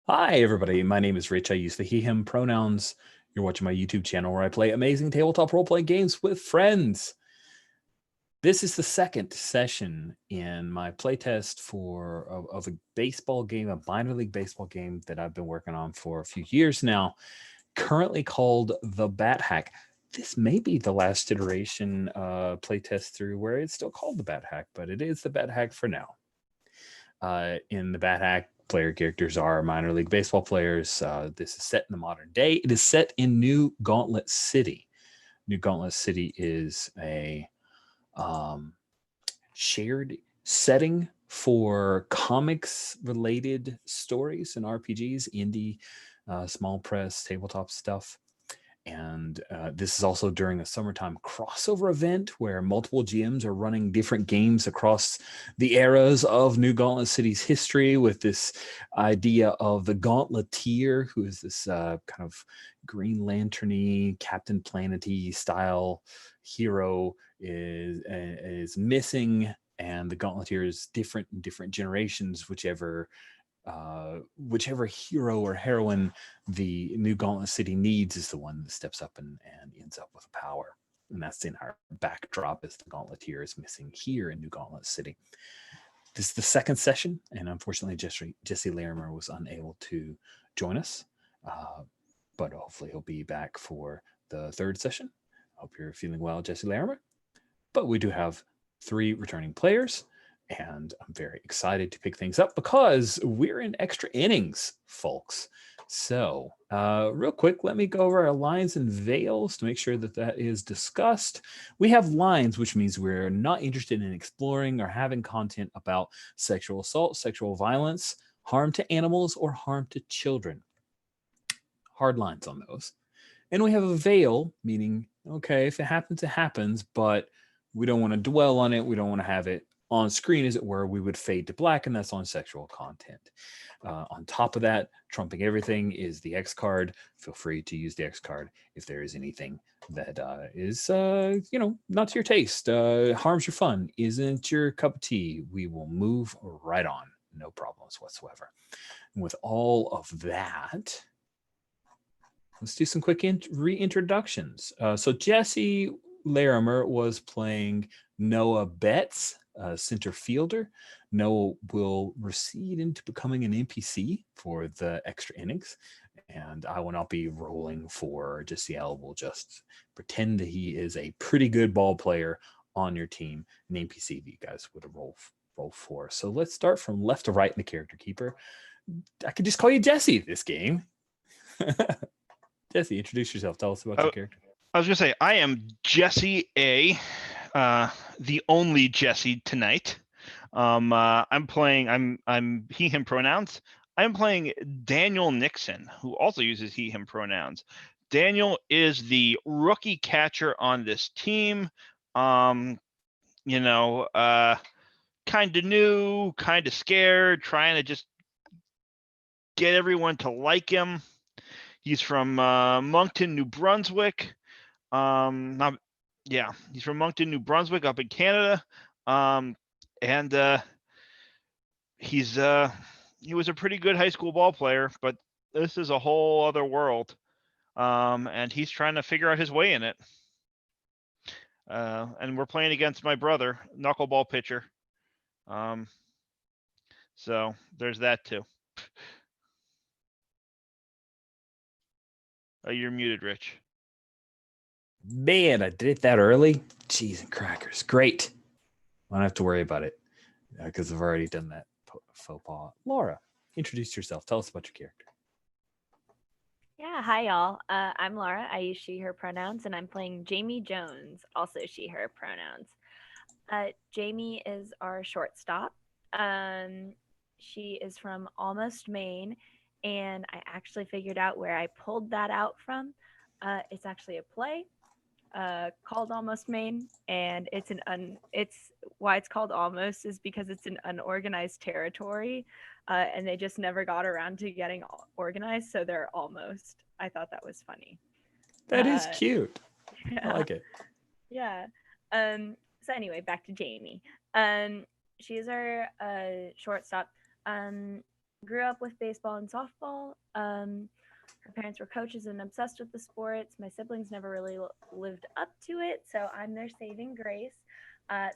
Hi, everybody. My name is Rich. I use the he, him pronouns. You're watching my YouTube channel where I play amazing tabletop role-playing games with friends. This is the second session in my playtest of a baseball game, a minor league baseball game that I've been working on for a few years now, currently called the Bat Hack. This may be the last iteration playtest through where it's still called the Bat Hack, but it is the Bat Hack for now. In the Bat Hack, player characters are minor league baseball players. This is set in the modern day. It is set in New Gauntlet City. New Gauntlet City is a shared setting for comics related stories and RPGs, indie, small press, tabletop stuff. And this is also during a summertime crossover event where multiple GMs are running different games across the eras of New Gauntlet City's history, with this idea of the Gauntleteer, who is this kind of Green Lantern-y, Captain Planet-y style hero, is missing, and the Gauntleteer is different in different generations, whichever hero or heroine the New Gauntlet City needs is the one that steps up and ends up with power. And that's in our backdrop, as the Gauntleteer is missing here in New Gauntlet City. This is the second session, and unfortunately Jesse Larimer was unable to join us, but hopefully he'll be back for the third session. Hope you're feeling well, Jesse Larimer. But we do have 3 returning players, and I'm very excited to pick things up because we're in extra innings, folks. So real quick, let me go over our lines and veils to make sure that that is discussed. We have lines, which means we're not interested in exploring or having content about sexual assault, sexual violence, harm to animals, or harm to children. Hard lines on those. And we have a veil, meaning, okay, if it happens, it happens, but we don't want to dwell on it. We don't want to have it on screen, as it were. We would fade to black, and that's on sexual content. On top of that, trumping everything is the X card. Feel free to use the X card if there is anything that is, not to your taste, harms your fun, isn't your cup of tea. We will move right on. No problems whatsoever. And with all of that, let's do some quick reintroductions. So Jesse Larimer was playing Noah Betts, center fielder. Noah will recede into becoming an NPC for the extra innings, and I will not be rolling for Jesse L. Will just pretend that he is a pretty good ball player on your team, an NPC that you guys would roll for. So let's start from left to right in the character keeper. I could just call you Jesse this game. Jesse, introduce yourself. Tell us about your character. I was gonna say I am Jesse A, the only Jesse tonight. I'm playing. I'm he him pronouns. I'm playing Daniel Nixon, who also uses he him pronouns. Daniel is the rookie catcher on this team. Kind of new, kind of scared, trying to just get everyone to like him. He's from Moncton, New Brunswick. He's from Moncton, New Brunswick, up in Canada. He was a pretty good high school ball player, but this is a whole other world. And he's trying to figure out his way in it. And we're playing against my brother, knuckleball pitcher. So there's that too. You're muted, Rich. Man, I did it that early. Cheese and crackers. Great. I don't have to worry about it because I've already done that faux pas. Laura, introduce yourself. Tell us about your character. Yeah, hi y'all. I'm Laura. I use she, her pronouns, and I'm playing Jamie Jones, also she, her pronouns. Jamie is our shortstop. She is from Almost, Maine, and I actually figured out where I pulled that out from. It's actually a play called Almost, Maine, and it's why it's called Almost is because it's an unorganized territory, and they just never got around to getting organized, so they're almost. I thought that was funny. That is cute. Yeah. I like it. Yeah. So anyway, back to Jamie. She is our shortstop. grew up with baseball and softball. Her parents were coaches and obsessed with the sports. My siblings never really lived up to it, so I'm their saving grace.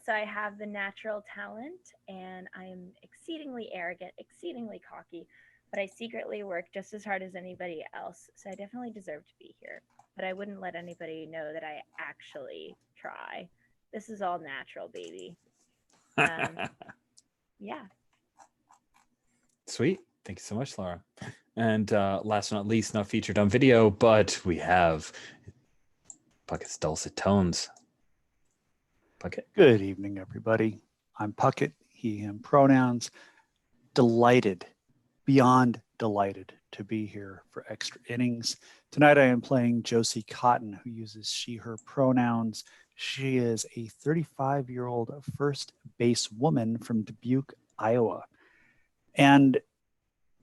So I have the natural talent, and I am exceedingly arrogant, exceedingly cocky, but I secretly work just as hard as anybody else. So I definitely deserve to be here. But I wouldn't let anybody know that I actually try. This is all natural, baby. Yeah. Sweet. Thank you so much, Laura. And last but not least, not featured on video, but we have Pucket's dulcet tones. Puckett. Good evening, everybody. I'm Puckett, he, him pronouns. Delighted, beyond delighted to be here for Extra Innings. Tonight I am playing Josie Cotton, who uses she, her pronouns. She is a 35-year-old first base woman from Dubuque, Iowa. And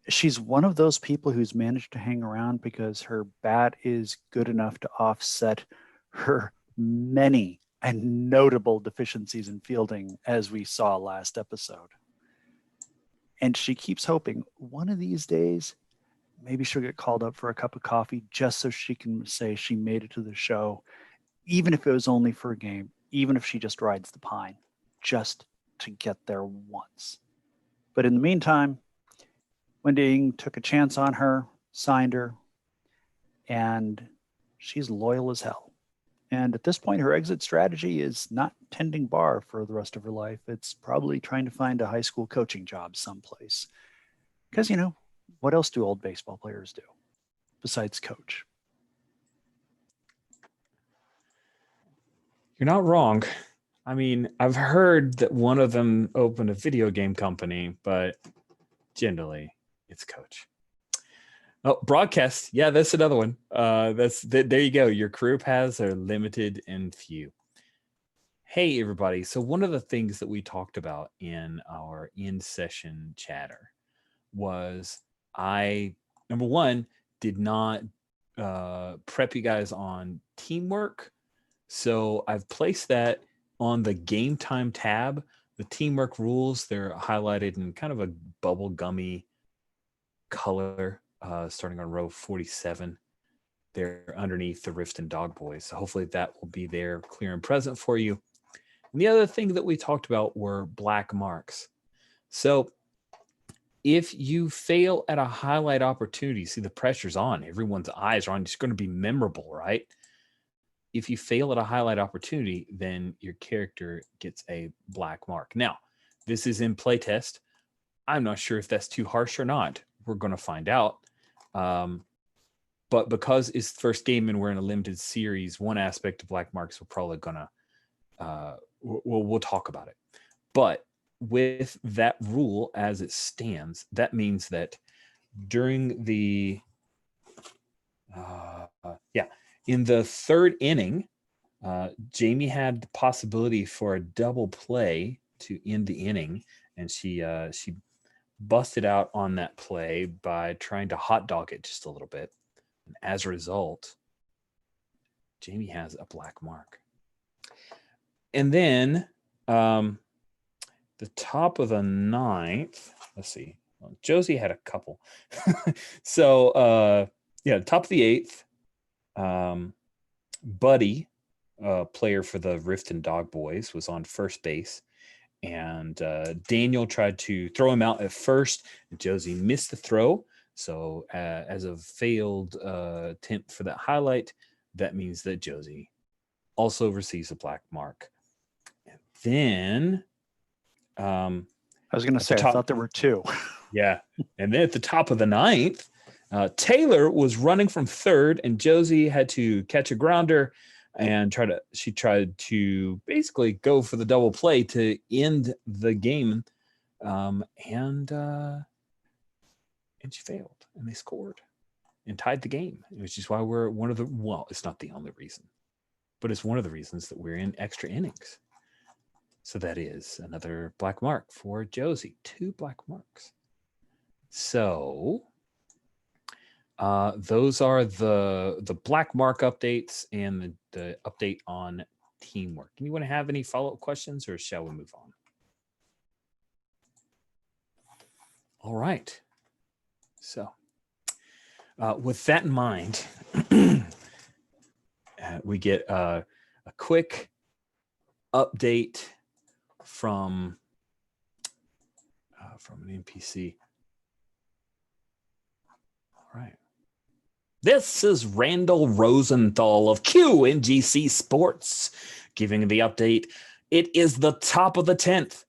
she's one of those people who's managed to hang around because her bat is good enough to offset her many and notable deficiencies in fielding, as we saw last episode. And she keeps hoping one of these days, maybe she'll get called up for a cup of coffee just so she can say she made it to the show, even if it was only for a game, even if she just rides the pine, just to get there once. But in the meantime, Wendy Ng took a chance on her, signed her, and she's loyal as hell. And at this point, her exit strategy is not tending bar for the rest of her life. It's probably trying to find a high school coaching job someplace. Because, you know, what else do old baseball players do besides coach? You're not wrong. I mean, I've heard that one of them opened a video game company, but generally it's coach. Oh, broadcast. Yeah, that's another one. There you go. Your career paths are limited and few. Hey, everybody. So one of the things that we talked about in our in-session chatter was number one, did not prep you guys on teamwork. So I've placed that on the game time tab. The teamwork rules, they're highlighted in kind of a bubble gummy color. Starting on row 47. They're underneath the Rift and Dog Boys. So hopefully that will be there clear and present for you. And the other thing that we talked about were black marks. So if you fail at a highlight opportunity, see the pressure's on, everyone's eyes are on, it's going to be memorable, right? If you fail at a highlight opportunity, then your character gets a black mark. Now, this is in playtest. I'm not sure if that's too harsh or not. We're going to find out. But because it's the first game and we're in a limited series, one aspect of black marks we're probably gonna we'll talk about it. But with that rule as it stands, that means that during the in the third inning, Jamie had the possibility for a double play to end the inning, and she busted out on that play by trying to hot dog it just a little bit. And as a result, Jamie has a black mark. And then the top of the ninth, let's see, well, Josie had a couple. So top of the eighth, Buddy, player for the Rift and Dog Boys, was on first base. And Daniel tried to throw him out at first. And Josie missed the throw. So as a failed attempt for that highlight, that means that Josie also receives a black mark. And then I was going to say, I thought there were two. Yeah. And then at the top of the ninth, Taylor was running from third, and Josie had to catch a grounder and she tried to basically go for the double play to end the game. And she failed, and they scored and tied the game, which is why we're it's not the only reason, but it's one of the reasons that we're in extra innings. So that is another black mark for Josie, 2 black marks. So those are the black mark updates and the update on teamwork. Anyone have any follow-up questions, or shall we move on? All right. So, with that in mind, we get a quick update from an NPC. All right. This is Randall Rosenthal of QNGC Sports giving the update. It is the top of the 10th,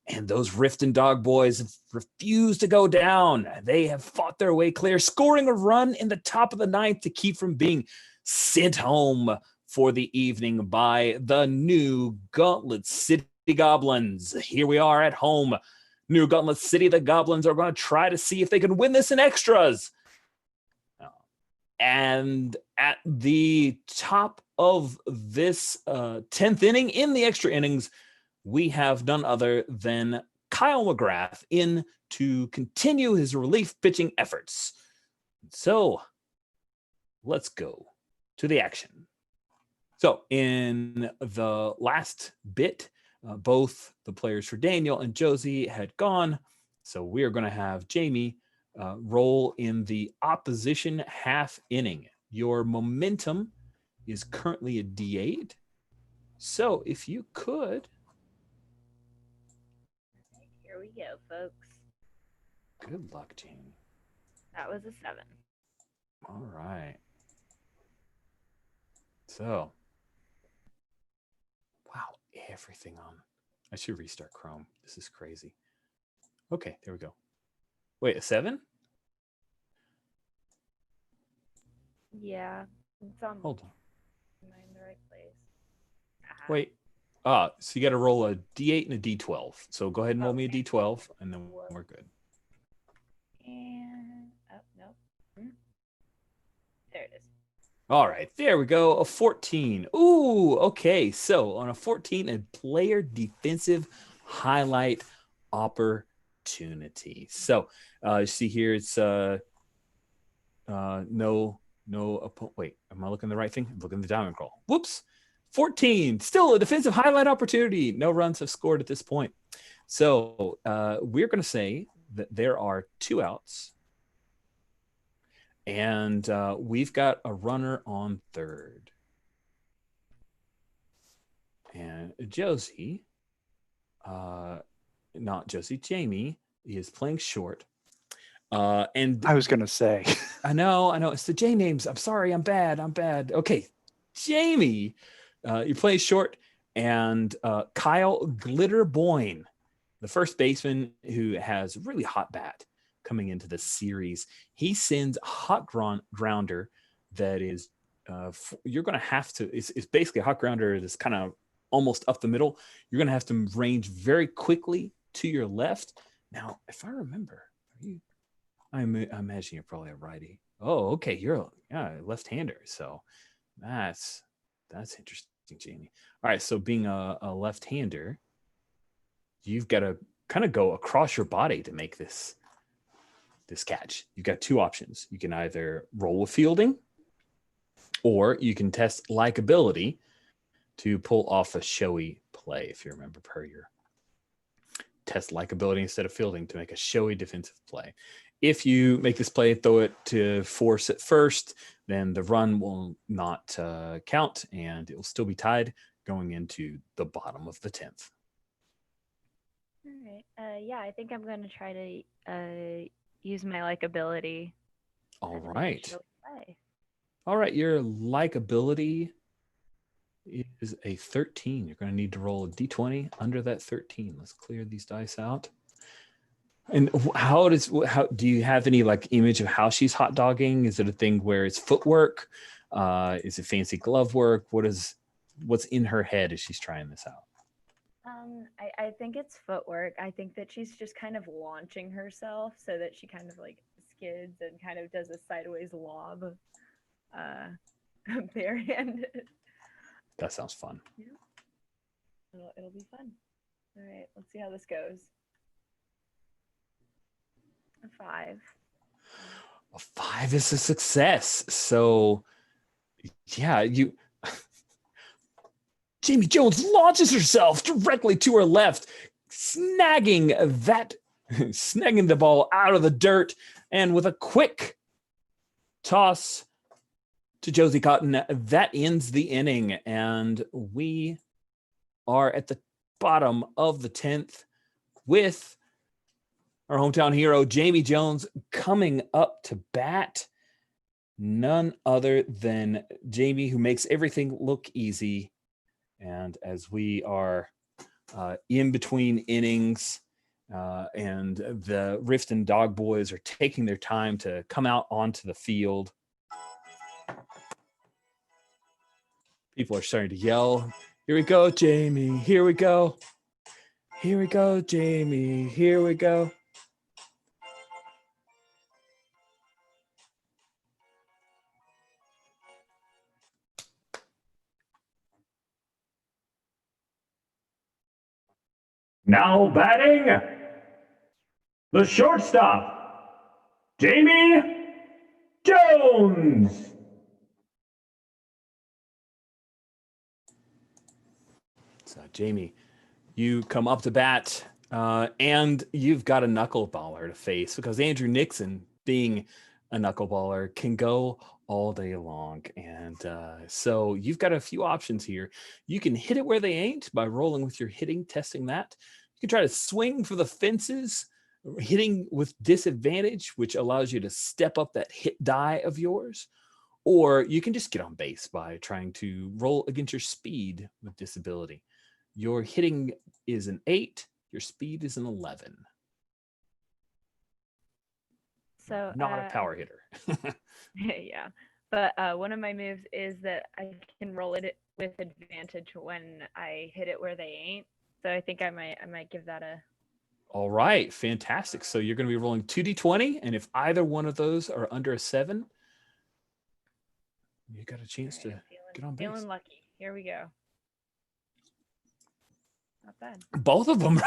and those Riften Dog boys have refused to go down. They have fought their way clear, scoring a run in the top of the 9th to keep from being sent home for the evening by the new Gauntlet City Goblins. Here we are at home. New Gauntlet City, the Goblins are going to try to see if they can win this in extras. And at the top of this 10th inning, in the extra innings, we have none other than Kyle McGrath in to continue his relief pitching efforts. So let's go to the action. So in the last bit, both the players for Daniel and Josie had gone. So we are going to have Jamie roll in the opposition half inning. Your momentum is currently a D8. So if you could. Here we go, folks. Good luck, Jamie. That was a 7. All right. So. Wow, everything on. I should restart Chrome. This is crazy. Okay, there we go. Wait, a 7? Yeah, it's on. Hold on. Am I in the right place? Wait. So you got to roll a D8 and a D12. So go ahead and roll me a D12, and then we're good. And no. There it is. All right, there we go. A 14. Ooh, okay. So on a 14, a player defensive highlight opportunity. So you see here, it's no. Wait, am I looking at the right thing? I'm looking at the diamond crawl. Whoops. 14. Still a defensive highlight opportunity. No runs have scored at this point. So we're going to say that there are 2 outs. And we've got a runner on third. And Josie, not Josie, Jamie is playing short. And I was going to say. I know. It's the J names. I'm sorry. I'm bad. Okay. Jamie, you're playing short. And Kyle Glitter Boyne, the first baseman who has a really hot bat coming into the series, he sends a hot grounder that is, you're going to have to, it's basically a hot grounder that's kind of almost up the middle. You're going to have to range very quickly to your left. Now, if I remember, I imagine you're probably a righty. Oh, okay. You're a left-hander. So that's interesting, Jamie. All right. So being a left-hander, you've got to kind of go across your body to make this catch. You've got 2 options. You can either roll with fielding, or you can test likability to pull off a showy play. If you remember, per your test likability instead of fielding to make a showy defensive play. If you make this play, throw it to force at first, then the run will not count, and it will still be tied going into the bottom of the 10th. All right. Yeah, I think I'm going to try to use my likability. All right. All right. Your likability is a 13. You're going to need to roll a D20 under that 13. Let's clear these dice out. And how do you have any image of how she's hot dogging? Is it a thing where it's footwork? Is it fancy glove work? What's in her head as she's trying this out? I think it's footwork. I think that she's just kind of launching herself so that she kind of skids and kind of does a sideways lob, barehanded. That sounds fun. Yeah. It'll be fun. All right, let's see how this goes. A 5. A 5 is a success. So, yeah, Jamie Jones launches herself directly to her left, snagging the ball out of the dirt And with a quick toss to Josie Cotton, that ends the inning. And we are at the bottom of the 10th with our hometown hero, Jamie Jones, coming up to bat. None other than Jamie, who makes everything look easy. And as we are in between innings, and the Riften Dog Boys are taking their time to come out onto the field, people are starting to yell, "Here we go, Jamie. Here we go. Here we go, Jamie. Here we go." Now batting, the shortstop, Jamie Jones. So, Jamie, you come up to bat, and you've got a knuckleballer to face, because Andrew Nixon, being a knuckleballer, can go all day long. And so you've got a few options here. You can hit it where they ain't by rolling with your hitting, testing that. You can try to swing for the fences, hitting with disadvantage, which allows you to step up that hit die of yours. Or you can just get on base by trying to roll against your speed with disability. Your hitting is an 8, your speed is an 11. So not a power hitter. yeah, but one of my moves is that I can roll it with advantage when I hit it where they ain't. So I think I might give that a. All right, fantastic. So you're going to be rolling 2d20, and if either one of those are under a 7, you got a chance to get on base. Feeling lucky. Here we go. Not bad. Both of them.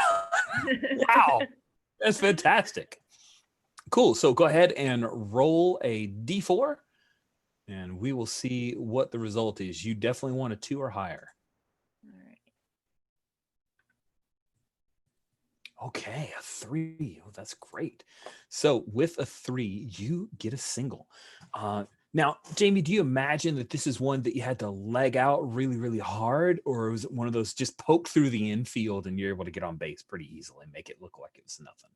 Wow, that's fantastic. Cool. So go ahead and roll a d4, and we will see what the result is. You definitely want a 2 or higher. All right. Okay, a 3. Oh, that's great. So with a 3, you get a single. Now, Jamie, do you imagine that this is one that you had to leg out really, really hard, or was it one of those just poke through the infield and you're able to get on base pretty easily and make it look like it was nothing?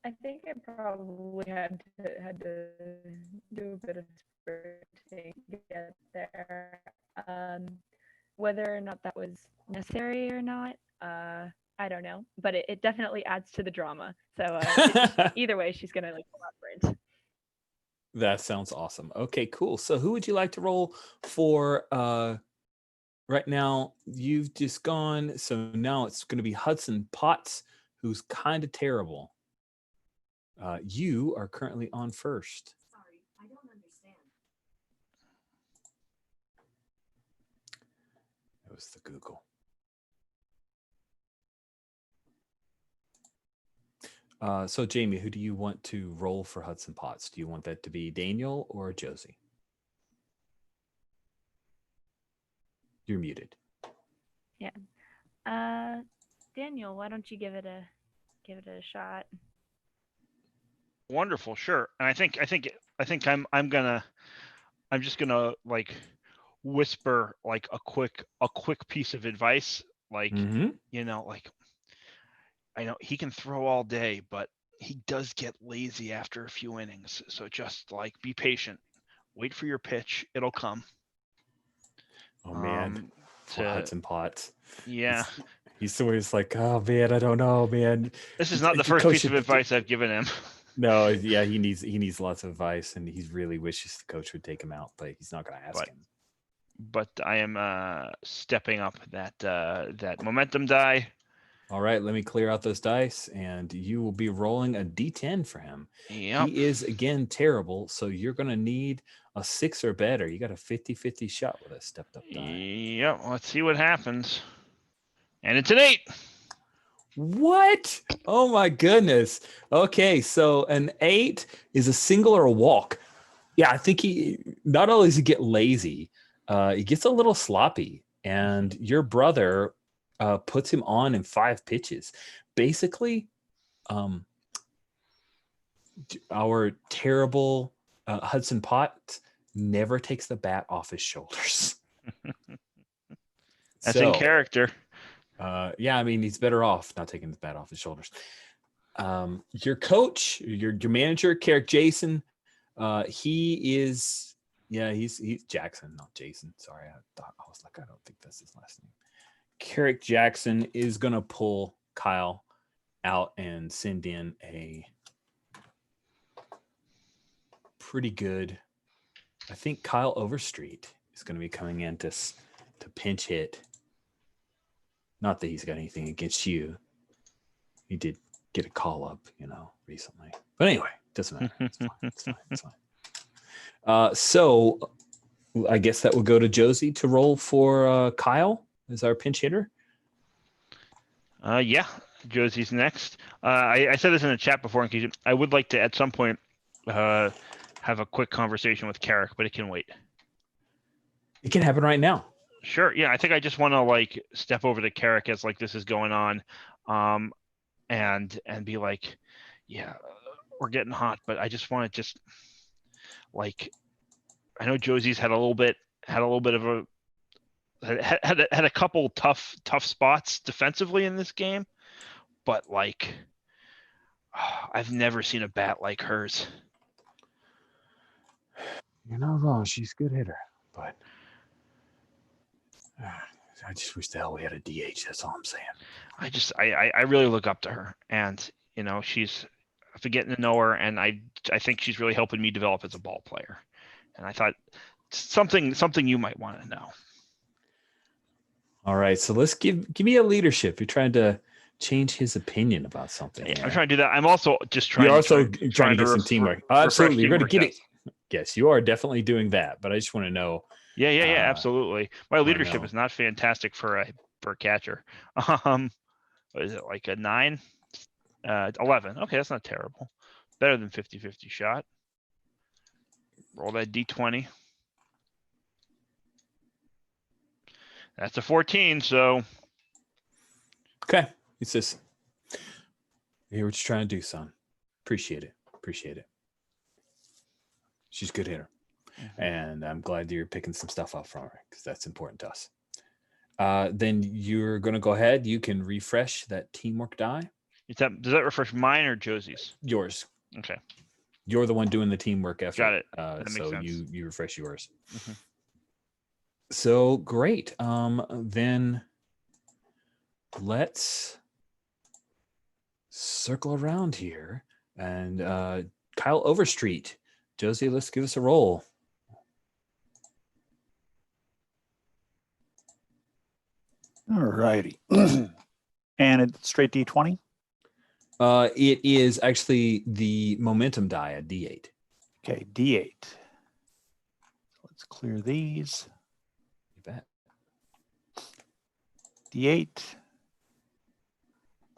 I think I probably had to do a bit of sprinting to get there. Whether or not that was necessary or not, I don't know. But it definitely adds to the drama. So either way, she's gonna pull out sprint. That sounds awesome. Okay, cool. So who would you like to roll for? Right now, you've just gone. So now it's going to be Hudson Potts, who's kind of terrible. You are currently on first. Sorry, I don't understand. That was the Google. So Jamie, who do you want to roll for Hudson Potts? Do you want that to be Daniel or Josie? You're muted. Yeah. Daniel, why don't you give it a shot? Wonderful, sure. And I think I'm just gonna whisper a quick piece of advice, I know he can throw all day, but he does get lazy after a few innings. So just be patient, wait for your pitch, it'll come. Oh man, Hudson Potts. Yeah, he's always like, oh man, I don't know, man. This is not the first piece of advice I've given him. No, yeah, he needs lots of advice, and he really wishes the coach would take him out, but he's not going to ask him. But I am stepping up that momentum die. All right, let me clear out those dice, and you will be rolling a d10 for him. Yep. He is, again, terrible, so you're going to need a 6 or better. You got a 50-50 shot with a stepped-up die. Yep, let's see what happens. And it's an 8. What? Oh, my goodness. Okay, so an 8 is a single or a walk. Yeah, I think he not only does he get lazy, he gets a little sloppy, and your brother puts him on in 5 pitches. Basically, our terrible Hudson Potts never takes the bat off his shoulders. That's in character. Yeah, I mean, he's better off not taking the bat off his shoulders. Your coach, your manager, Carrick Jason, he's Jackson, not Jason. Sorry, I was like, I don't think that's his last name. Carrick Jackson is gonna pull Kyle out and send in a pretty good. I think Kyle Overstreet is going to be coming in to pinch hit. Not that he's got anything against you. He did get a call up, recently. But anyway, doesn't matter. It's fine. It's fine. It's fine. So I guess that will go to Josie to roll for Kyle as our pinch hitter. Yeah, Josie's next. I said this in the chat before. In case I would like to at some point have a quick conversation with Carrick, but it can wait. It can happen right now. Sure. Yeah, I think I just want to step over to Carrick as this is going on, and be like, yeah, we're getting hot, but I just want to I know Josie's had a little bit of had a couple tough spots defensively in this game, but I've never seen a bat like hers. You're not wrong. She's a good hitter, but I just wish the hell we had a DH. That's all I'm saying. I really look up to her, and she's getting to know her, and I think she's really helping me develop as a ball player. And I thought something you might want to know. All right, so let's give me a leadership. You're trying to change his opinion about something. Yeah, I'm trying to do that. I'm also just trying. You're also trying to get some teamwork. Absolutely, you're going to get it. Yes, you are definitely doing that. But I just want to know. Yeah, absolutely. My leadership is not fantastic for a catcher. What is it, like a 9? 11. Okay, that's not terrible. Better than 50-50 shot. Roll that D20. That's a 14, so. Okay. It's just, you hear what you're trying to do, son. Appreciate it. She's a good hitter. Mm-hmm. And I'm glad you're picking some stuff up from her because that's important to us. Then you're going to go ahead. You can refresh that teamwork die. Does that refresh mine or Josie's? Yours. Okay. You're the one doing the teamwork effort. Got it. That makes so sense. you refresh yours. Mm-hmm. So great. Then let's circle around here and Kyle Overstreet. Josie, let's give us a roll. All righty. And it's straight D20? It is actually the momentum die at D8. Okay, D8. Let's clear these. You bet. D8.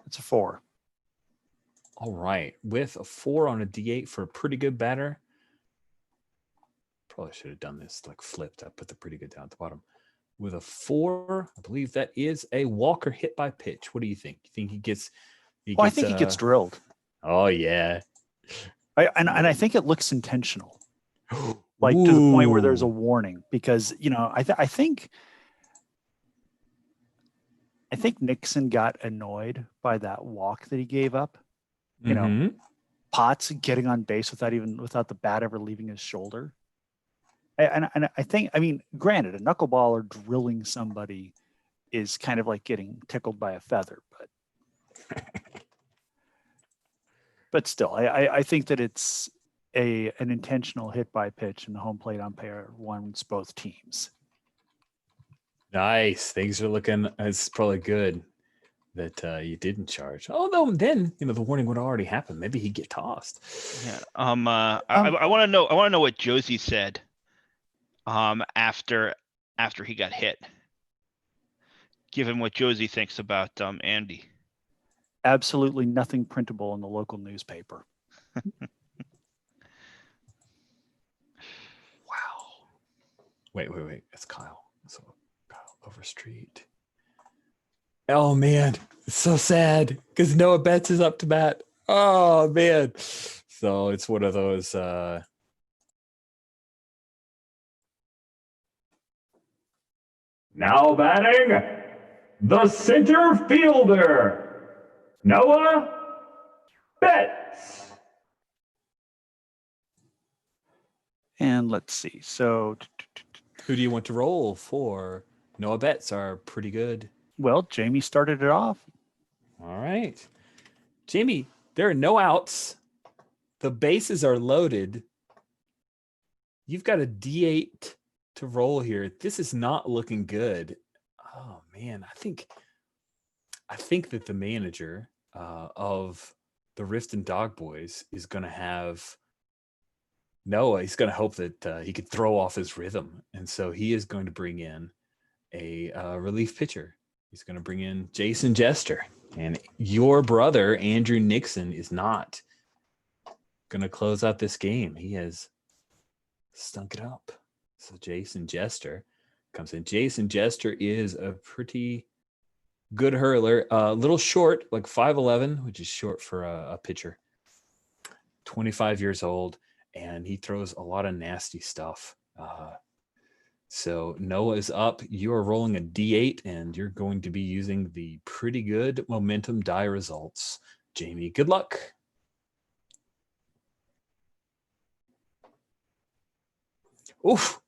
That's a 4. All right. With a 4 on a D8 for a pretty good batter. Probably should have done this flipped. I put the pretty good down at the bottom. With a 4, I believe that is a walker hit by pitch. What do you think? You think he gets? I think he gets drilled. Oh yeah. I think it looks intentional, to the point where there's a warning because I think Nixon got annoyed by that walk that he gave up. Potts getting on base without the bat ever leaving his shoulder. And I think, granted, a knuckleballer drilling somebody is kind of like getting tickled by a feather, but still, I think that it's an intentional hit by pitch, and the home plate umpire wants both teams. Nice. Things are looking. It's probably good that you didn't charge. Although then the warning would already happen. Maybe he'd get tossed. Yeah. I want to know. I want to know what Josie said. After he got hit. Given what Josie thinks about Andy. Absolutely nothing printable in the local newspaper. Wow. Wait. It's Kyle. So Kyle Overstreet. Oh man, it's so sad because Noah Betts is up to bat. Oh man. So it's one of those Now batting, the center fielder, Noah Betts. And let's see. So, who do you want to roll for? Noah Betts are pretty good. well, Jamie started it off. All right. Jamie, there are no outs. The bases are loaded. You've got a D8 to roll here. This is not looking good. Oh man, I think that the manager of the Rift and Dog Boys is going to have Noah. He's going to hope that he could throw off his rhythm, and so he is going to bring in a relief pitcher. He's going to bring in Jason Jester, and your brother Andrew Nixon is not going to close out this game. He has stunk it up. So Jason Jester comes in. Jason Jester is a pretty good hurler. A little short, like 5'11", which is short for a pitcher. 25 years old, and he throws a lot of nasty stuff. So Noah is up. You are rolling a D8, and you're going to be using the pretty good momentum die results. Jamie, good luck. Oof,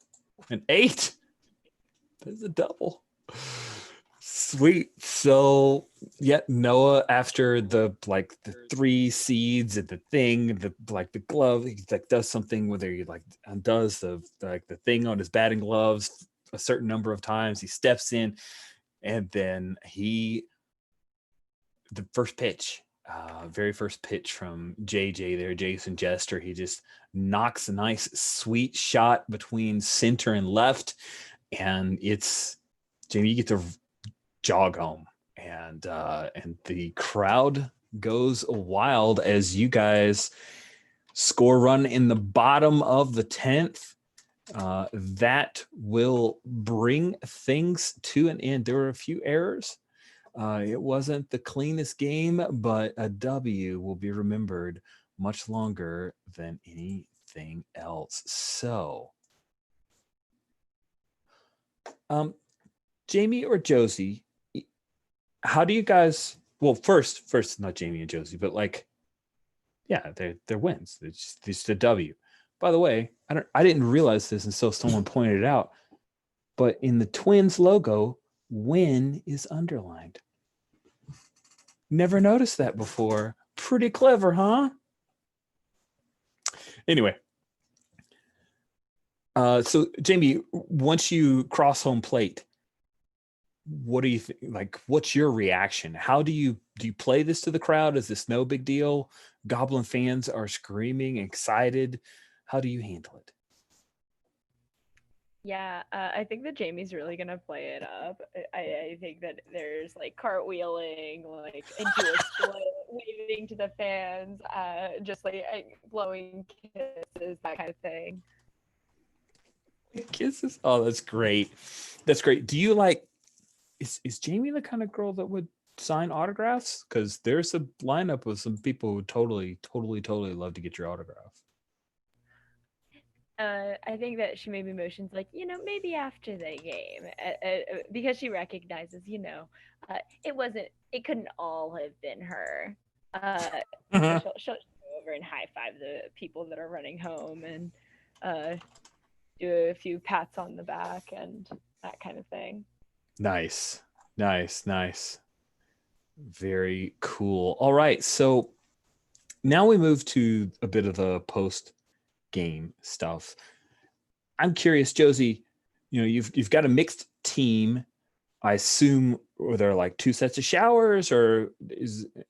an 8. That's a double. Sweet. So yet Noah, after the 3 seeds and the thing, the glove, he does something where he undoes the thing on his batting gloves a certain number of times. He steps in, and then the first pitch, very first pitch from JJ there, Jason Jester, he just knocks a nice sweet shot between center and left, and it's Jamie, you get to jog home, and the crowd goes wild as you guys score a run in the bottom of the 10th. That will bring things to an end. There were a few errors. It wasn't the cleanest game, but a W will be remembered much longer than anything else. So, Jamie or Josie, how do you guys? Well, first, not Jamie and Josie, but they're wins. It's just a W. By the way, I didn't realize this until someone pointed it out, but in the Twins logo, win is underlined. Never noticed that before. Pretty clever, huh? Anyway, so Jamie, once you cross home plate, what do you think? What's your reaction? How do you play this to the crowd? Is this no big deal? Goblin fans are screaming, excited. How do you handle it? Yeah, I think that Jamie's really gonna play it up. I think that there's cartwheeling, into a split, waving to the fans, just blowing kisses, that kind of thing. Kisses? Oh, that's great. That's great. Do you is Jamie the kind of girl that would sign autographs? Because there's a lineup of some people who totally love to get your autograph. I think that she maybe motions maybe after the game, because she recognizes, it couldn't all have been her. She'll go over and high five the people that are running home, and do a few pats on the back and that kind of thing. Nice. Very cool. All right, so now we move to a bit of the post game stuff. I'm curious, Josie, you've got a mixed team. I assume are there 2 sets of showers, or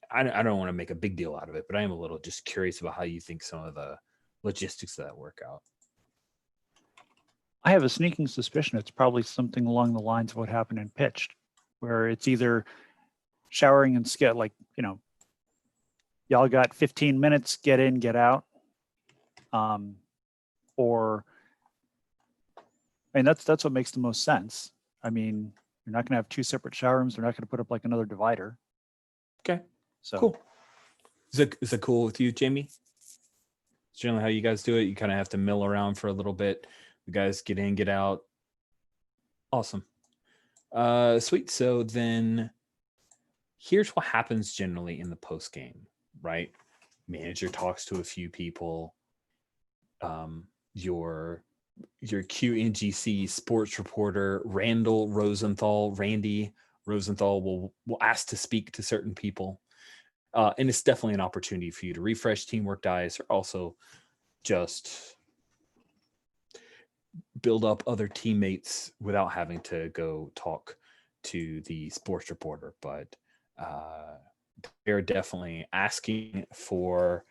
I don't want to make a big deal out of it, but I am a little just curious about how you think some of the logistics of that work out. I have a sneaking suspicion it's probably something along the lines of what happened in Pitched, where it's either showering and skit, y'all got 15 minutes, get in, get out. Or, that's what makes the most sense. I mean, You're not going to have 2 separate shower rooms. They're not going to put up like another divider. Okay, So cool. Is that cool with you, Jamie? It's generally how you guys do it. You kind of have to mill around for a little bit. You guys get in, get out. Awesome. Sweet. So then here's what happens generally in the post game, right? Manager talks to a few people. Your QNGC sports reporter, Randy Rosenthal will ask to speak to certain people. And it's definitely an opportunity for you to refresh teamwork dice, or also just build up other teammates without having to go talk to the sports reporter. But they're definitely asking for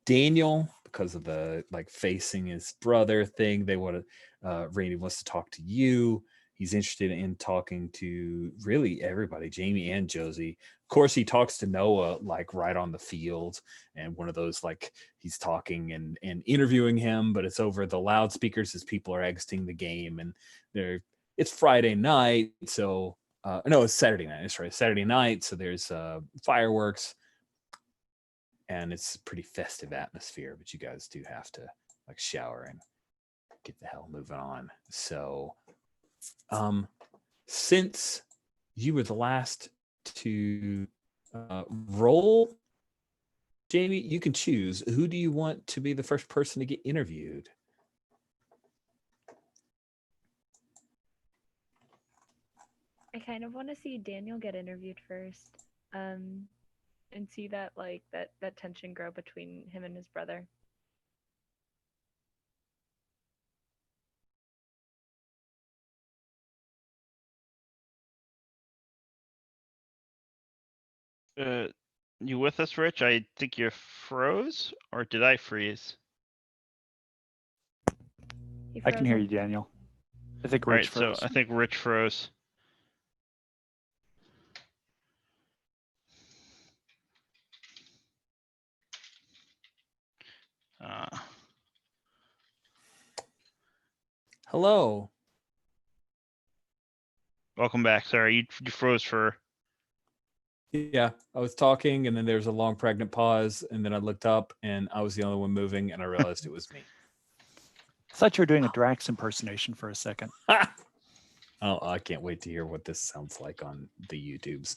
Daniel because of the like facing his brother thing. They want to Randy wants to talk to you. He's interested in talking to really everybody, Jamie and Josie. Of course, he talks to Noah like right on the field, and one of those like he's talking and interviewing him, but it's over the loudspeakers as people are exiting the game. And it's Friday night, so no, it's Saturday night. That's right, Saturday night. So there's fireworks, and it's a pretty festive atmosphere. But you guys do have to like shower and get the hell moving on. So. Since you were the last to roll, Jamie, you can choose. Who do you want to be the first person to get interviewed? I kind of want to see Daniel get interviewed first, and see that like that tension grow between him and his brother. You with us, Rich? I think you froze, or did I freeze? I can hear you, Daniel. I think All Rich right, froze. so I think Rich froze. Hello. Welcome back. Sorry, you froze for. Yeah, I was talking, and then there was a long pregnant pause, and then I looked up, and I was the only one moving, and I realized it was me. I thought you were doing a Drax impersonation for a second. Oh, I can't wait to hear what this sounds like on the YouTubes.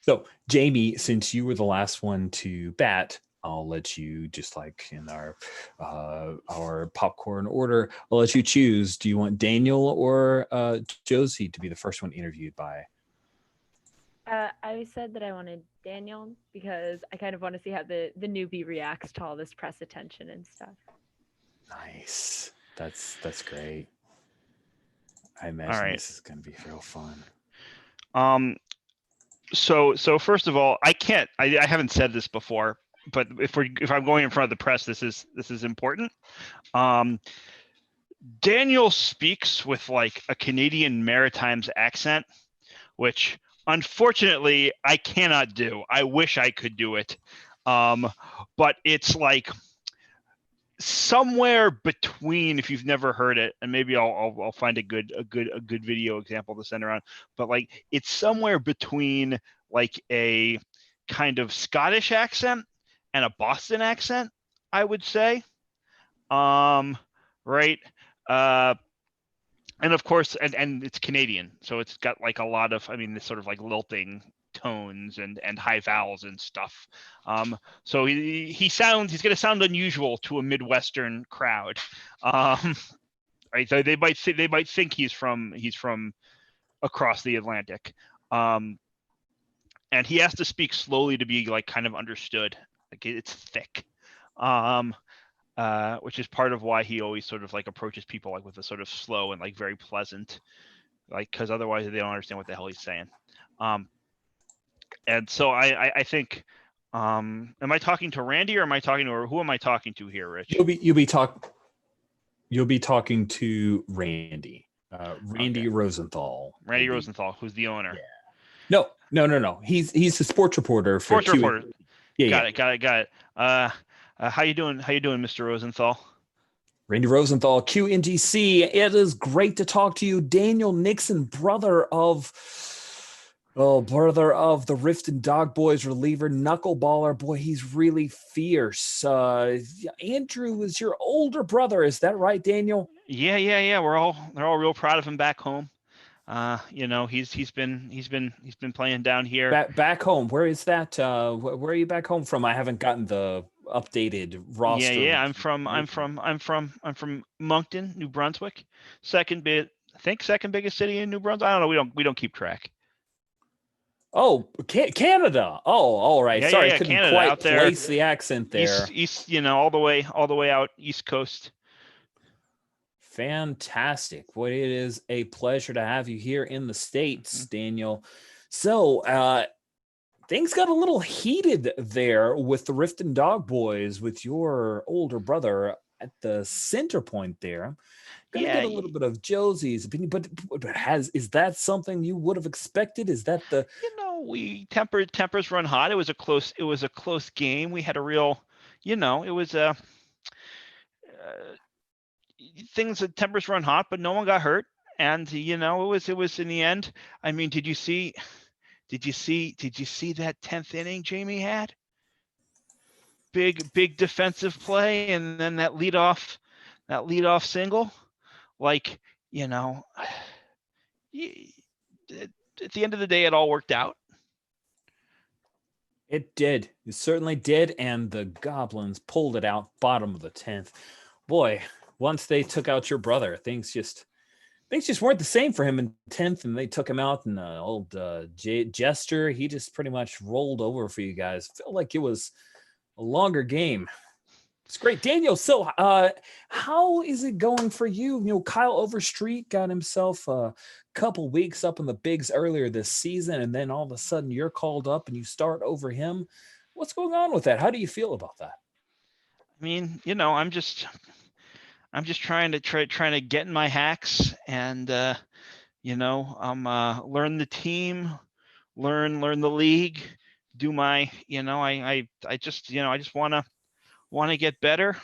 So, Jamie, since you were the last one to bat, I'll let you, just like in our popcorn order, I'll let you choose. Do you want Daniel or Josie to be the first one interviewed by? I said that I wanted Daniel because I kind of want to see how the newbie reacts to all this press attention and stuff. Nice. That's great. I imagine this is going to be real fun. So first of all, I haven't said this before, but if I'm going in front of the press, this is important. Daniel speaks with like a Canadian Maritimes accent, which unfortunately I cannot do. I wish I could do it. But it's like somewhere between, if you've never heard it, and maybe I'll find a good video example to send around, but like it's somewhere between like a kind of Scottish accent and a Boston accent, I would say. Right. And of course, and it's Canadian, so it's got like a lot of, this sort of like lilting tones and high vowels and stuff. So he's going to sound unusual to a Midwestern crowd. Right? So they might think he's from across the Atlantic. And he has to speak slowly to be like kind of understood. Like it's thick. Which is part of why he always sort of like approaches people like with a sort of slow and like very pleasant, like, because otherwise they don't understand what the hell he's saying. And so I think, am I talking to Randy or who am I talking to here, Rich? You'll be talking to Randy. Randy Rosenthal. Randy Rosenthal, who's the owner. Yeah. No. He's the sports reporter for sports reporter. Yeah. Got it. How you doing, Mr. Rosenthal? Randy Rosenthal, QNGC. It is great to talk to you. Daniel Nixon, brother of the Rift and Dog Boys reliever, knuckleballer. Boy, he's really fierce. Andrew is your older brother. Is that right, Daniel? Yeah. They're all real proud of him back home. He's been playing down here. Back home. Where is that? Where are you back home from? I haven't gotten the updated roster. Yeah. I'm from Moncton, New Brunswick. Second biggest city in New Brunswick. I don't know. We don't keep track. Oh, Canada. Oh, all right. Sorry, yeah, I couldn't Canada, quite out there. place the accent there. East, all the way out East Coast. Fantastic. Boy, it is a pleasure to have you here in the States, Daniel. So, things got a little heated there with the Rift and Dog Boys with your older brother at the center point there. I'm gonna get a little bit of Josie's opinion, but is that something you would have expected? Is that the we tempers run hot. It was a close game. We had a real, it was a tempers run hot, but no one got hurt. And it was in the end. I mean, did you see that 10th inning Jamie had? Big defensive play, and then that leadoff single. Like, at the end of the day, it all worked out. It did. It certainly did. And the Goblins pulled it out bottom of the 10th. Boy, once they took out your brother, things just weren't the same for him in 10th, and they took him out, and old Jester, he just pretty much rolled over for you guys. Felt like it was a longer game. It's great. Daniel, so how is it going for you? Kyle Overstreet got himself a couple weeks up in the bigs earlier this season, and then all of a sudden you're called up and you start over him. What's going on with that? How do you feel about that? I mean, I'm just trying to get in my hacks and I'm learn the team, learn the league, do my I just want to get better.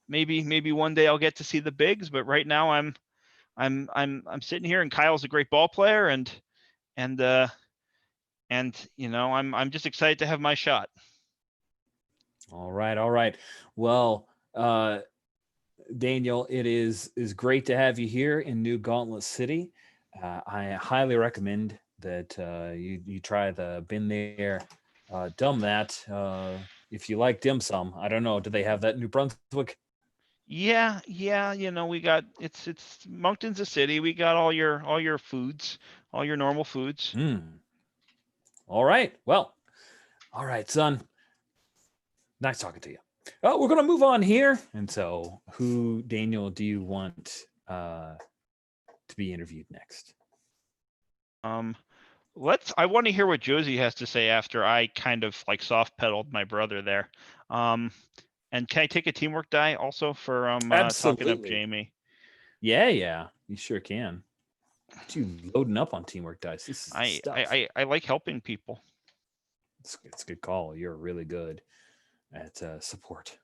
Maybe one day I'll get to see the bigs, but right now I'm sitting here, and Kyle's a great ball player, and I'm just excited to have my shot. All right. Well, Daniel, it is great to have you here in New Gauntlet City. I highly recommend that you try the been there, done that. If you like dim sum, I don't know, do they have that in New Brunswick? Yeah. We got it's Moncton's a city. We got all your foods, all your normal foods. All right. Well, all right, son. Nice talking to you. Oh, we're gonna move on here. And so, who, Daniel, do you want to be interviewed next? I want to hear what Josie has to say after I kind of like soft pedaled my brother there. And can I take a teamwork die also for talking up Jamie? Yeah, you sure can. What you loading up on teamwork dice? This is stuff. I like helping people. It's a good call. You're really good at support.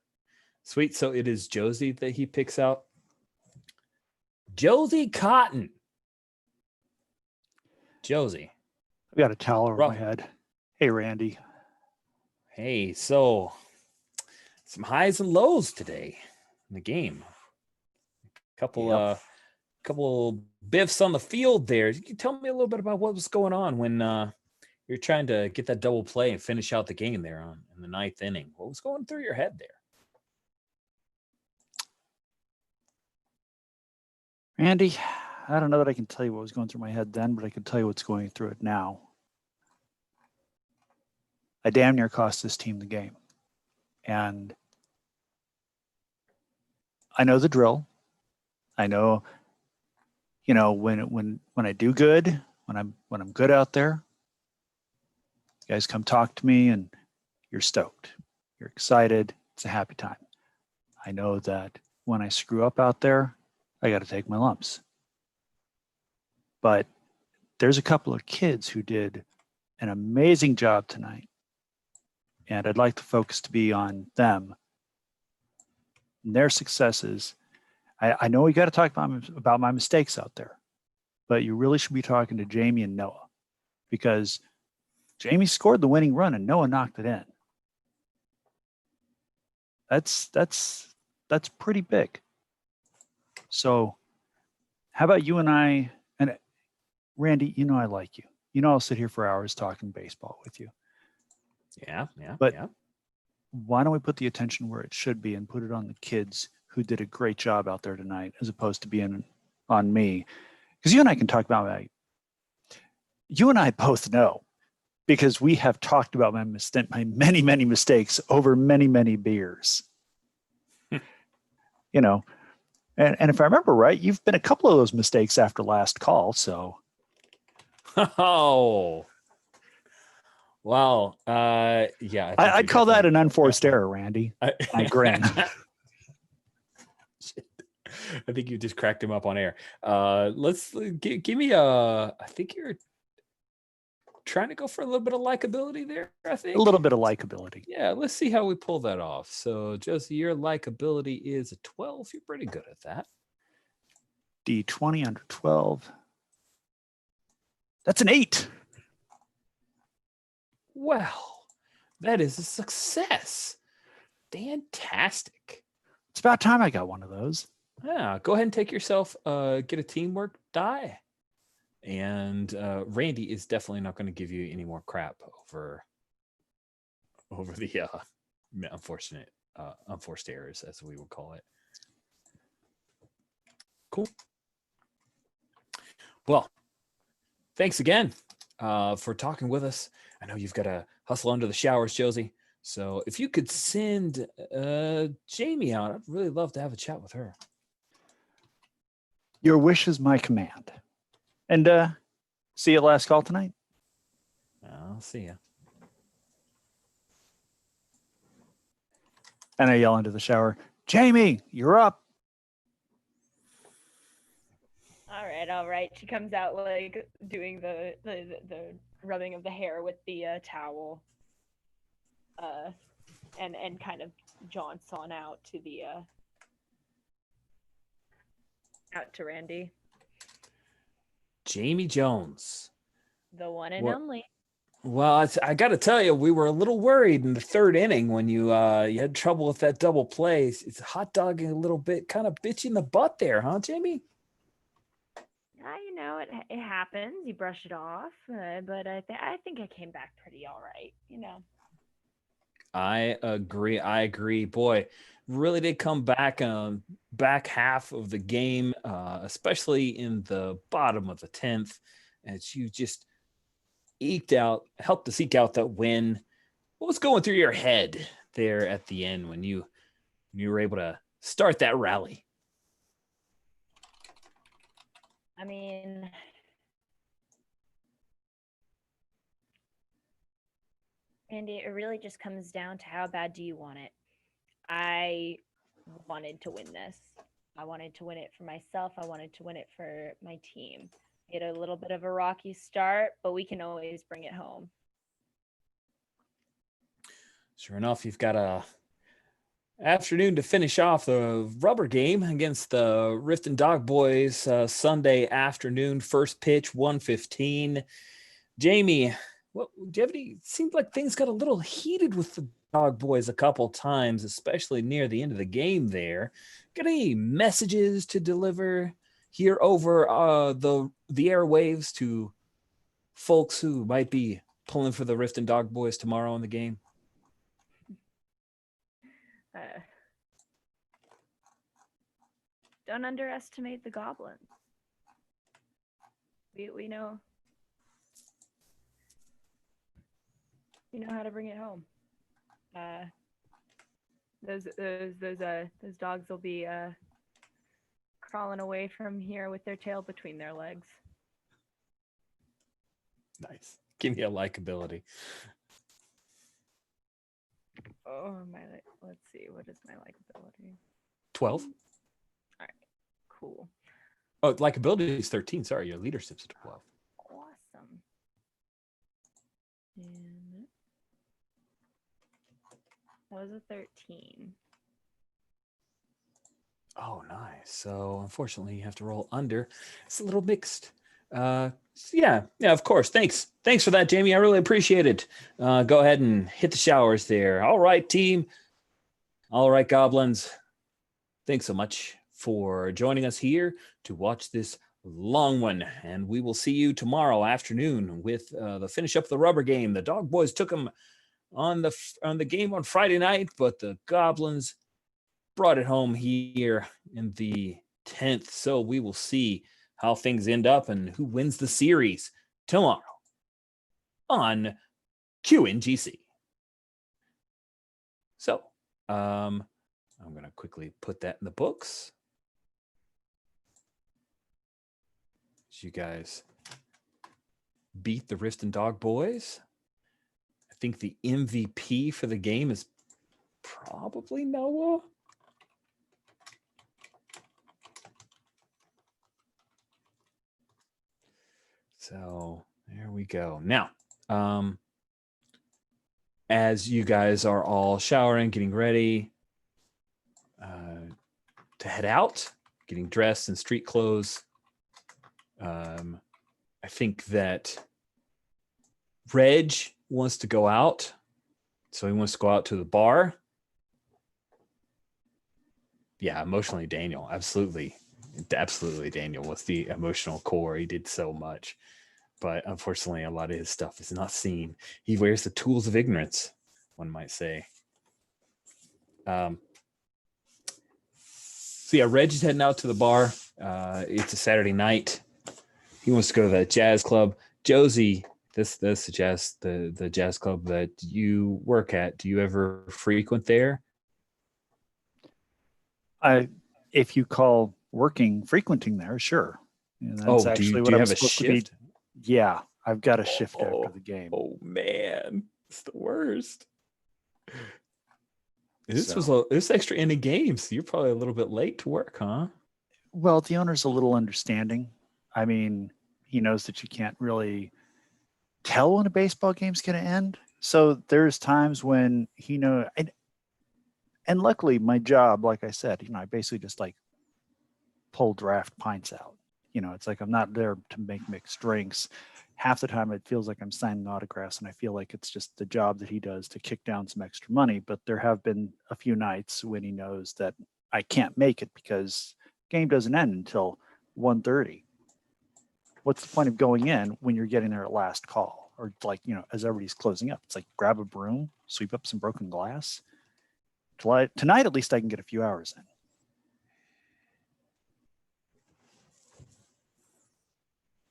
Sweet. So it is Josie that he picks out. Josie Cotton. Josie. I've got a towel over my head. Hey, Randy. Hey, so some highs and lows today in the game. Couple biffs on the field there. Can you tell me a little bit about what was going on when you're trying to get that double play and finish out the game there in the 9th inning? What was going through your head there? Randy, I don't know that I can tell you what was going through my head then, but I can tell you what's going through it now. I damn near cost this team the game. And I know the drill. I know, when I do good, when I'm good out there, you guys come talk to me and you're stoked. You're excited. It's a happy time. I know that when I screw up out there, I got to take my lumps. But there's a couple of kids who did an amazing job tonight. And I'd like the focus to be on them and their successes. I know we got to talk about my mistakes out there, but you really should be talking to Jamie and Noah, because Jamie scored the winning run and Noah knocked it in. That's pretty big. So how about you and I, and Randy, you know I like you. You know I'll sit here for hours talking baseball with you. Yeah. But why don't we put the attention where it should be and put it on the kids who did a great job out there tonight, as opposed to being on me? Because you and I can talk about that. You and I both know, because we have talked about my many, many mistakes over many, many beers. You know, and if I remember right, you've been a couple of those mistakes after last call. So, oh, well, yeah. I'd call that an unforced error, Randy. I grin. I think you just cracked him up on air. Let's give me a. I think you're trying to go for a little bit of likability there. I think a little bit of likability. Yeah, let's see how we pull that off. So, Josie, your likability is a 12. You're pretty good at that. D20 under 12. That's an 8. Well, that is a success. Fantastic. It's about time I got one of those. Yeah, go ahead and take yourself, get a teamwork die. And Randy is definitely not going to give you any more crap over the unfortunate unforced errors, as we would call it. Cool. Well, thanks again for talking with us. I know you've got to hustle under the showers, Josie. So if you could send Jamie out, I'd really love to have a chat with her. Your wish is my command. And see you at last call tonight. I'll see you. And I yell into the shower, Jamie, you're up. All right. She comes out like doing the rubbing of the hair with the towel, and kind of jaunts on out to the out to Randy. Jamie Jones, the one and only. Well, I got to tell you, we were a little worried in the third inning when you had trouble with that double play. It's hot dogging a little bit, kind of bitch in the butt there, huh, Jamie? You know, it happens. You brush it off, but I think I came back pretty all right. You know. I agree. Boy, really did come back back half of the game, especially in the bottom of the 10th, as you just helped to seek out that win. What was going through your head there at the end when you were able to start that rally? I mean, Andy, it really just comes down to how bad do you want it. I wanted to win this. I wanted to win it for myself. I wanted to win it for my team. We had a little bit of a rocky start, but we can always bring it home. Sure enough, you've got a afternoon to finish off the rubber game against the Rift and Dog Boys Sunday afternoon. First pitch, 1:15. Jamie, what do you have any? Seemed like things got a little heated with the Dog Boys a couple times, especially near the end of the game there. Got any messages to deliver here over the airwaves to folks who might be pulling for the Rift and Dog Boys tomorrow in the game? Don't underestimate the goblins. We know how to bring it home. Those dogs will be crawling away from here with their tail between their legs. Nice. Give me a likability. Oh, let's see. What is my likability? 12. All right. Cool. Oh, likability is 13. Sorry, your leadership's 12. Awesome. And that was a 13. Oh, nice. So unfortunately, you have to roll under. It's a little mixed. Yeah, of course. Thanks for that, Jamie. I really appreciate it. Go ahead and hit the showers there. All right, team. All right, goblins. Thanks so much for joining us here to watch this long one, and we will see you tomorrow afternoon with the finish up the rubber game. The Dog Boys took them on the game on Friday night, but the Goblins brought it home here in the 10th. So we will see how things end up and who wins the series tomorrow on QNGC. So I'm going to quickly put that in the books. As you guys beat the Riften Dog Boys. I think the MVP for the game is probably Noah. So there we go. Now, as you guys are all showering, getting ready to head out, getting dressed in street clothes, I think that Reg wants to go out. So he wants to go out to the bar. Yeah, emotionally, Daniel. Absolutely. Daniel was the emotional core. He did so much. But unfortunately, a lot of his stuff is not seen. He wears the tools of ignorance, one might say. So yeah, Reg is heading out to the bar. It's a Saturday night. He wants to go to that jazz club. Josie, this suggests the jazz club that you work at. Do you ever frequent there? If you call working frequenting there, sure. And that's do actually you what I'm have a supposed shift? to be. Yeah, I've got a shift after the game. Oh man, it's the worst. This So- was extra inning games. You're probably a little bit late to work, huh? Well, the owner's a little understanding. I mean, he knows that you can't really tell when a baseball game's going to end. So there's times when he knows. And luckily, my job, like I said, I basically just like pull draft pints out. It's like I'm not there to make mixed drinks. Half the time, it feels like I'm signing autographs, and I feel like it's just the job that he does to kick down some extra money. But there have been a few nights when he knows that I can't make it because game doesn't end until 1:30. What's the point of going in when you're getting there at last call, or like as everybody's closing up? It's like grab a broom, sweep up some broken glass. Tonight, at least I can get a few hours in.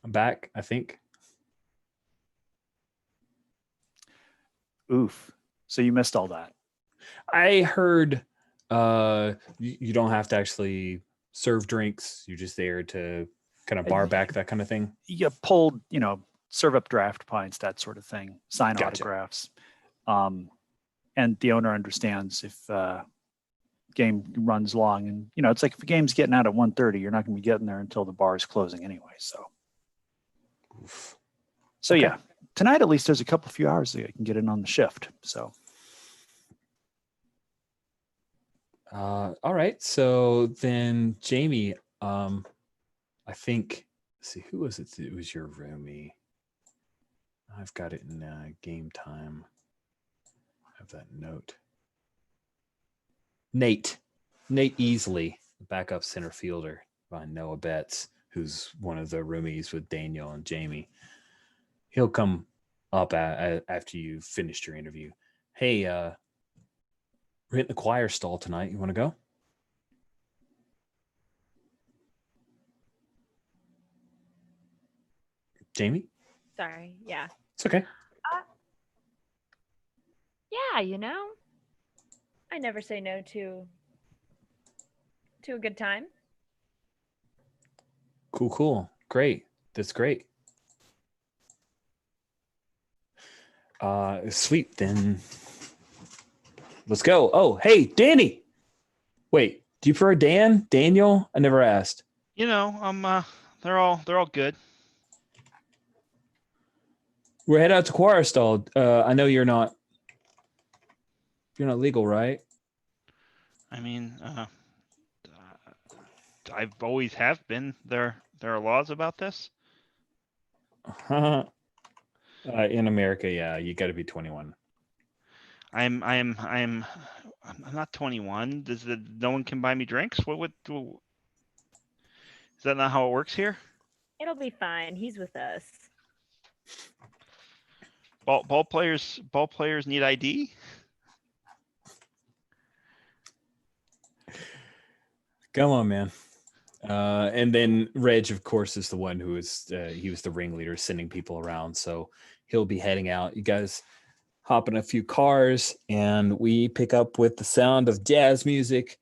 I'm back, I think. Oof. So you missed all that. I heard you don't have to actually serve drinks. You're just there to kind of bar back, that kind of thing. You pulled, serve up draft pints, that sort of thing, sign Gotcha. autographs. And the owner understands if game runs long, and it's like if a game's getting out at 1:30, you're not going to be getting there until the bar is closing anyway. So Okay. yeah, tonight at least there's a few hours that I can get in on the shift. So all right. So then Jamie, I think, let's see, who was it? It was your roomie. I've got it in game time. I have that note. Nate Easley, backup center fielder behind Noah Betts, who's one of the roomies with Daniel and Jamie. He'll come up after you finished your interview. Hey, we're hitting the choir stall tonight. You want to go? Jamie? Sorry. Yeah. It's okay. Yeah, I never say no to a good time. Cool. Great. That's great. Sweet. Then let's go. Oh, hey, Danny. Wait, do you prefer Daniel? I never asked. They're all good. We're headed out to choir stall. I know you're not legal, right? I mean, I've always have been. There are laws about this. In America, yeah, you got to be 21. I'm not 21. No one can buy me drinks? Is that not how it works here? It'll be fine. He's with us. Ball players need ID? Come on, man. And then Reg, of course, is the one who is he was the ringleader, sending people around. So he'll be heading out. You guys hop in a few cars, and we pick up with the sound of jazz music,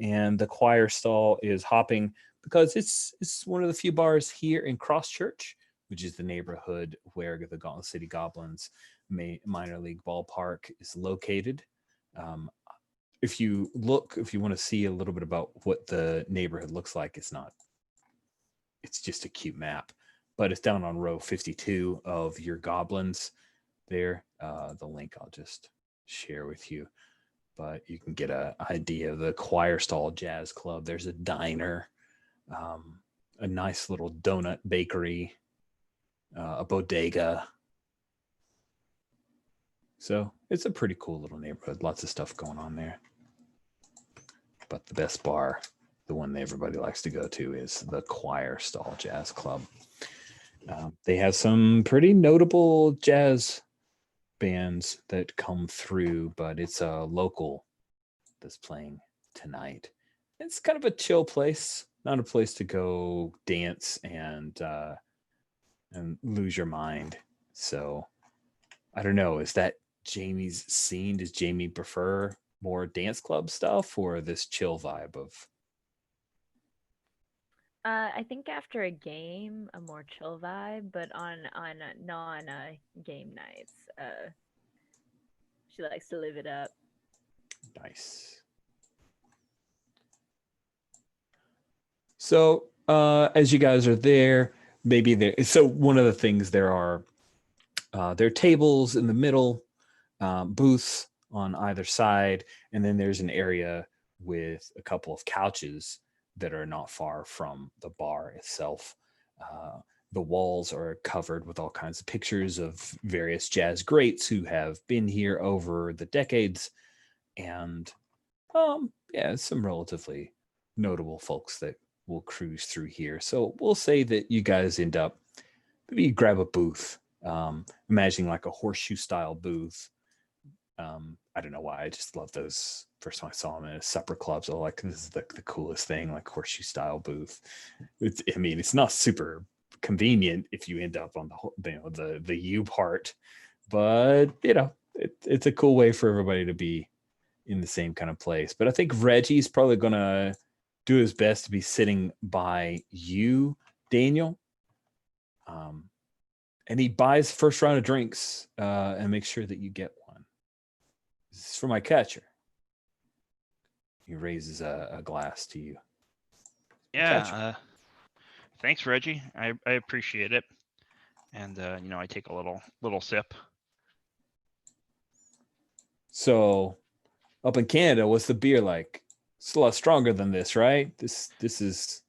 and the choir stall is hopping because it's one of the few bars here in Crosschurch, which is the neighborhood where the Gauntlet City Goblins minor league ballpark is located. If you want to see a little bit about what the neighborhood looks like, it's just a cute map, but it's down on row 52 of your goblins there. The link I'll just share with you, but you can get an idea of the choir stall jazz club. There's a diner, a nice little donut bakery, a bodega. So it's a pretty cool little neighborhood. Lots of stuff going on there. But the best bar, the one that everybody likes to go to, is the Choir Stall Jazz Club. They have some pretty notable jazz bands that come through, but it's a local that's playing tonight. It's kind of a chill place, not a place to go dance and lose your mind. So I don't know. Is that Jamie's scene? Does Jamie prefer more dance club stuff or this chill vibe of? I think after a game, a more chill vibe, but on non game nights, she likes to live it up. Nice. So as you guys are there, maybe there. So one of the things there are tables in the middle, booths on either side, and then there's an area with a couple of couches that are not far from the bar itself. The walls are covered with all kinds of pictures of various jazz greats who have been here over the decades, and some relatively notable folks that will cruise through here. So we'll say that you guys end up, maybe you grab a booth, imagining like a horseshoe style booth. I don't know why. I just love those. First time I saw them in supper clubs, I was like, this is the coolest thing, like horseshoe style booth. It's not super convenient if you end up on the U part, but it's a cool way for everybody to be in the same kind of place. But I think Reggie's probably gonna do his best to be sitting by you, Daniel. And he buys first round of drinks and makes sure that you get one. This is for my catcher. He raises a glass to you. Yeah. Thanks, Reggie. I appreciate it. And I take a little sip. So, up in Canada, what's the beer like? It's a lot stronger than this, right? This is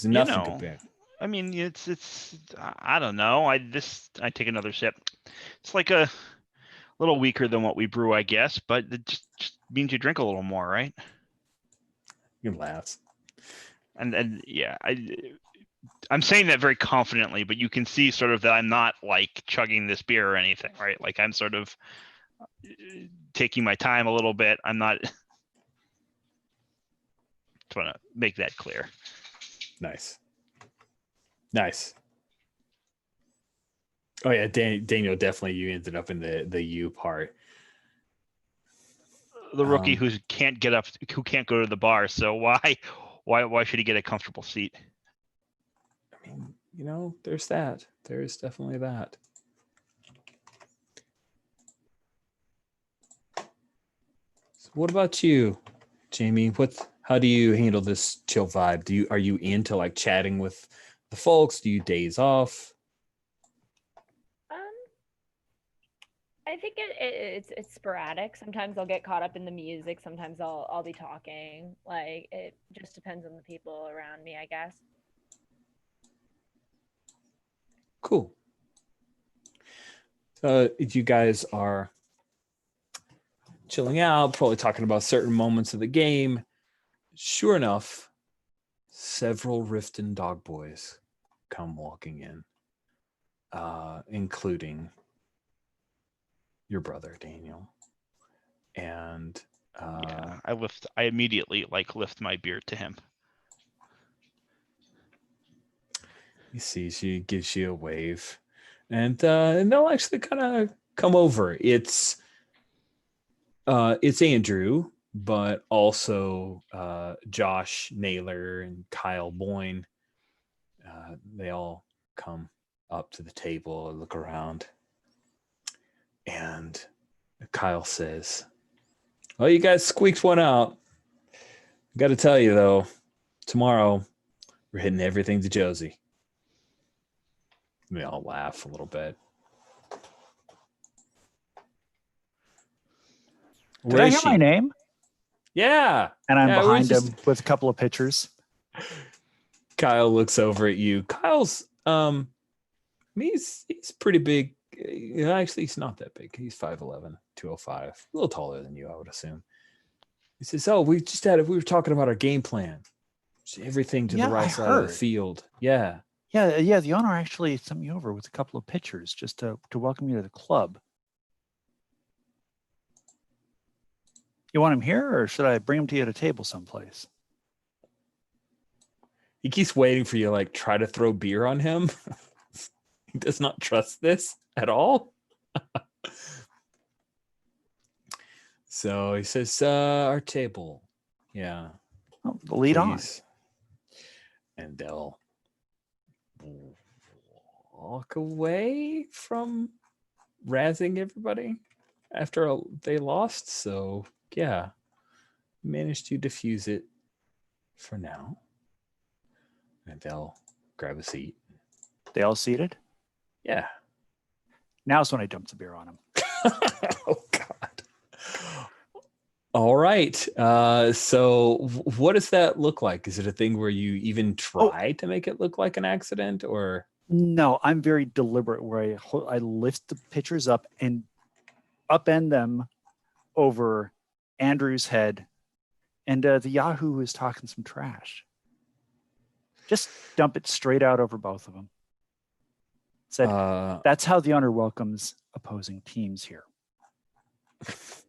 nothing compared. I mean, it's I don't know. I take another sip. It's like a little weaker than what we brew, I guess, but it just means you drink a little more, right? You can laugh. And yeah, I'm saying that very confidently, but you can see sort of that I'm not like chugging this beer or anything, right? Like I'm sort of taking my time a little bit. I'm not. Just want to make that clear. Nice. Oh yeah, Daniel, definitely you ended up in the U part. The rookie who can't get up, who can't go to the bar. So why should he get a comfortable seat? I mean, there's that. There is definitely that. So what about you, Jamie? How do you handle this chill vibe? Are you into like chatting with the folks? Do you days off? I I think it's sporadic. Sometimes I'll get caught up in the music. Sometimes I'll be talking. Like it just depends on the people around me, I guess. Cool. You guys are chilling out, probably talking about certain moments of the game. Sure enough, several Riften dog boys come walking in, including your brother Daniel. And Yeah, I immediately lift my beard to him. he sees you, gives you a wave, and they'll actually kind of come over. It's Andrew, but also Josh Naylor and Kyle Boyne. They all come up to the table and look around. And Kyle says, "Well, you guys squeaked one out. Got to tell you, though, tomorrow we're hitting everything to Josie." We all laugh a little bit. Did I hear my name? Yeah. And I'm Yeah, behind him with a couple of pitchers. Kyle looks over at you. Kyle's he's pretty big. Actually, he's not that big. He's 5'11", 205. A little taller than you, I would assume. He says, "Oh, we were talking about our game plan. Everything to the right side of the field." Yeah. Yeah, the owner actually sent me over with a couple of pitchers just to welcome you to the club. You want him here, or should I bring him to you at a table someplace? He keeps waiting for you to try to throw beer on him. He does not trust this at all. So he says, "Our table." Yeah. Oh, the lead on. And they'll walk away from razzing everybody after they lost. So yeah, managed to diffuse it for now. And they'll grab a seat. They all seated? Yeah. Now's when I dump the beer on them. Oh God. All right. So what does that look like? Is it a thing where you even try to make it look like an accident, or? No, I'm very deliberate where I lift the pitchers up and upend them over Andrew's head, and the Yahoo is talking some trash. Just dump it straight out over both of them. Said, that's how the owner welcomes opposing teams here.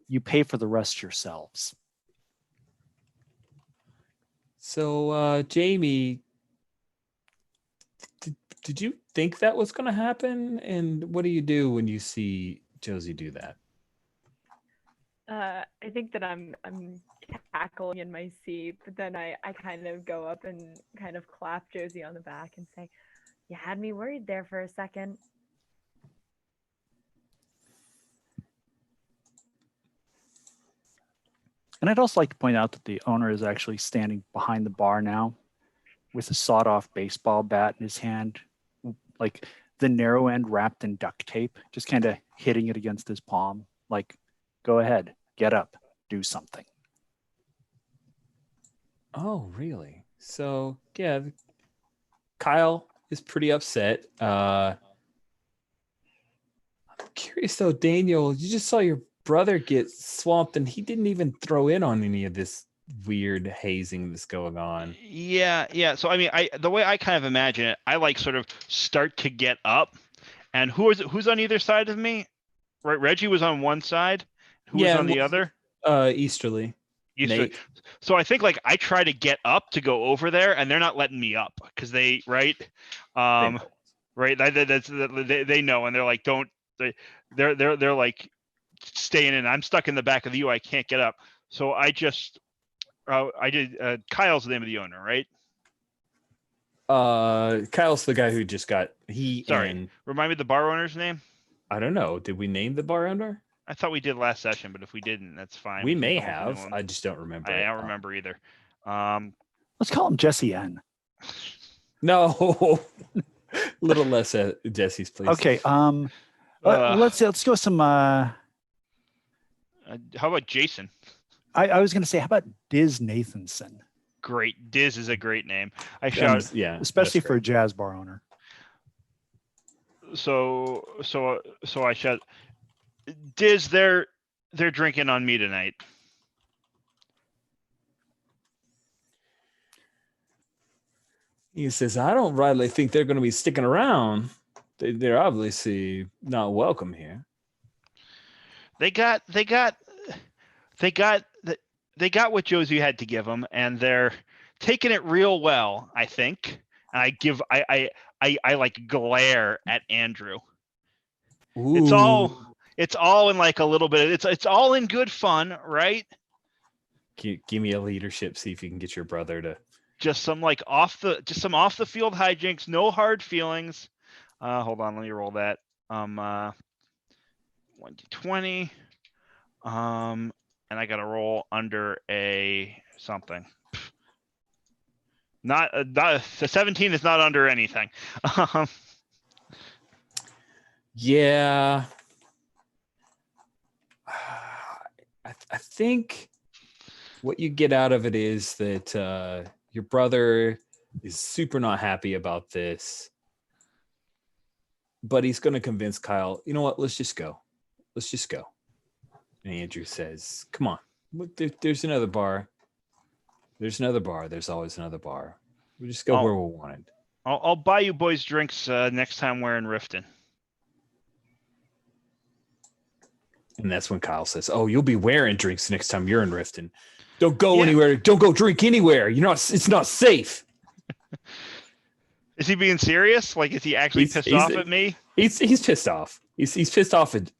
You pay for the rest yourselves. So, Jamie, did you think that was going to happen? And what do you do when you see Josie do that? I think that I'm cackling in my seat, but then I kind of go up and kind of clap Josie on the back and say, "You had me worried there for a second." And I'd also like to point out that the owner is actually standing behind the bar now with a sawed-off baseball bat in his hand, like the narrow end wrapped in duct tape, just kind of hitting it against his palm. Like, go ahead, get up, do something. Oh, really? So, yeah, Kyle is pretty upset. I'm curious, though, Daniel, you just saw your brother get swamped, and he didn't even throw in on any of this weird hazing that's going on. Yeah. So, I mean, the way I kind of imagine it, I sort of start to get up, and who's on either side of me? Right, Reggie was on one side. Who was on the other? Easterly. Nate. So I think I try to get up to go over there, and they're not letting me up because they know, and they're like, don't. They're like staying in. I'm stuck in the back of the U. I can't get up. So I just Kyle's the name of the owner, right? Kyle's the guy who just got Remind me the bar owner's name. I don't know. Did we name the bar owner? I thought we did last session, but if we didn't, that's fine. We may have. I just don't remember. I don't remember either. Let's call him Jesse N. No. Little less Jesse's, please. Okay. Let's go some. How about Jason? I was going to say, how about Diz Nathanson? Great. Diz is a great name. I shout, yeah, especially that's for a great. jazz bar owner. So I shout, Diz, they're drinking on me tonight. He says, I don't rightly think they're going to be sticking around. They're obviously not welcome here. They got what Josie had to give them, and they're taking it real well, I think. And I like glare at Andrew. Ooh. It's all in like a little bit. It's all in good fun, right? Give me a leadership. See if you can get your brother to. Just some off the field hijinks, no hard feelings. Hold on, let me roll that. 1d20. And I got to roll under a something. Not the 17 is not under anything. Yeah. I think what you get out of it is that your brother is super not happy about this, but he's going to convince Kyle, you know what, let's just go. And Andrew says, come on, there's another bar. There's another bar. There's always another bar. We just go where we wanted. I'll buy you boys drinks next time we're in Riften. And that's when Kyle says, oh, you'll be wearing drinks next time you're in Riften. Don't go anywhere. Don't go drink anywhere. It's not safe. Is he being serious? Like, is he actually pissed off at me? He's pissed off. He's pissed off at.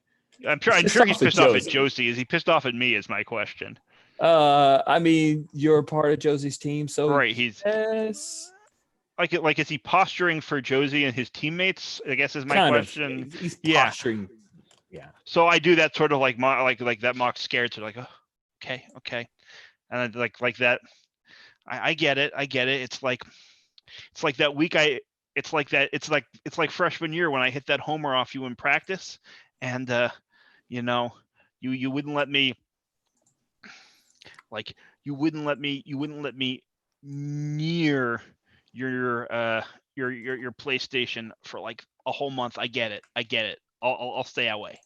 I'm sure he's pissed off at Josie. Is he pissed off at me? Is my question. I mean, you're part of Josie's team, so right. He's like, is he posturing for Josie and his teammates? I guess is my question. He's posturing. Yeah. So I do that sort of like that mock scared. So like, oh, okay, and I like that. I get it. It's like that week. It's like freshman year when I hit that homer off you in practice, and you wouldn't let me. Like you wouldn't let me near your PlayStation for like a whole month. I get it. I'll stay away.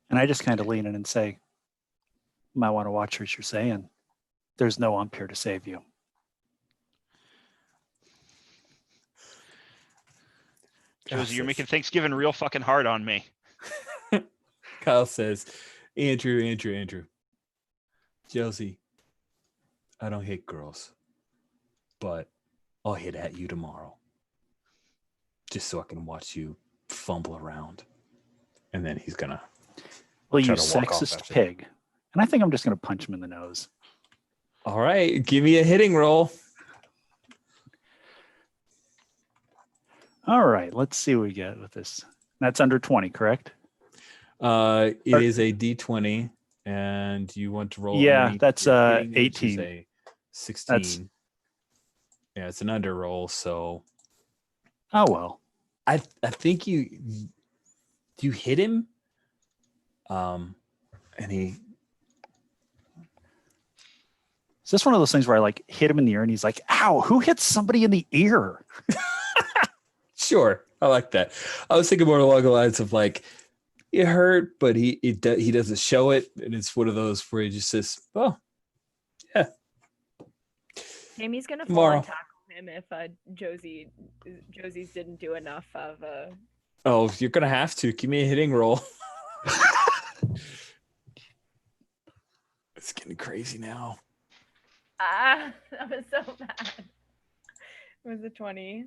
And I just kind of lean in and say, you might want to watch what you're saying. There's no ump here to save you. Josie, you're making Thanksgiving real fucking hard on me. Kyle says, Andrew. Josie, I don't hit girls, but I'll hit at you tomorrow. Just so I can watch you fumble around. And then he's going to. Well, you sexist pig. And I think I'm just going to punch him in the nose. All right. Give me a hitting roll. All right. Let's see what we get with this. That's under 20, correct? It is a D20, and you want to roll. Yeah, that's 18. 16. Yeah, it's an under roll. So. Oh well. I think you hit him. And he. Is this one of those things where I like hit him in the ear and he's like, "Ow! Who hits somebody in the ear?" Sure, I like that. I was thinking more along the lines of like, it hurt, but he doesn't show it, and it's one of those where he just says, "Oh, yeah." Jamie's gonna fall and tackle him if Josie's didn't do enough of a. Oh, you're gonna have to give me a hitting roll. It's getting crazy now. That was so bad. It was a 20.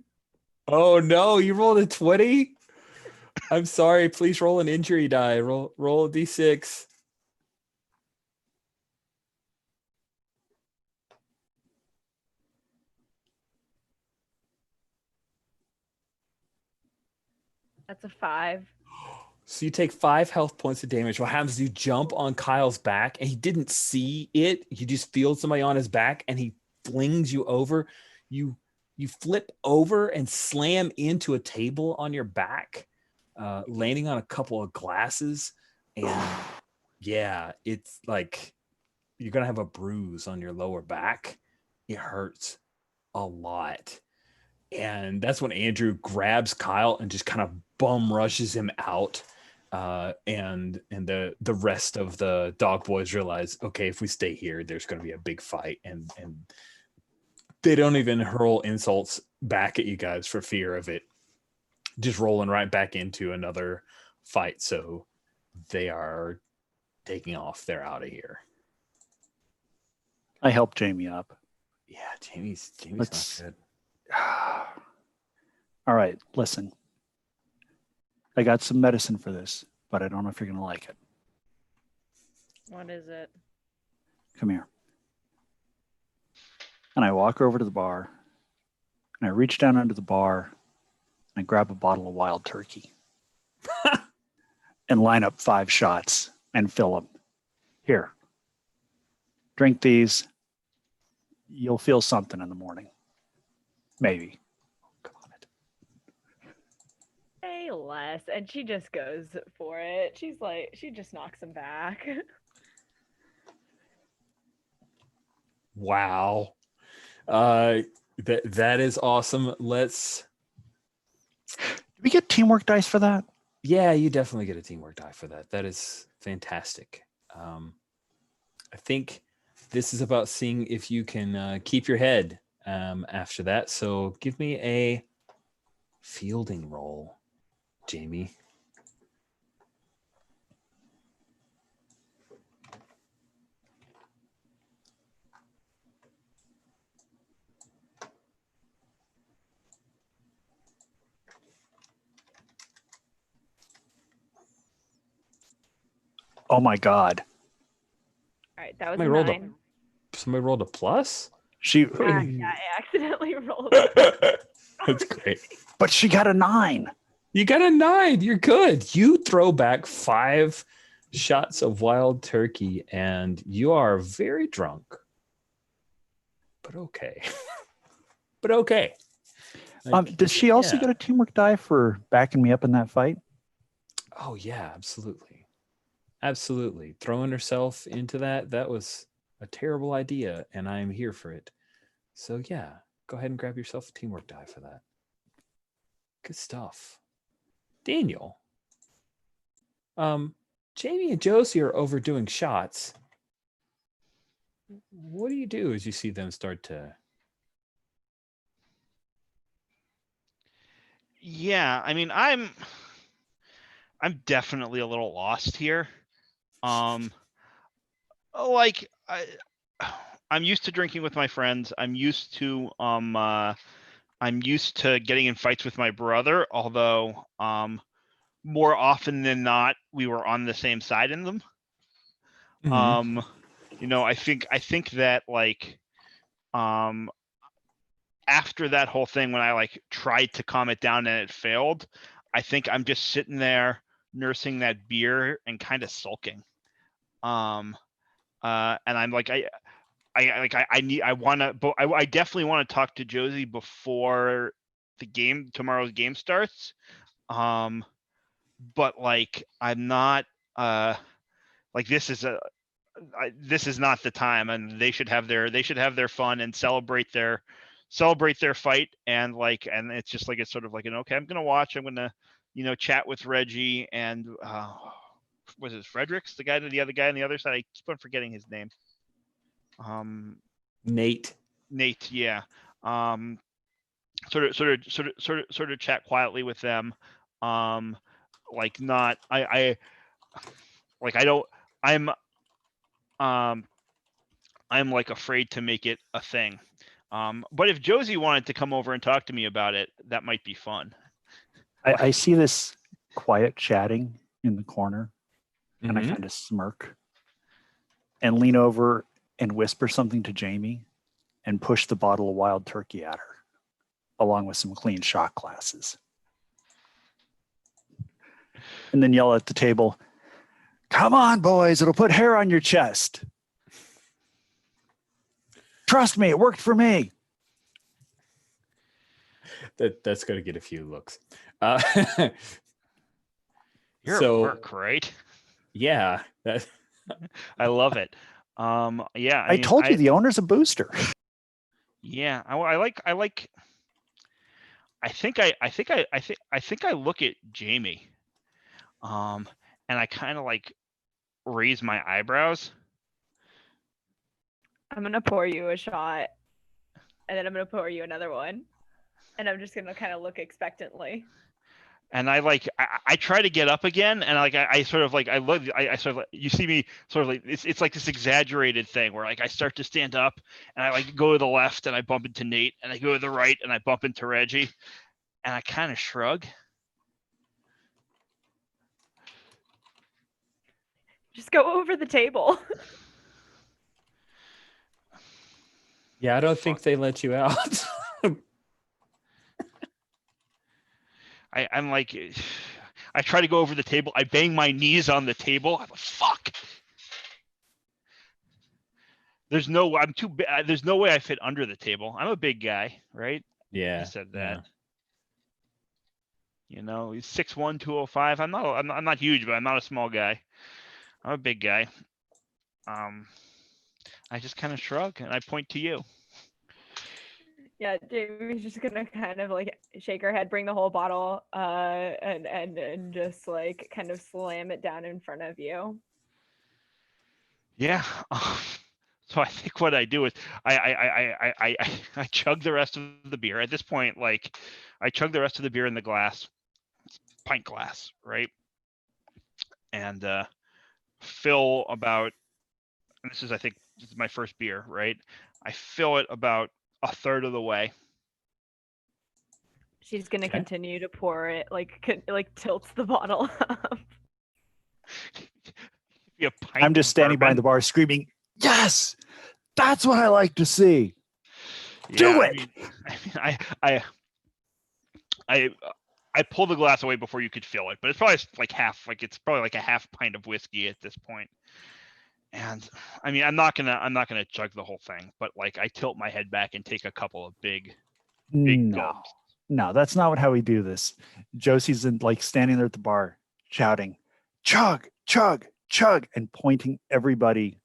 Oh no, you rolled a 20? I'm sorry, please roll an injury die. Roll a d6. That's a 5. So you take 5 health points of damage. What happens is you jump on Kyle's back, and he didn't see it. He just feels somebody on his back, and he flings you over. You you flip over and slam into a table on your back, landing on a couple of glasses. And yeah, it's like you're going to have a bruise on your lower back. It hurts a lot. And that's when Andrew grabs Kyle and just kind of bum rushes him out. And the rest of the dog boys realize, okay, if we stay here, there's going to be a big fight. And they don't even hurl insults back at you guys for fear of it just rolling right back into another fight. So they are taking off. They're out of here. I helped Jamie up. Yeah, Jamie's not good. All right, listen. I got some medicine for this, but I don't know if you're going to like it. What is it? Come here. And I walk over to the bar, and I reach down under the bar, and I grab a bottle of wild turkey and line up 5 shots and fill them. Here, drink these. You'll feel something in the morning. Maybe. Come on. Say less. And she just goes for it. She's like, she just knocks him back. Wow. That is awesome. Let's. Do we get teamwork dice for that? Yeah, you definitely get a teamwork die for that. That is fantastic. I think this is about seeing if you can keep your head after that. So give me a fielding roll, Jamie. Oh my God. All right, that was Somebody a rolled 9. Somebody rolled a plus? She, Yeah, I accidentally rolled it. That's great. but she got a 9. You got a 9. You're good. You throw back 5 shots of wild turkey and you are very drunk. But okay. But okay. Does she also get a teamwork die for backing me up in that fight? Oh, yeah, absolutely. Absolutely. Throwing herself into that was a terrible idea, and I'm here for it. So, yeah, go ahead and grab yourself a teamwork die for that. Good stuff. Daniel, Jamie and Josie are overdoing shots. What do you do as you see them start to... Yeah, I mean, I'm definitely a little lost here. Like I'm used to drinking with my friends. I'm used to getting in fights with my brother, although more often than not we were on the same side in them. Mhm. I think that like after that whole thing when I like tried to calm it down and it failed, I think I'm just sitting there nursing that beer and kind of sulking. And I'm like, I definitely want to talk to Josie before tomorrow's game starts. But like, I'm not, like this is not the time, and they should have their fun and celebrate their fight. And it's just like, it's sort of like okay, I'm going to watch, I'm going to, chat with Reggie and, was it Fredericks, the other guy on the other side? I keep on forgetting his name. Nate, yeah. Sort of chat quietly with them. Like not, I like, I don't, I'm like afraid to make it a thing. But if Josie wanted to come over and talk to me about it, that might be fun. I see this quiet chatting in the corner, and I Mhm. kind of smirk and lean over and whisper something to Jamie and push the bottle of wild turkey at her, along with some clean shot glasses. And then yell at the table, "Come on, boys, it'll put hair on your chest. Trust me, it worked for me." That's going to get a few looks. You're So- at work, right? Yeah, I love it. Yeah, I mean, told you the owner's a booster. Yeah, I like. I think I look at Jamie, and I kind of like raise my eyebrows. I'm gonna pour you a shot, and then I'm gonna pour you another one, and I'm just gonna kind of look expectantly. And I try to get up again, and I sort of like I look I sort of like, you see me sort of like it's like this exaggerated thing where like I start to stand up and I like go to the left and I bump into Nate, and I go to the right and I bump into Reggie, and I kind of shrug. Just go over the table. yeah. I don't think they let you out. I'm like, I try to go over the table. I bang my knees on the table. I'm like, fuck. I'm too big. There's no way I fit under the table. I'm a big guy, right? Yeah, I said that. You know, he's 6'1", 205. I'm not huge, but I'm not a small guy. I'm a big guy. I just kind of shrug and I point to you. Yeah, Jamie's just gonna kind of like shake her head, bring the whole bottle, and just like kind of slam it down in front of you. Yeah. So I think what I do is I chug the rest of the beer. At this point, like I chug the rest of the beer in the glass, pint glass, right? And fill about. And this is, I think, this is my first beer, right? I fill it about a third of the way. She's gonna Okay. continue to pour it, like tilts the bottle up. A pint I'm just of standing behind the bourbon. bar screaming, "Yes, that's what I like to see." Do Yeah, it. I pull the glass away before you could fill it, but it's probably like half. Like it's probably like a half pint of whiskey at this point. And I mean, I'm not gonna chug the whole thing, but like I tilt my head back and take a couple of big No, gulps. no, that's not how we do this. Josie's like standing there at the bar shouting, "Chug, chug, chug," and pointing everybody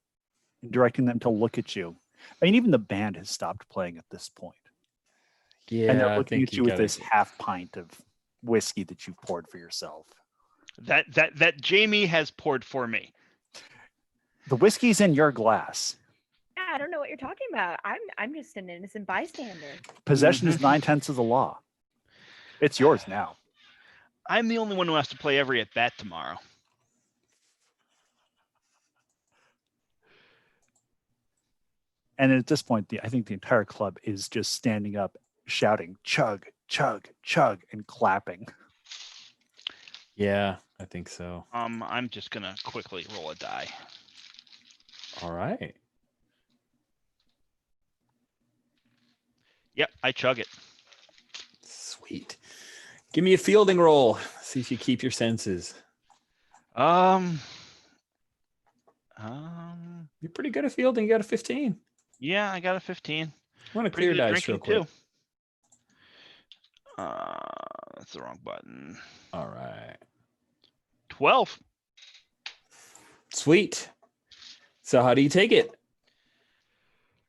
and directing them to look at you. I mean, even the band has stopped playing at this point. yeah. And they're I looking think at you you with gotta- this half pint of whiskey that you've poured for yourself. That Jamie has poured for me. The whiskey's in your glass. Yeah, I don't know what you're talking about. I'm just an innocent bystander. Possession is 9/10 of the law. It's yours now. I'm the only one who has to play every at bat tomorrow. And at this point, I think the entire club is just standing up, shouting, "Chug, chug, chug," and clapping. Yeah, I think so. I'm just gonna quickly roll a die. All right. Yep, I chug it. Sweet. Give me a fielding roll. See if you keep your senses. Um, You're pretty good at fielding. You got a 15. yeah, I got a 15. I want to Pretty clear good at dice real drinking quick. too. That's the wrong button. All right. 12. Sweet. So how do you take it?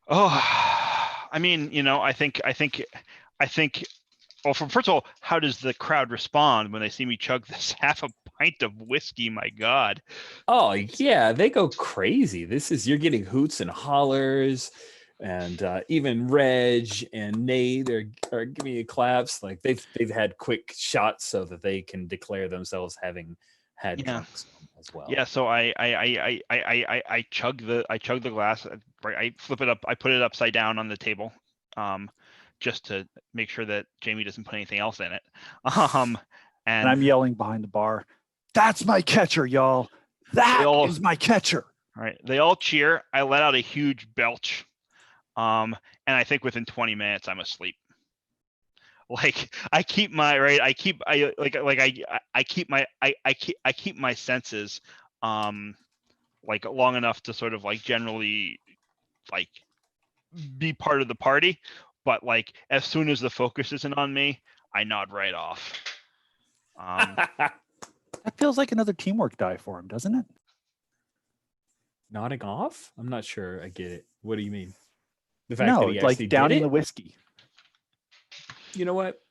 Oh, I mean, you know, I think. Well, first of all, how does the crowd respond when they see me chug this half a pint of whiskey? My God. Oh yeah, they go crazy. You're getting hoots and hollers, and even Reg and Nate are giving you claps. Like they've had quick shots so that they can declare themselves having had drunk some as well. Yeah. So I chug the glass. I flip it up. I put it upside down on the table, just to make sure that Jamie doesn't put anything else in it. And And I'm yelling behind the bar, "That's my catcher, y'all. That is my catcher." All right. They all cheer. I let out a huge belch. And I think within 20 minutes I'm asleep. Like I keep my I keep my senses like long enough to sort of like generally like be part of the party, but like as soon as the focus isn't on me, I nod right off. That feels like another teamwork die for him, doesn't it? Nodding off? I'm not sure I get it. What do you mean? The fact that No, he like actually downing did the it? whiskey. You know what?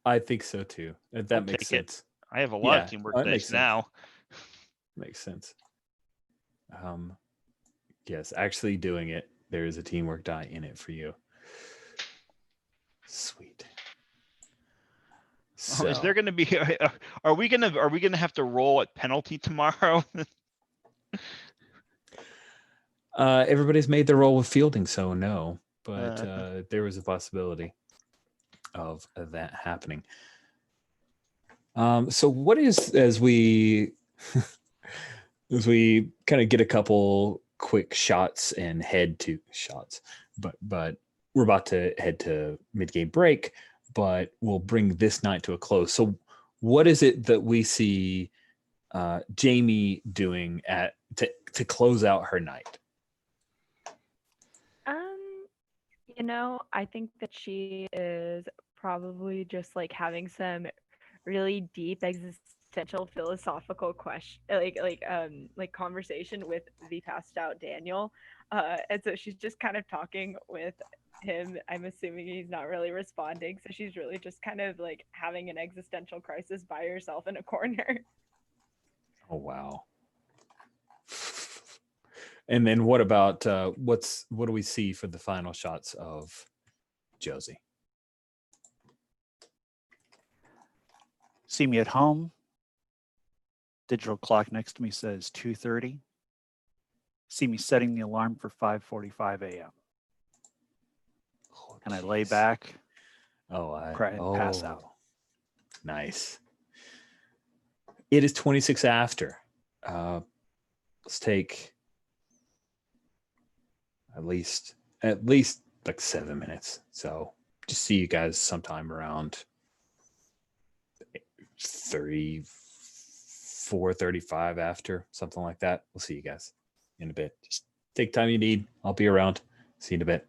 I think so too. That I'll makes take it. sense. I have a lot Yeah, of teamwork that dice makes sense. now. Makes sense. Yes, actually doing it. There is a teamwork die in it for you. Sweet. So, Is there going to be? Are we gonna have to roll at penalty tomorrow? everybody's made their roll with fielding, so no. But Uh-huh. there was a possibility of that happening. So what is as we as we kind of get a couple quick shots and head to shots, but we're about to head to mid-game break, but we'll bring this night to a close. So what is it that we see Jamie doing to close out her night? You know, I think that she is probably just like having some really deep existential philosophical question, like conversation with the passed out Daniel. And so she's just kind of talking with him. I'm assuming he's not really responding, so she's really just kind of like having an existential crisis by herself in a corner. Oh wow. And then what about what do we see for the final shots of Josie? See me at home. Digital clock next to me says 2:30. See me setting the alarm for 5:45 a.m. Oh, And I lay geez. back, Oh, cry and pass out. Nice. It is 26 after. Let's take at least like 7 minutes. So just see you guys sometime around 34:35 after, something like that. We'll see you guys in a bit. Just take time you need. I'll be around. See you in a bit.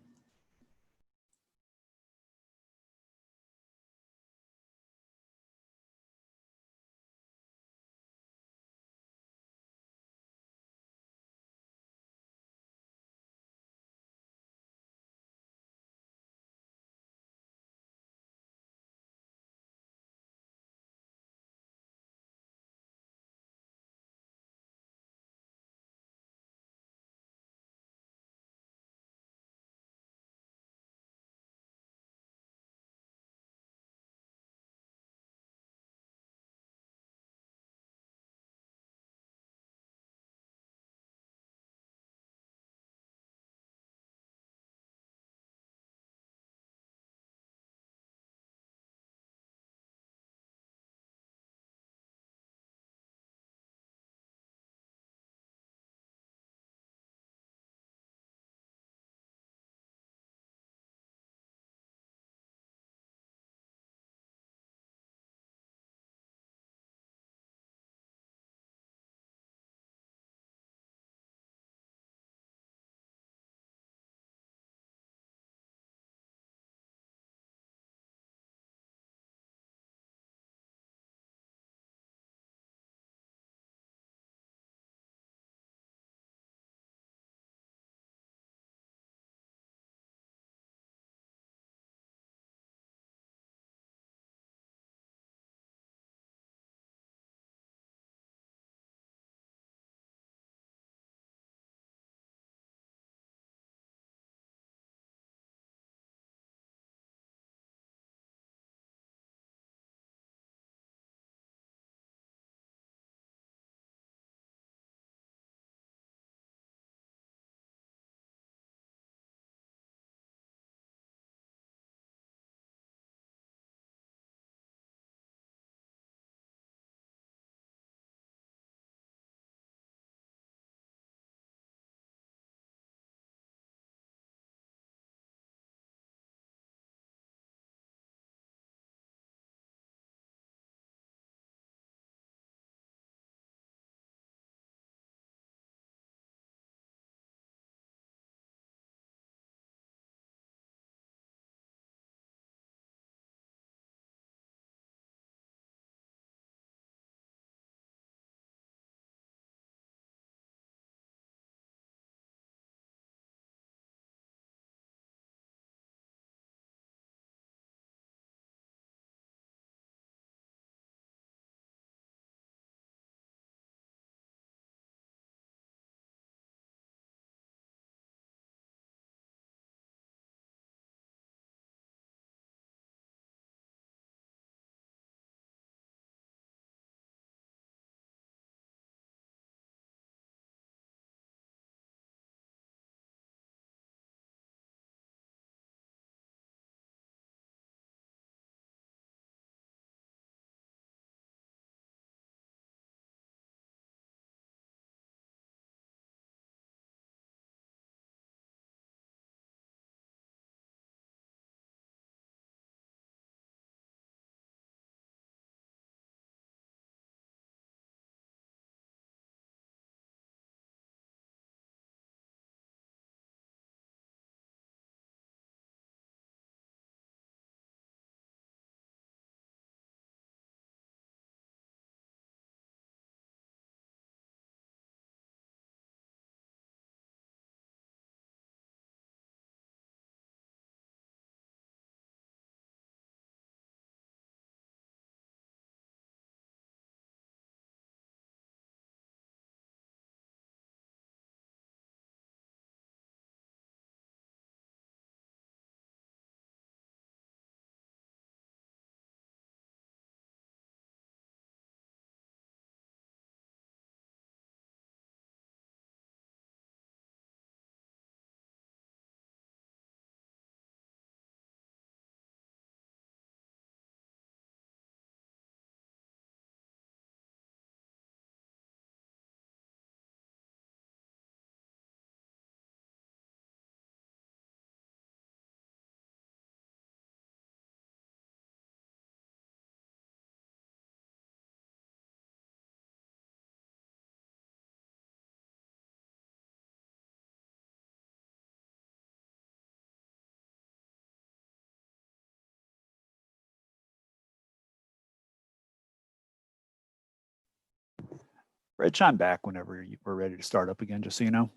Rich, I'm back whenever we're ready to start up again, just so you know.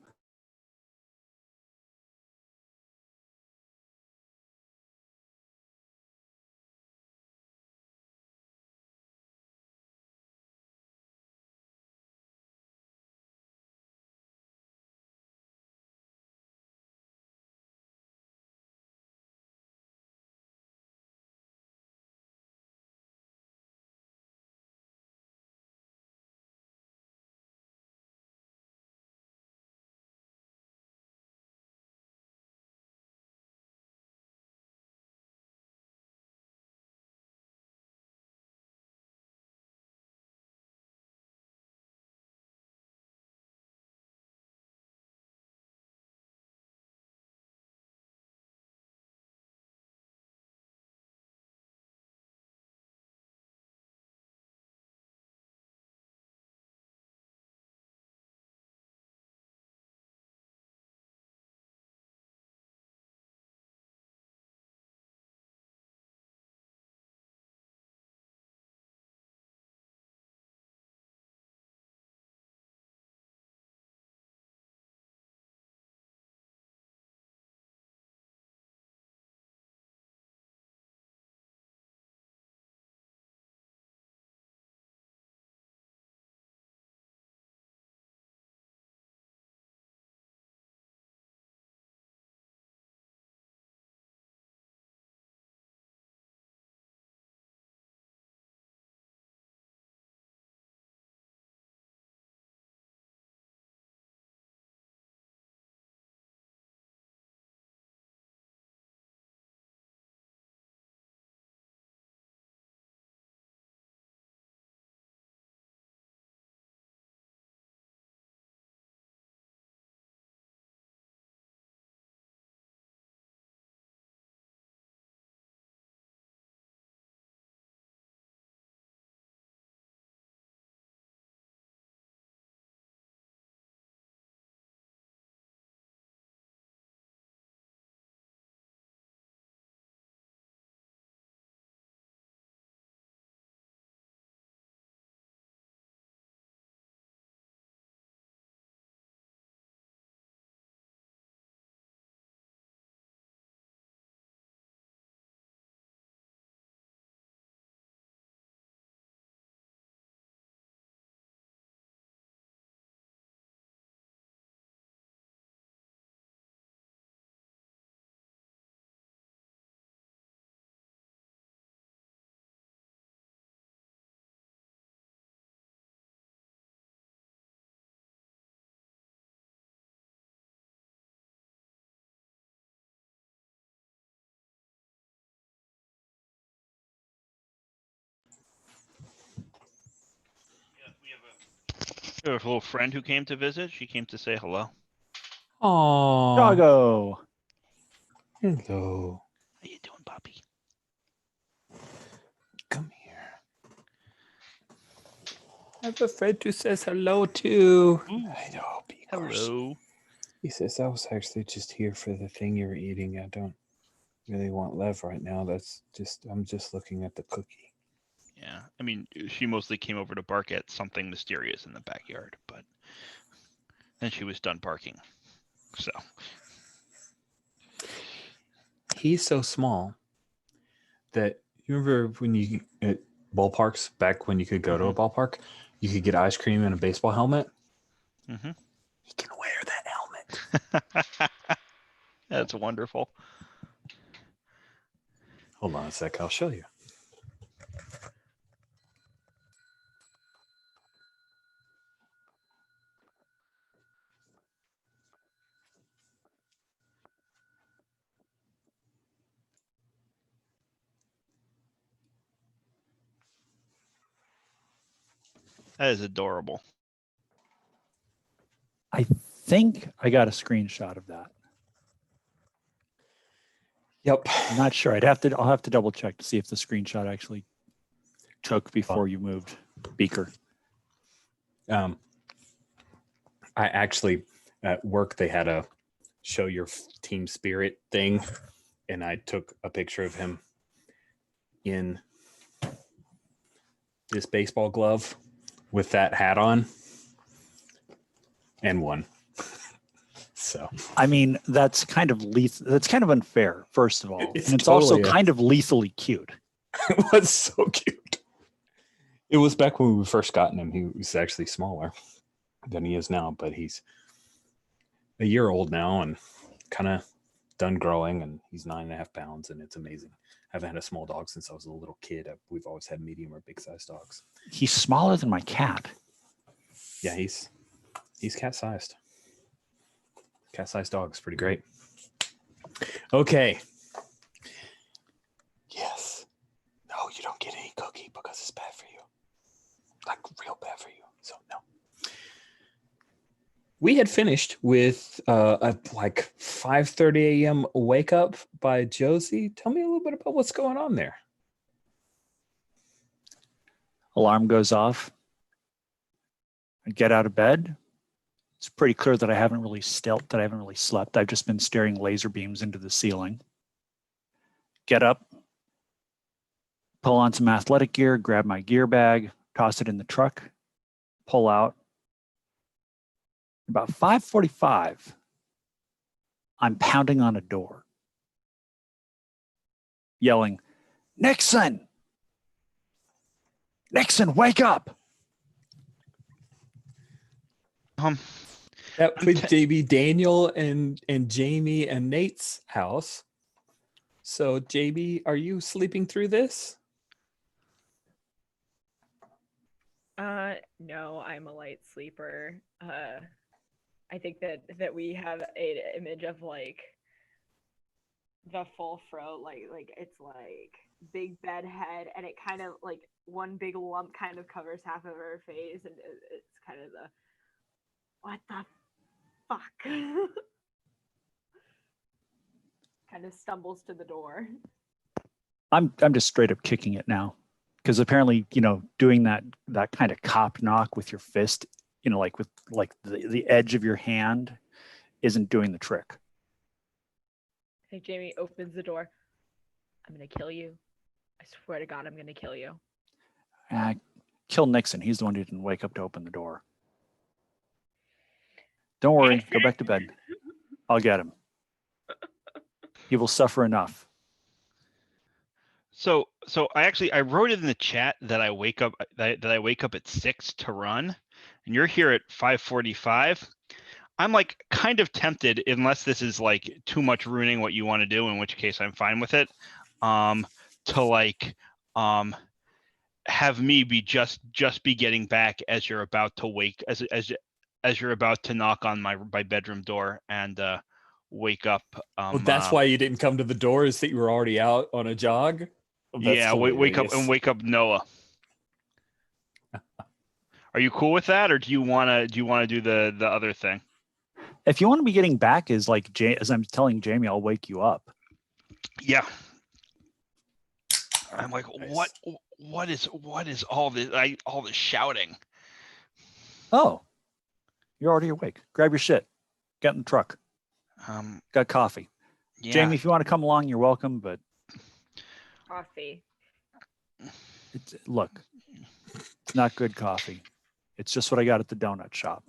We have a little friend who came to visit. She came to say hello. Oh, Doggo. hello. How you doing, puppy? Come here. I have a friend who says hello too. Ooh. I know. Be cautious. Hello. He says, I was actually just here for the thing you're eating. I don't really want Lev right now. I'm just looking at the cookie. Yeah, I mean, she mostly came over to bark at something mysterious in the backyard, but then she was done barking. So He's so small that you remember when you at ballparks back when you could go to a ballpark, you could get ice cream and a baseball helmet. Mhm. He can wear that helmet. That's wonderful. Hold on a sec. I'll show you. That is adorable. I think I got a screenshot of that. Yep. I'm not sure. I'll have to double check to see if the screenshot actually took before you moved Beaker. I actually at work they had a show your team spirit thing, and I took a picture of him in this baseball glove with that hat on, and one. So I mean, that's kind of that's kind of unfair, first of all. It's And it's also totally kind of lethally cute. it was so cute. It was back when we first gotten him. He was actually smaller than he is now, but he's a year old now and kind of done growing, and he's 9.5 pounds, and it's amazing. I haven't had a small dog since I was a little kid. We've always had medium or big size dogs. He's smaller than my cat. Yeah, he's cat sized. Cat sized dog's pretty great. Okay. Yes. No, you don't get any cookie because it's bad for you. Like real bad for you. So no. We had finished with a like 5:30 a.m. wake up by Josie. Tell me a little bit about what's going on there. Alarm goes off. I get out of bed. It's pretty clear that I haven't really slept. I've just been staring laser beams into the ceiling. Get up, pull on some athletic gear, grab my gear bag, toss it in the truck, pull out. About 5:45, I'm pounding on a door, yelling, Nixon! Nixon, wake up! That would be Daniel and Jamie and Nate's house. So, JB, are you sleeping through this? No, I'm a light sleeper. I think that we have an image of like the full throat, like it's like big bed head, and it kind of like one big lump kind of covers half of her face, and it's kind of the what the fuck kind of stumbles to the door. I'm just straight up kicking it now, because apparently, doing that kind of cop knock with your fist, like with like the edge of your hand, isn't doing the trick. I think Jamie opens the door. I'm gonna kill you. I swear to God, I'm gonna kill you. Kill Nixon. He's the one who didn't wake up to open the door. Don't worry. Go back to bed. I'll get him. He will suffer enough. So I wrote it in the chat that I wake up at 6 to run, and you're here at 5:45. I'm like kind of tempted, unless this is like too much ruining what you want to do, in which case I'm fine with it. To like have me be just be getting back as you're about to wake, as you're about to knock on my bedroom door and wake up. Well, that's why you didn't come to the door, is that you were already out on a jog. Yeah, wake up Noah. Are you cool with that, or do you want to do the other thing? If you want to be getting back, as I'm telling Jamie, I'll wake you up. Yeah. I'm like, nice. What is all this shouting? Oh, you're already awake. Grab your shit. Get in the truck. Got coffee. Yeah. Jamie, if you want to come along, you're welcome. But coffee. Look, it's not good coffee. It's just what I got at the donut shop.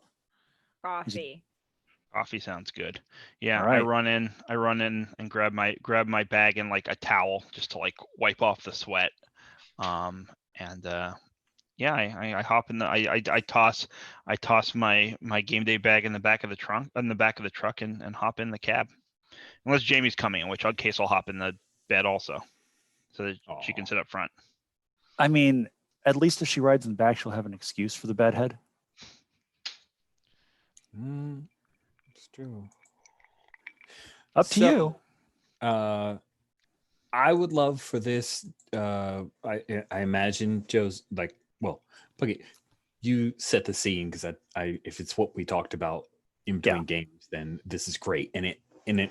Coffee. Coffee sounds good. Yeah, right. I run in and grab my bag and like a towel just to like wipe off the sweat. I hop in I toss my game day bag in the back of the truck and hop in the cab. Unless Jamie's coming, in which case I'll hop in the bed also, so that she can sit up front. I mean, at least if she rides in the back, she'll have an excuse for the bedhead. It's true. Up to you. I would love for this. I imagine Joe's like, well, okay, you set the scene, because I if it's what we talked about in between games, then this is great. And it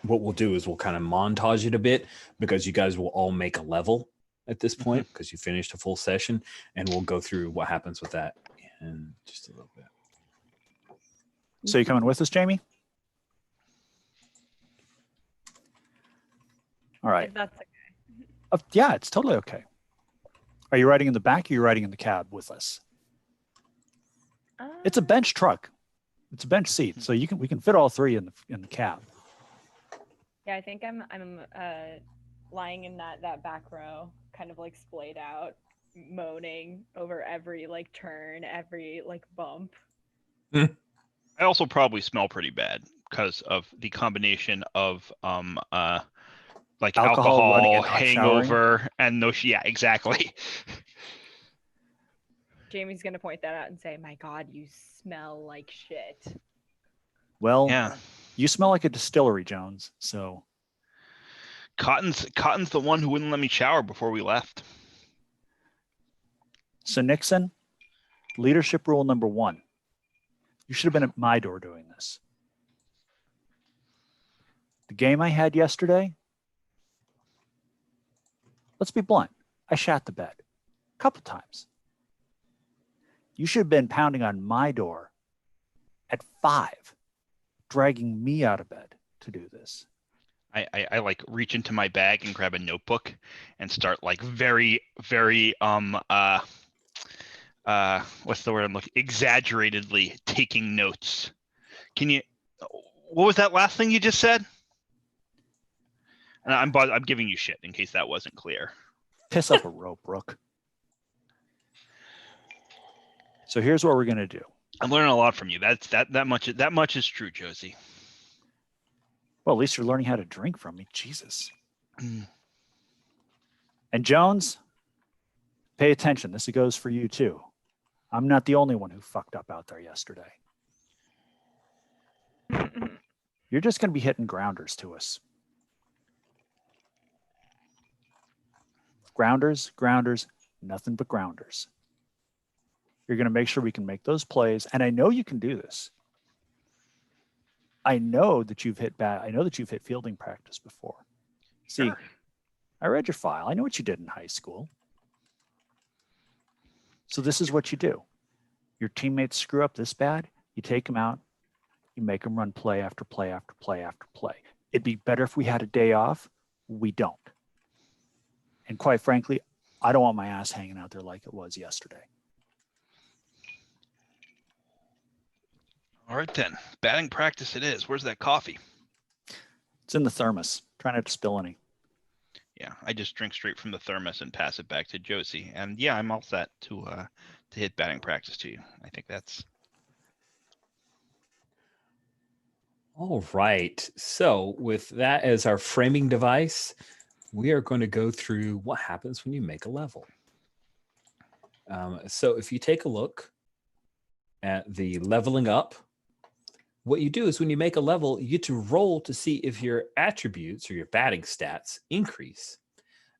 what we'll do is we'll kind of montage it a bit, because you guys will all make a level at this point, because you finished a full session, and we'll go through what happens with that in just a little bit. So you coming with us, Jamie? All right. If that's okay. Yeah, it's totally okay. Are you riding in the back, or are you riding in the cab with us? It's a bench truck. It's a bench seat, so we can fit all three in the cab. Yeah, I think I'm lying in that back row, kind of like splayed out, moaning over every like turn, every like bump. I also probably smell pretty bad because of the combination of like Alcohol, running, and not hangover, and no. Yeah, exactly. Jamie's gonna point that out and say, "My God, you smell like shit." Well, Yeah. you smell like a distillery, Jones. So Cotton's the one who wouldn't let me shower before we left. So Nixon, leadership rule number 1. You should have been at my door doing this. The game I had yesterday, let's be blunt, I shat the bed a couple times. You should have been pounding on my door at 5, dragging me out of bed to do this. I like reach into my bag and grab a notebook and start like very, very what's the word I'm looking, exaggeratedly taking notes. What was that last thing you just said? And I'm giving you shit in case that wasn't clear. Piss up a rope, Rook. So here's what we're gonna do. I'm learning a lot from you. That much is true, Josie. Well, at least you're learning how to drink from me. Jesus. Mm. And Jones, pay attention. This goes for you too. I'm not the only one who fucked up out there yesterday. You're just going to be hitting grounders to us. Grounders, nothing but grounders. You're going to make sure we can make those plays. And I know you can do this. I know that you've hit fielding practice before. See, Sure. I read your file. I know what you did in high school. So this is what you do. Your teammates screw up this bad, you take them out, you make them run play after play after play after play. It'd be better if we had a day off. We don't. And quite frankly, I don't want my ass hanging out there like it was yesterday. All right then, batting practice it is. Where's that coffee? It's in the thermos. Try not to spill any. Yeah, I just drink straight from the thermos and pass it back to Josie. And yeah, I'm all set to hit batting practice to you. I think that's All right. So with that as our framing device, we are going to go through what happens when you make a level. So if you take a look at the leveling up, what you do is when you make a level, you get to roll to see if your attributes or your batting stats increase.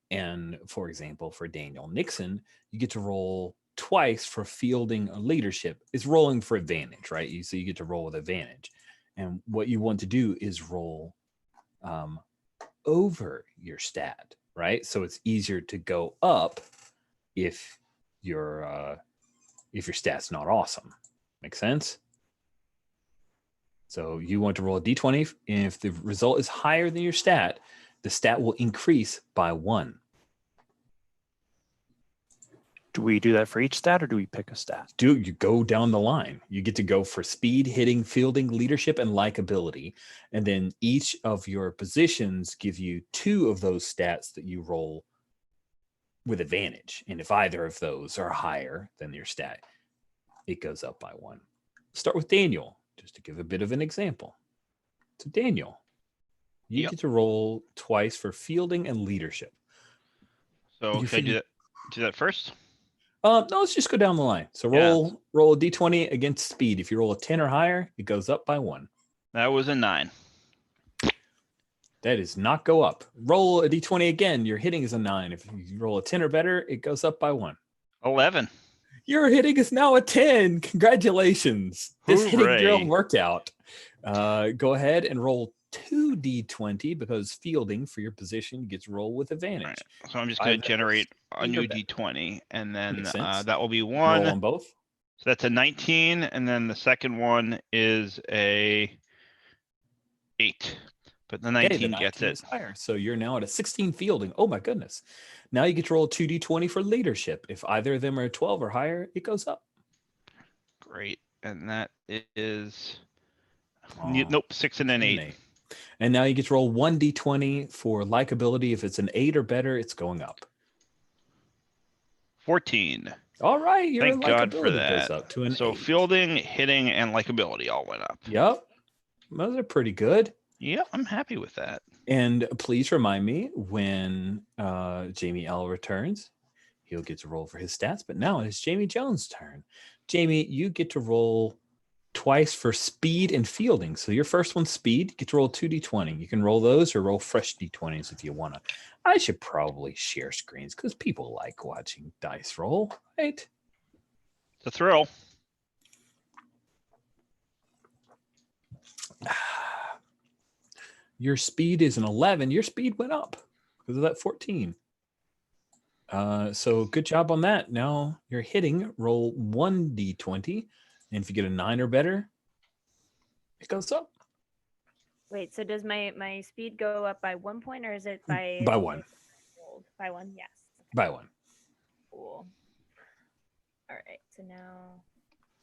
And for example, for Daniel Nixon, you get to roll twice for fielding or leadership. It's rolling for advantage, right? So you get to roll with advantage. And what you want to do is roll over your stat, right? So it's easier to go up if your stat's not awesome. Make sense? So you want to roll a d20, and if the result is higher than your stat, the stat will increase by 1. Do we do that for each stat, or do we pick a stat? You go down the line. You get to go for speed, hitting, fielding, leadership, and likability. And then each of your positions give you 2 of those stats that you roll with advantage. And if either of those are higher than your stat, it goes up by 1. Start with Daniel, just to give a bit of an example. So Daniel, you get to roll twice for fielding and leadership. so. Should I do that first? No, let's just go down the line. So roll a d20 against speed. If you roll a 10 or higher, it goes up by 1. That was a 9. That does not go up. Roll a d20 again. Your hitting is a 9. If you roll a 10 or better, it goes up by 1. 11. Your hitting is now a 10. Congratulations. This hitting Hooray. drill worked out. Go ahead and roll 2d20 because fielding for your position gets rolled with advantage. Right. So I'm just going to generate a new better. d20, and then Makes sense. that will be Roll 1. on both. So that's a 19, and then the second one is a 8. But the 19 gets it. Is higher. So you're now at a 16 fielding. Oh my goodness. Now you get to roll 2d20 for leadership. If either of them are 12 or higher, it goes up. Great. and that is Aw, nope, 6 and an an 8. And now you get to roll 1d20 for likability. If it's an 8 or better, it's going up. 14. All right, your Thank God for likability goes that. up to an So 8. fielding, hitting, and likability all went up. Yep, those are pretty good. Yep, I'm happy with that. And please remind me when Jamie L returns, he'll get to roll for his stats. But now it's Jamie Jones' turn. Jamie, you get to roll twice for speed and fielding. So your first one's speed. You get to roll 2d20. You can roll those or roll fresh d20s if you want to. I should probably share screens because people like watching dice roll, right? It's a thrill. Your speed is an 11. Your speed went up because of that 14. So good job on that. Now you're hitting. Roll 1d20. And if you get a 9 or better, it goes up. Wait, so does my speed go up by 1 point, or is it by 1. By 1, yes. By 1. Cool. All right, so now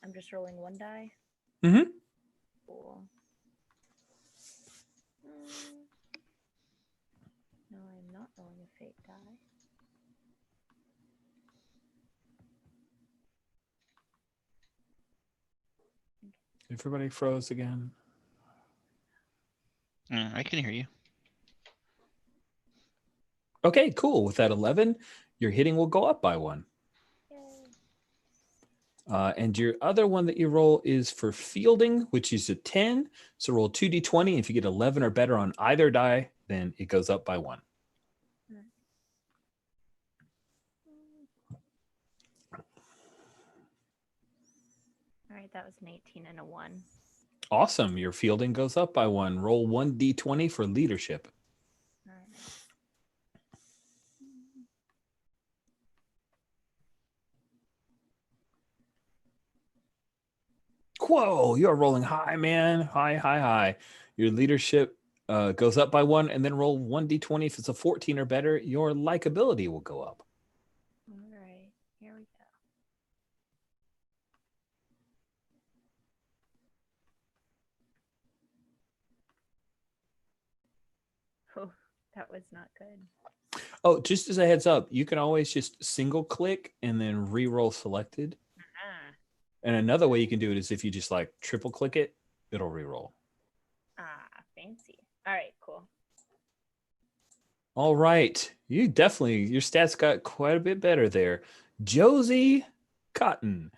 I'm just rolling 1 die. Mm-hmm. Cool. No, I'm not rolling a fate die. Everybody froze again. I can hear you. Okay, cool. With that 11, your hitting will go up by 1. Yay. And your other one that you roll is for fielding, which is a 10. So roll 2d20. If you get 11 or better on either die, then it goes up by 1. All right, that was an 18 and a 1. Awesome. Your fielding goes up by 1. Roll 1d20 for leadership. All right. Whoa, you're rolling high, man. High. Your leadership goes up by 1, and then roll 1d20. If it's a 14 or better, your likability will go up. All right, here we go. Oh, that was not good. Oh, just as a heads up, you can always just single click and then re-roll selected. Ah, And another way you can do it is if you just like triple click it, it'll re-roll. fancy. All right, cool. All right. Your stats got quite a bit better there. Josie Cotton,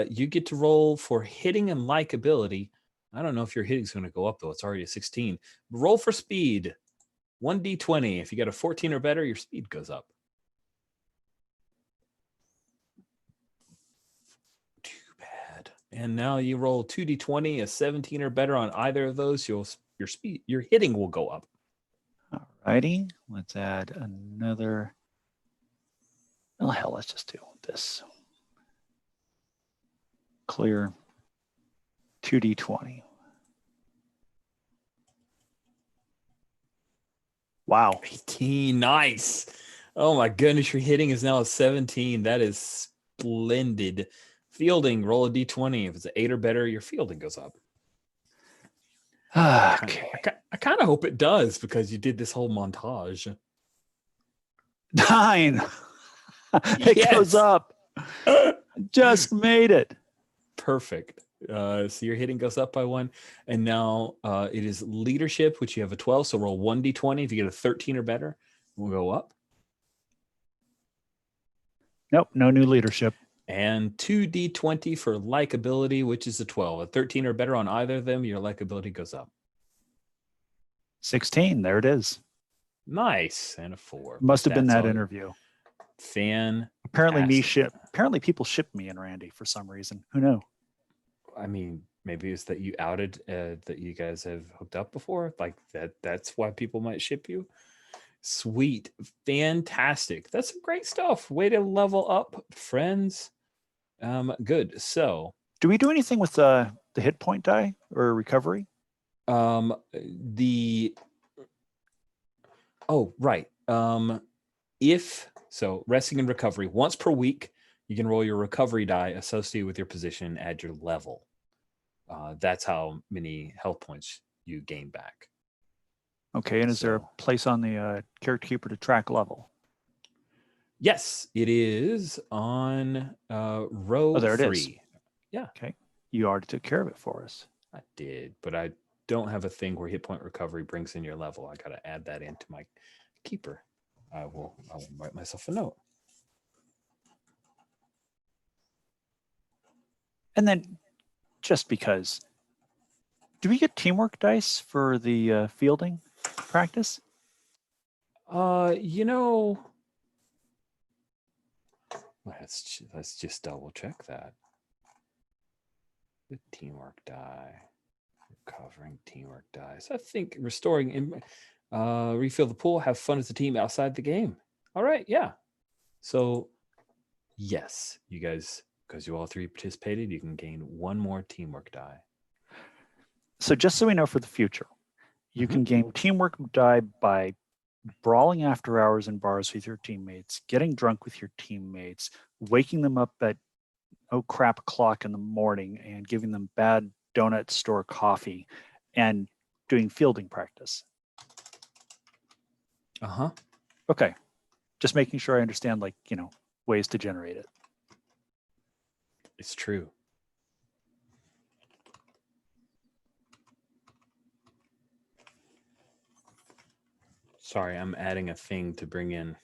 you get to roll for hitting and likability. I don't know if your hitting's going to go up though. It's already a 16. Roll for speed. 1d20. If you got a 14 or better, your speed goes up. Too bad. And now you roll 2d20, a 17 or better on either of those, your hitting will go up. All righty. Let's add another. Oh, hell, let's just do this. Clear 2d20. Wow. 18. Nice. Oh my goodness. Your hitting is now a 17. That is splendid. Fielding, roll a d20. If it's an 8 or better, your fielding goes up. Okay. I kind of hope it does because you did this whole montage. 9. It Yes. goes up. Just made it. Perfect. So your hitting goes up by 1. And now it is leadership, which you have a 12. So roll 1d20. If you get a 13 or better, we'll go up. Nope, no new leadership. And 2d20 for likability, which is a 12. A 13 or better on either of them, your likability goes up. 16. There it is. Nice. And a 4. Must have been That's that all. interview. Fan. Apparently people shipped me and Randy for some reason. Who knew? I mean, maybe it's that you outed that you guys have hooked up before. Like that's why people might ship you. Sweet. Fantastic. That's some great stuff. Way to level up, friends. Good. So Do we do anything with the hit point die or recovery? right. If so, resting and recovery once per week, you can roll your recovery die associated with your position, add your level. that's how many health points you gain back. Okay, and is there a So- place on the character keeper to track level? Yes, it is on row Oh, there it is. 3. Okay, you already took care of it for us. I did, but I don't have a thing where hit point recovery brings in your level. I got to add that into my keeper. I'll write myself a note. And then, just because, do we get teamwork dice for the fielding practice? You know, let's just double check that. The teamwork die, recovering teamwork dice. I think restoring, refill the pool, have fun as a team outside the game. All right, yeah. So, yes, you guys, because you all 3 participated, you can gain 1 more teamwork die. So just so we know for the future, you can gain teamwork die by brawling after hours in bars with your teammates, getting drunk with your teammates, waking them up at oh crap o'clock in the morning and giving them bad donut store coffee and doing fielding practice. Uh-huh. Okay. Just making sure I understand, like, ways to generate it. It's true. Sorry, I'm adding a thing to bring in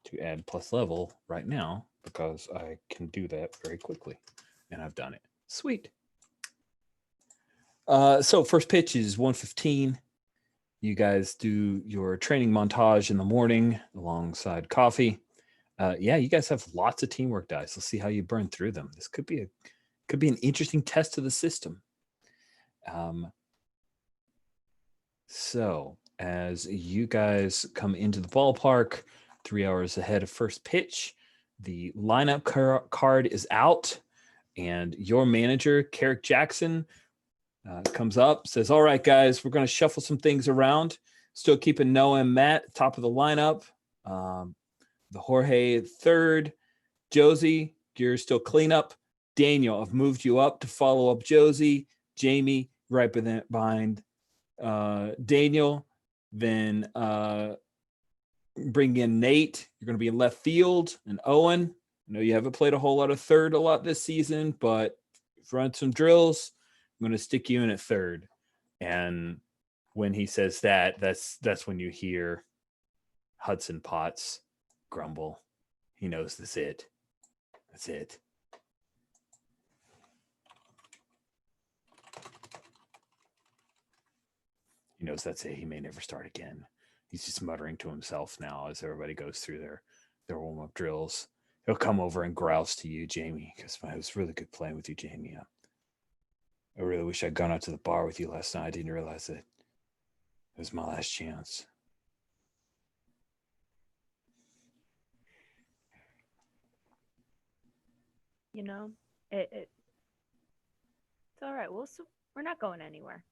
to add plus level right now because I can do that very quickly. And I've done it. Sweet. So first pitch is 1:15. You guys do your training montage in the morning alongside coffee. Yeah, you guys have lots of teamwork dice. Let's see how you burn through them. This could be an interesting test of the system. So as you guys come into the ballpark 3 hours ahead of first pitch, the lineup card is out, and your manager, Carrick Jackson, comes up, says, all right, guys, we're going to shuffle some things around. Still keeping Noah and Matt top of the lineup. The Jorge third. Josie, you're still cleanup. Daniel, I've moved you up to follow up Josie. Jamie, right behind Daniel. Then bring in Nate. You're going to be in left field. And Owen, I know you haven't played a whole lot of third a lot this season, but if you run some drills, I'm going to stick you in at third. And when he says that, that's when you hear Hudson Potts grumble. He knows that's it. That's it. He knows that's it. He may never start again. He's just muttering to himself now as everybody goes through their warm-up drills. He'll come over and grouse to you, Jamie, because it was really good playing with you, Jamie. I really wish I'd gone out to the bar with you last night. I didn't realize that it was my last chance. It's all right. We're not going anywhere.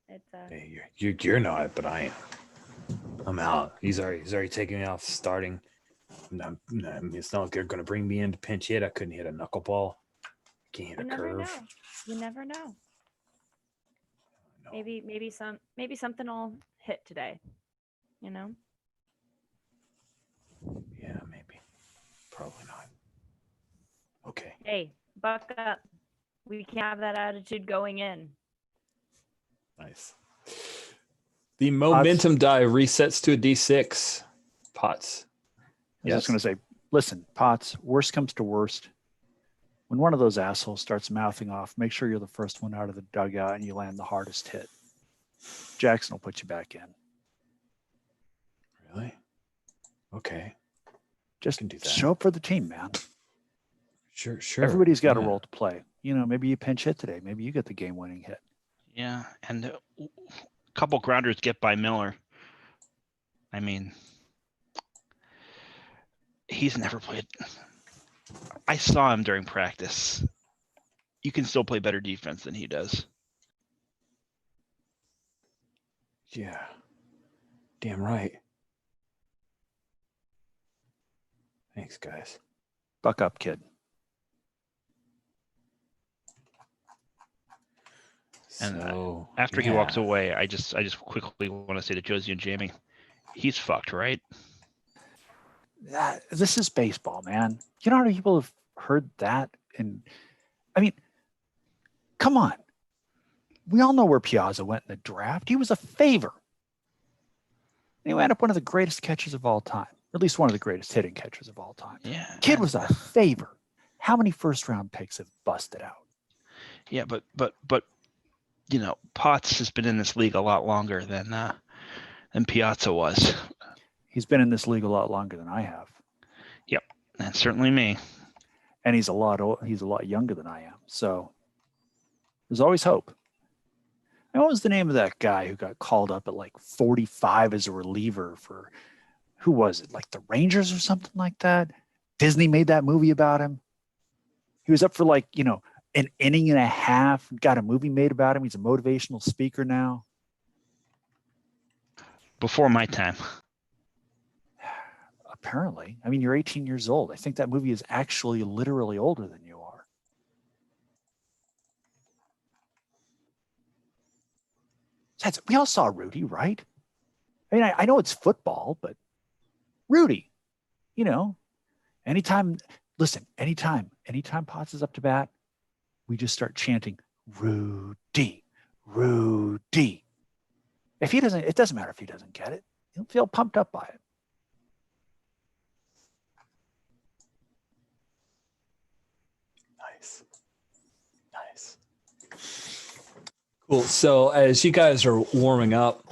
It's Hey, you're not, but I am. I'm out. He's already taking me off starting. No, it's not like they're going to bring me in to pinch hit. I couldn't hit a knuckleball. Can't hit a curve. You never know. No. Maybe something will hit today. Yeah, maybe. Probably not. Okay. Hey, buck up. We can't have that attitude going in. Nice. The momentum die resets to a D6. Potts. I was just going to say, listen, Potts, worst comes to worst. When one of those assholes starts mouthing off, make sure you're the first one out of the dugout and you land the hardest hit. Jackson will put you back in. Really? Okay. Just can do that. show up for the team, man. Sure. Everybody's got a Yeah. role to play. Maybe you pinch hit today. Maybe you get the game-winning hit. Yeah, and a couple grounders get by Miller. I mean, he's never played. I saw him during practice. You can still play better defense than he does. Yeah. Damn right. Thanks, guys. Buck up, kid. And So after he walks yeah. away, I just quickly want to say to Josie and Jamie, he's fucked, right? This is baseball, man. You know how many people have heard that? And I mean, come on. We all know where Piazza went in the draft. He was a favor. And he wound up one of the greatest catchers of all time, or at least one of the greatest hitting catchers of all time. Yeah. Kid was a favor. How many first-round picks have busted out? Yeah, but you know, Potts has been in this league a lot longer than Piazza was. He's been in this league a lot longer than I have, Yep, that's certainly me. and he's a lot younger than I am. So there's always hope. And what was the name of that guy who got called up at like 45 as a reliever for, who was it? Like the Rangers or something like that? Disney made that movie about him. He was up for like, an inning and a half, got a movie made about him. He's a motivational speaker now. Before my time. Apparently. I mean, you're 18 years old. I think that movie is actually literally older than you are. Besides, we all saw Rudy, right? I mean, I know it's football, but Rudy, anytime Potts is up to bat, we just start chanting, Rudy, Rudy. If he doesn't, it doesn't matter if he doesn't get it. He'll feel pumped up by it. Nice. Cool. So as you guys are warming up,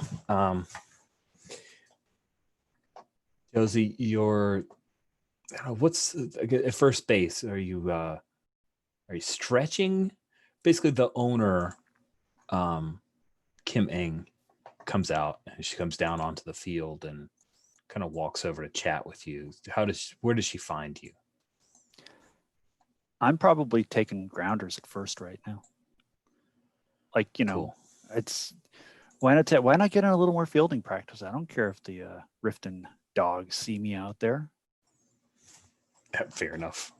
Josie, what's at first base? Are you stretching? Basically, the owner, Kim Eng, comes out and she comes down onto the field and kind of walks over to chat with you. Where does she find you? I'm probably taking grounders at first right now. Like, Cool. it's why not get in a little more fielding practice? I don't care if the Riften dogs see me out there. Fair enough.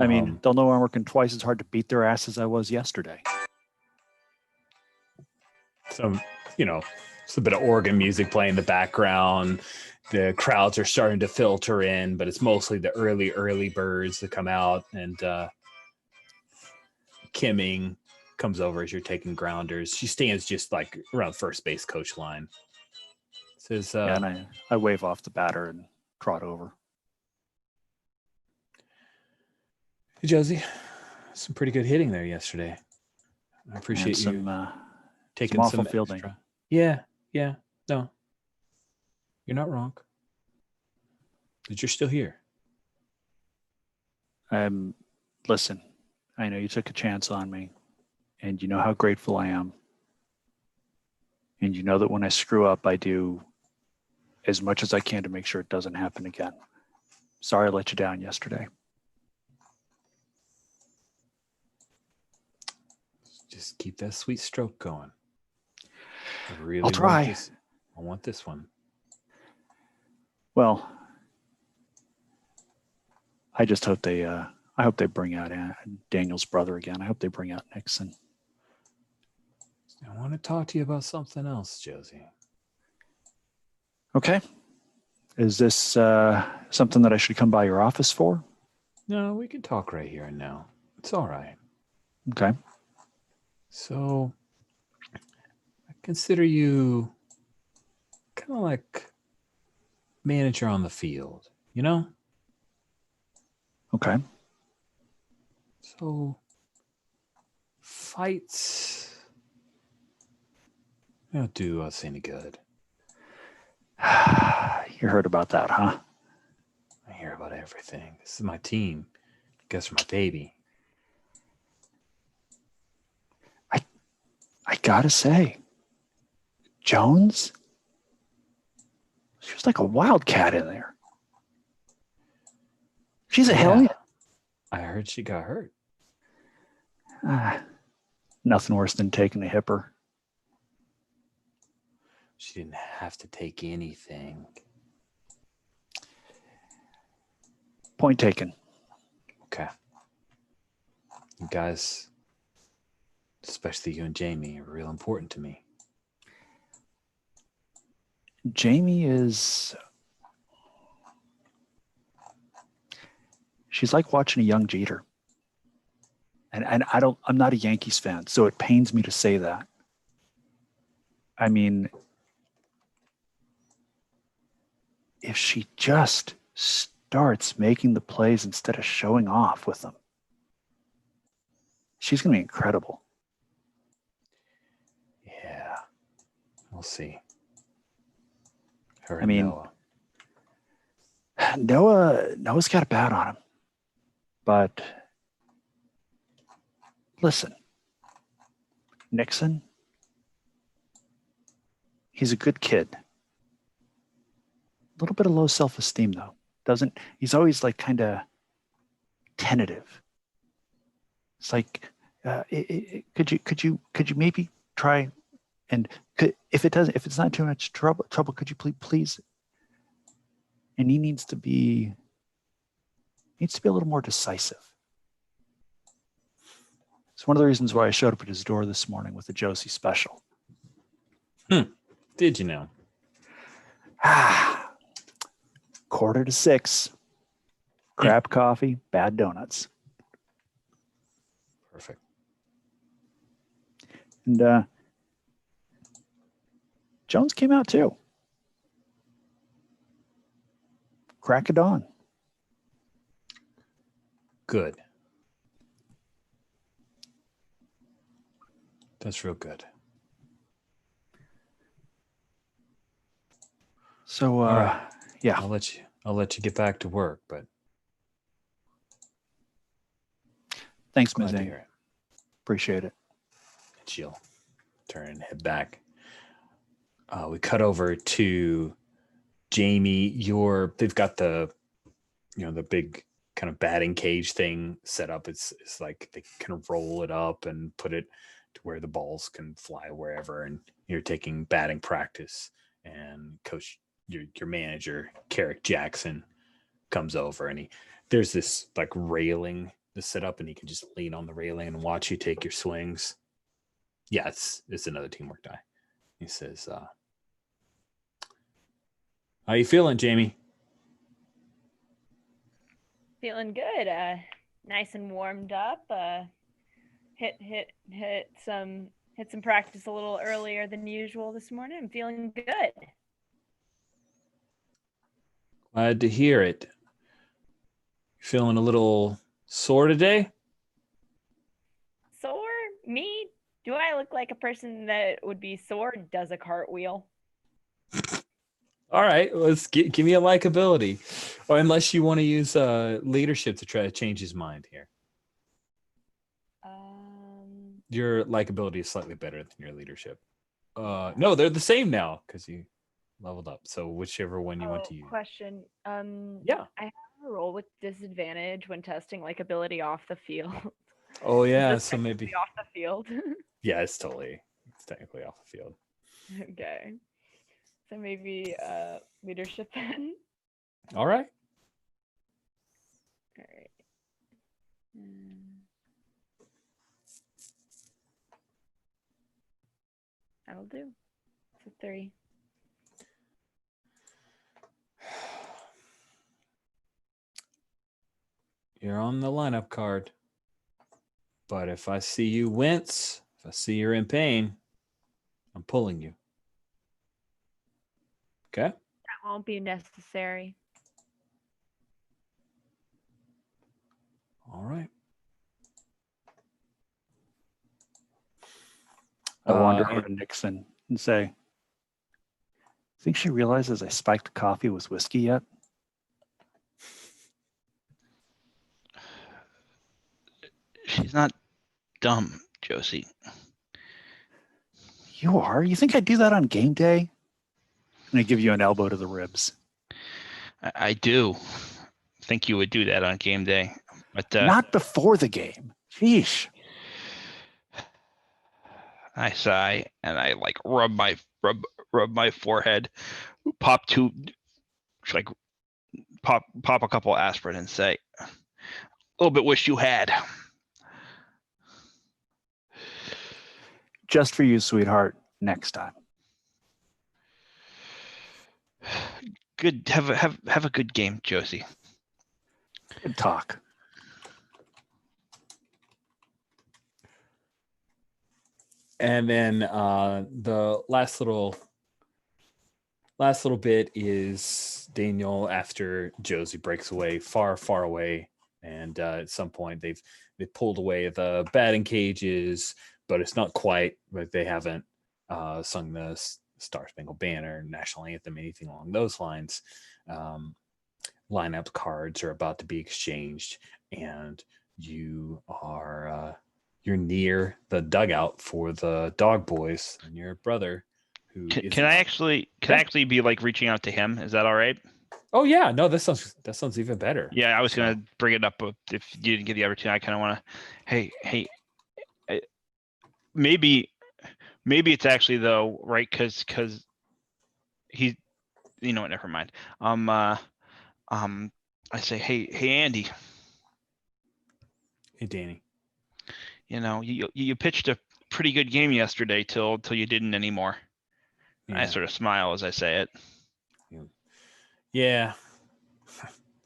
I mean, they'll know I'm working twice as hard to beat their ass as I was yesterday. So, it's a bit of organ music playing in the background. The crowds are starting to filter in, but it's mostly the early birds that come out. And Kimming comes over as you're taking grounders. She stands just like around first base coach line. Says, and I wave off the batter and trot over. Hey, Josie, some pretty good hitting there yesterday. I appreciate you taking some awful some fielding. Extra. Yeah. No, you're not wrong. But you're still here. Listen, I know you took a chance on me, and you know how grateful I am. And you know that when I screw up, I do as much as I can to make sure it doesn't happen again. Sorry I let you down yesterday. Just keep that sweet stroke going. I'll try. I want this one. Well, I just hope they bring out Daniel's brother again. I hope they bring out Nixon. I want to talk to you about something else, Josie. Okay. Is this something that I should come by your office for? No, we can talk right here and now. It's all right. Okay. So, I consider you kind of like manager on the field, Okay. So, fights don't do us any good. You heard about that, huh? I hear about everything. This is my team. You guys are my baby. I gotta say, Jones, she was like a wildcat in there. She's a hellion. I heard she got hurt. Nothing worse than taking a hipper. She didn't have to take anything. Point taken. Okay. You guys Especially you and Jamie are real important to me. Jamie is... She's like watching a young Jeter. And I'm not a Yankees fan, so it pains me to say that. I mean, if she just starts making the plays instead of showing off with them, she's going to be incredible. Yeah. We'll see. Her I and mean, Noah. Noah's got a bat on him. But listen, Nixon, he's a good kid. A little bit of low self-esteem though. He's always like kind of tentative. It's like, could you maybe try and if it's not too much trouble, could you please? And he needs to be a little more decisive. It's one of the reasons why I showed up at his door this morning with the Josie special. Did you know? 5:45, crap coffee, bad donuts. Perfect. And Jones came out too. Crack of dawn. Good. That's real good. So All right. yeah. I'll let you get back to work, but Thanks, glad Ms. to A. hear it. Appreciate it. And she'll turn and head back. We cut over to Jamie. They've got the big kind of batting cage thing set up. It's like they kind of roll it up and put it to where the balls can fly wherever. And you're taking batting practice. And coach, your manager, Carrick Jackson, comes over and there's this like railing that's set up, and he can just lean on the railing and watch you take your swings. Yeah, it's another teamwork die. He says, "How you feeling, Jamie?" Feeling good. Nice and warmed up. Hit some practice a little earlier than usual this morning. I'm feeling good. Glad to hear it. Feeling a little sore today? Sore? Me? Do I look like a person that would be sore and does a cartwheel? All right, let's give me a likability, or unless you want to use leadership to try to change his mind here. Your likability is slightly better than your leadership. No, they're the same now because you leveled up. So whichever one you want to use. Question. Yeah. I have a roll with disadvantage when testing likability off the field. Oh yeah, Just so maybe off the field. Yeah, it's technically off the field. Okay. So maybe leadership then. All right. All right. That'll do. It's a 3. You're on the lineup card. But if I see you wince, if I see you're in pain, I'm pulling you. Okay? That won't be necessary. All right. I wander over to Nixon and say, think she realizes I spiked coffee with whiskey yet? She's not dumb, Josie. You are? You think I'd do that on game day? And I give you an elbow to the ribs. I do think you would do that on game day, but not before the game. Sheesh. I sigh and I like rub my forehead, pop a couple aspirin and say, a little bit wish you had. just for you, sweetheart, next time. Good. Have a good game, Josie. Good talk. And then the last little bit is Daniel after Josie breaks away far, far away, and at some point they've pulled away the batting cages, but it's not quite. Like they haven't sung the Star Spangled Banner, national anthem, anything along those lines. Lineup cards are about to be exchanged, and you are you're near the dugout for the dog boys, and your brother. Can I actually be like reaching out to him? Is that all right? Oh yeah, no, that sounds even better. Yeah, I was gonna bring it up, but if you didn't get the opportunity, I kind of want to. Hey, maybe it's actually though, right? Because he, never mind. I say, hey, Andy. Hey, Danny. You pitched a pretty good game yesterday till you didn't anymore. Yeah. I sort of smile as I say it. Yeah.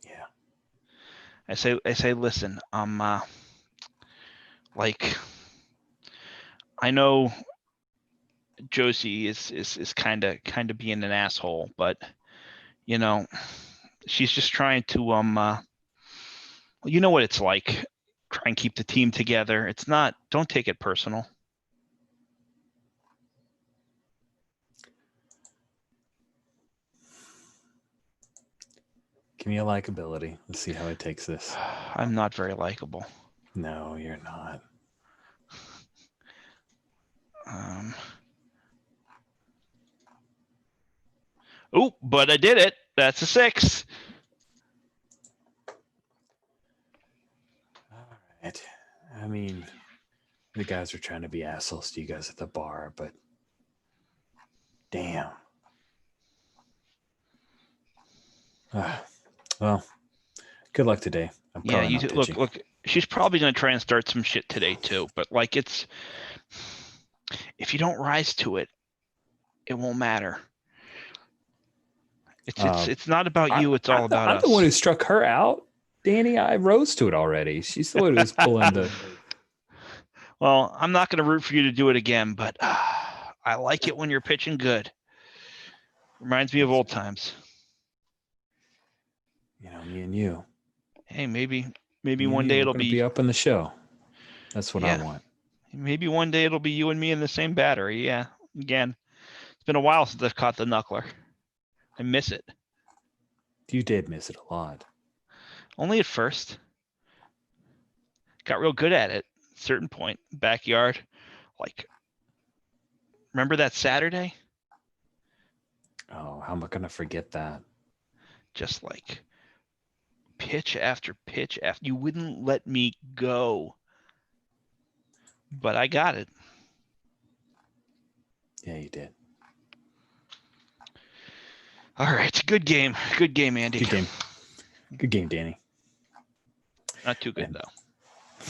Yeah. I say, listen, like, I know Josie is kind of being an asshole, but she's just trying to you know what it's like. Try and keep the team together. It's not. Don't take it personal. Give me a likability. Let's see how it takes this. I'm not very likable. No, you're not. Oh, but I did it. That's a 6. All right. I mean, the guys are trying to be assholes to you guys at the bar, but damn. Well, good luck today. I'm probably not pitching. Look. She's probably gonna try and start some shit today too. But like, if you don't rise to it, it won't matter. It's not about you. It's all about us. I'm the one who struck her out, Danny. I rose to it already. She's the one who's pulling the. Well, I'm not gonna root for you to do it again, but I like it when you're pitching good. Reminds me of old times. Me and you. Hey, maybe one day it'll be up in the show. That's what I want. Maybe one day it'll be you and me in the same battery. Yeah. Again, it's been a while since I've caught the knuckler. I miss it. You did miss it a lot. Only at first. Got real good at it. At a certain point, backyard. Like, remember that Saturday? Oh, how am I gonna forget that? Just like pitch after pitch after. You wouldn't let me go. But I got it. Yeah, you did. All right. Good game. Good game, Andy. Good game. Good game, Danny. Not too good, though.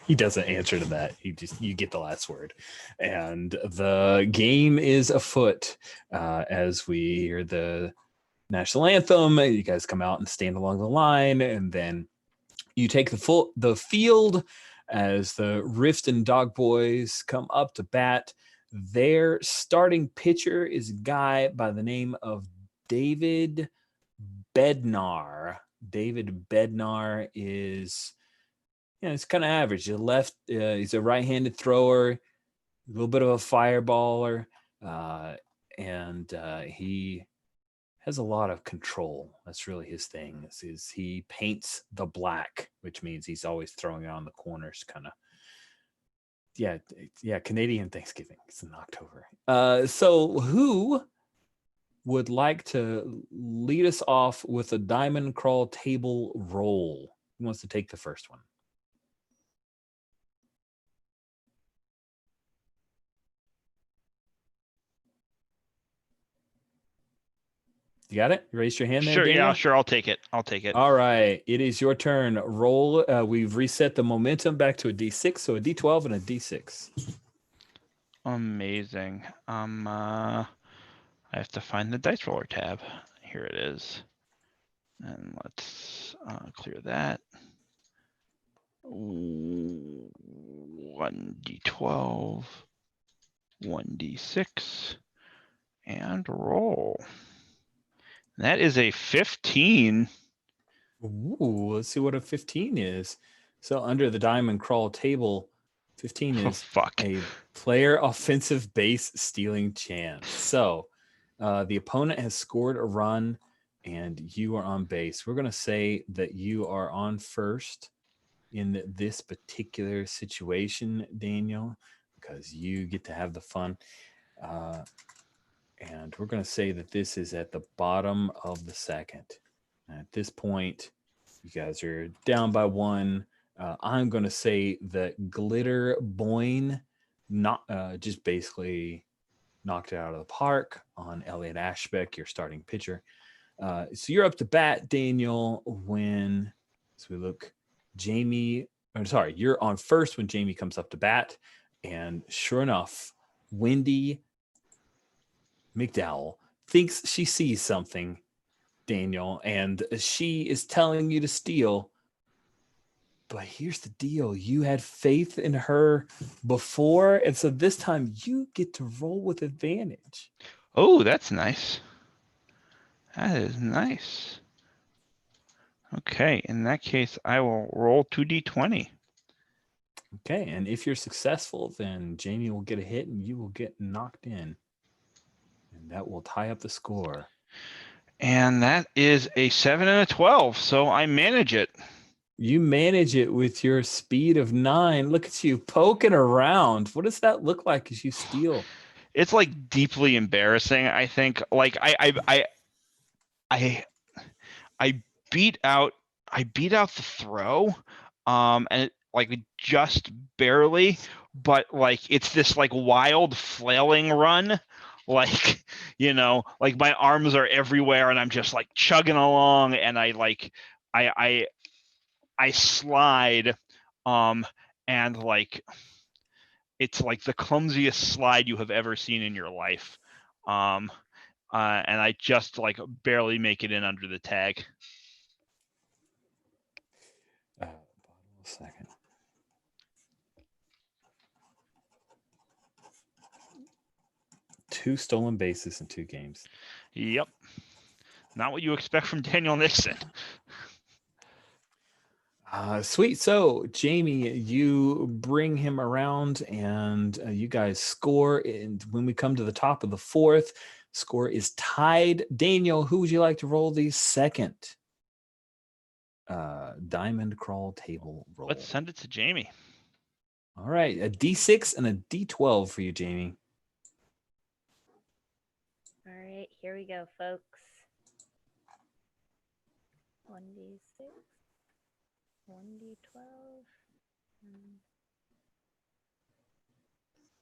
He doesn't answer to that. You get the last word. And the game is afoot as we hear the national anthem. You guys come out and stand along the line, and then you take the field as the Riften Dog Boys come up to bat. Their starting pitcher is a guy by the name of David Bednar. David Bednar is, it's kind of average. He's a right-handed thrower, a little bit of a fireballer, and he has a lot of control. That's really his thing. He paints the black, which means he's always throwing it on the corners, kind of. Yeah, Canadian Thanksgiving. It's in October. So who would like to lead us off with a diamond crawl table roll? Who wants to take the first one? You got it? You raised your hand there, Sure, Daniel? yeah, sure. I'll take it. All right. It is your turn. Roll. We've reset the momentum back to a D6, so a D12 and a D6. Amazing. I have to find the dice roller tab. Here it is. And let's clear that. 1d12, 1d6, and roll. That is a 15. Ooh, let's see what a 15 is. So under the diamond crawl table, 15 Oh, is fuck. a player offensive base stealing chance. So the opponent has scored a run and you are on base. We're going to say that you are on first in this particular situation, Daniel, because you get to have the fun. And we're going to say that this is at the bottom of the second. At this point, you guys are down by one. I'm going to say that Glitter Boyne just basically knocked it out of the park on Elliot Ashbeck, your starting pitcher. So you're up to bat, Daniel, when, so we look, you're on first when Jamie comes up to bat. And sure enough, Wendy McDowell thinks she sees something, Daniel, and she is telling you to steal. But here's the deal. You had faith in her before, and so this time you get to roll with advantage. Oh, that's nice. That is nice. Okay, in that case, I will roll 2d20. Okay, and if you're successful, then Jamie will get a hit and you will get knocked in. And that will tie up the score. And that is a 7 and a 12, so I manage it. You manage it with your speed of 9. Look at you poking around. What does that look like as you steal? It's like deeply embarrassing, I think. Like I beat out the throw, and it, like just barely, but like it's this like wild flailing run, like like my arms are everywhere and I'm just like chugging along, and I slide, and like it's like the clumsiest slide you have ever seen in your life, and I just like barely make it in under the tag. Second. Two stolen bases in 2 games. Yep. Not what you expect from Daniel Nixon. Sweet. So, Jamie, you bring him around and you guys score. And when we come to the top of the 4th, score is tied. Daniel, who would you like to roll the second diamond crawl table roll? Let's send it to Jamie. All right. A D6 and a D12 for you, Jamie. All right, here we go, folks. 1d6, 1d12,